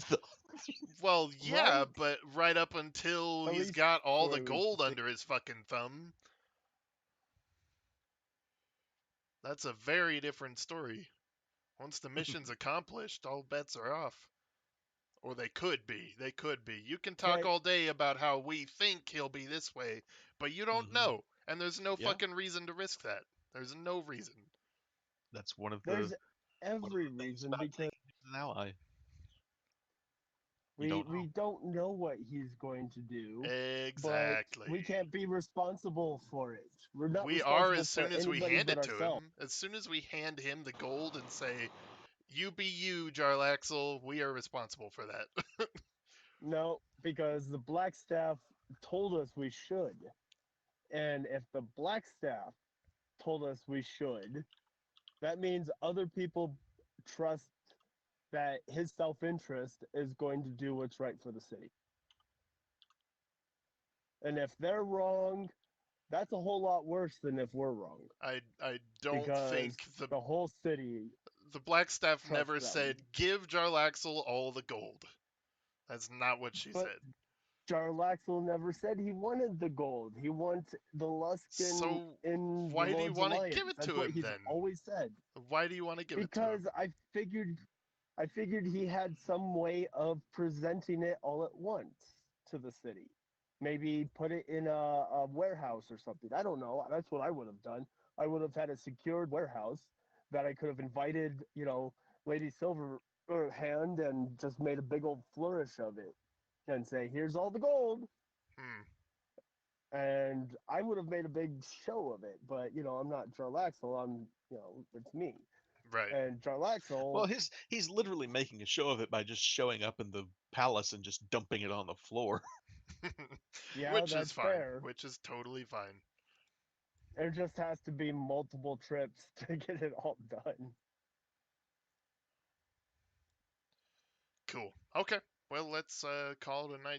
Well, yeah, Right? but right up until At he's least got all the for gold the- under his fucking thumb. That's a very different story. Once the mission's accomplished, all bets are off. Or they could be. They could be. You can talk Okay. all day about how we think he'll be this way, but you don't Mhm. know. And there's no Yeah. fucking reason to risk that. There's no reason. That's one of There's the every things reason about because taking an ally. You we don't know. we don't know what he's going to do, Exactly. but we can't be responsible for it. We're not We are responsible as soon for as we anybody hand but it to ourselves. him. As soon as we hand him the gold and say, "You be you, Jarlaxle," we are responsible for that. No, because the Blackstaff told us we should. And if the Blackstaff told us we should, that means other people trust that his self-interest is going to do what's right for the city. And if they're wrong, that's a whole lot worse than if we're wrong. I don't Because think the whole city the Blackstaff trusts never them. said, "Give Jarlaxle all the gold." That's not what she But said. Jarlaxle never said he wanted the gold. He wants the Luskin So in the why do you Lord's want to Alliance. give it That's to what him he's then? always said. Why do you want to give it to Because him? I figured he had some way of presenting it all at once to the city. Maybe put it in a warehouse or something. I don't know. That's what I would have done. I would have had a secured warehouse that I could have invited, Lady Silverhand, and just made a big old flourish of it and say, "Here's all the gold." Hmm. And I would have made a big show of it. But I'm not Jarlaxle. It's me. Right. And Jarlaxle, Well, he's literally making a show of it by just showing up in the palace and just dumping it on the floor. yeah, Which that's is fine. fair. Which is totally fine. There just has to be multiple trips to get it all done. Cool. Okay. Well, let's call it a night.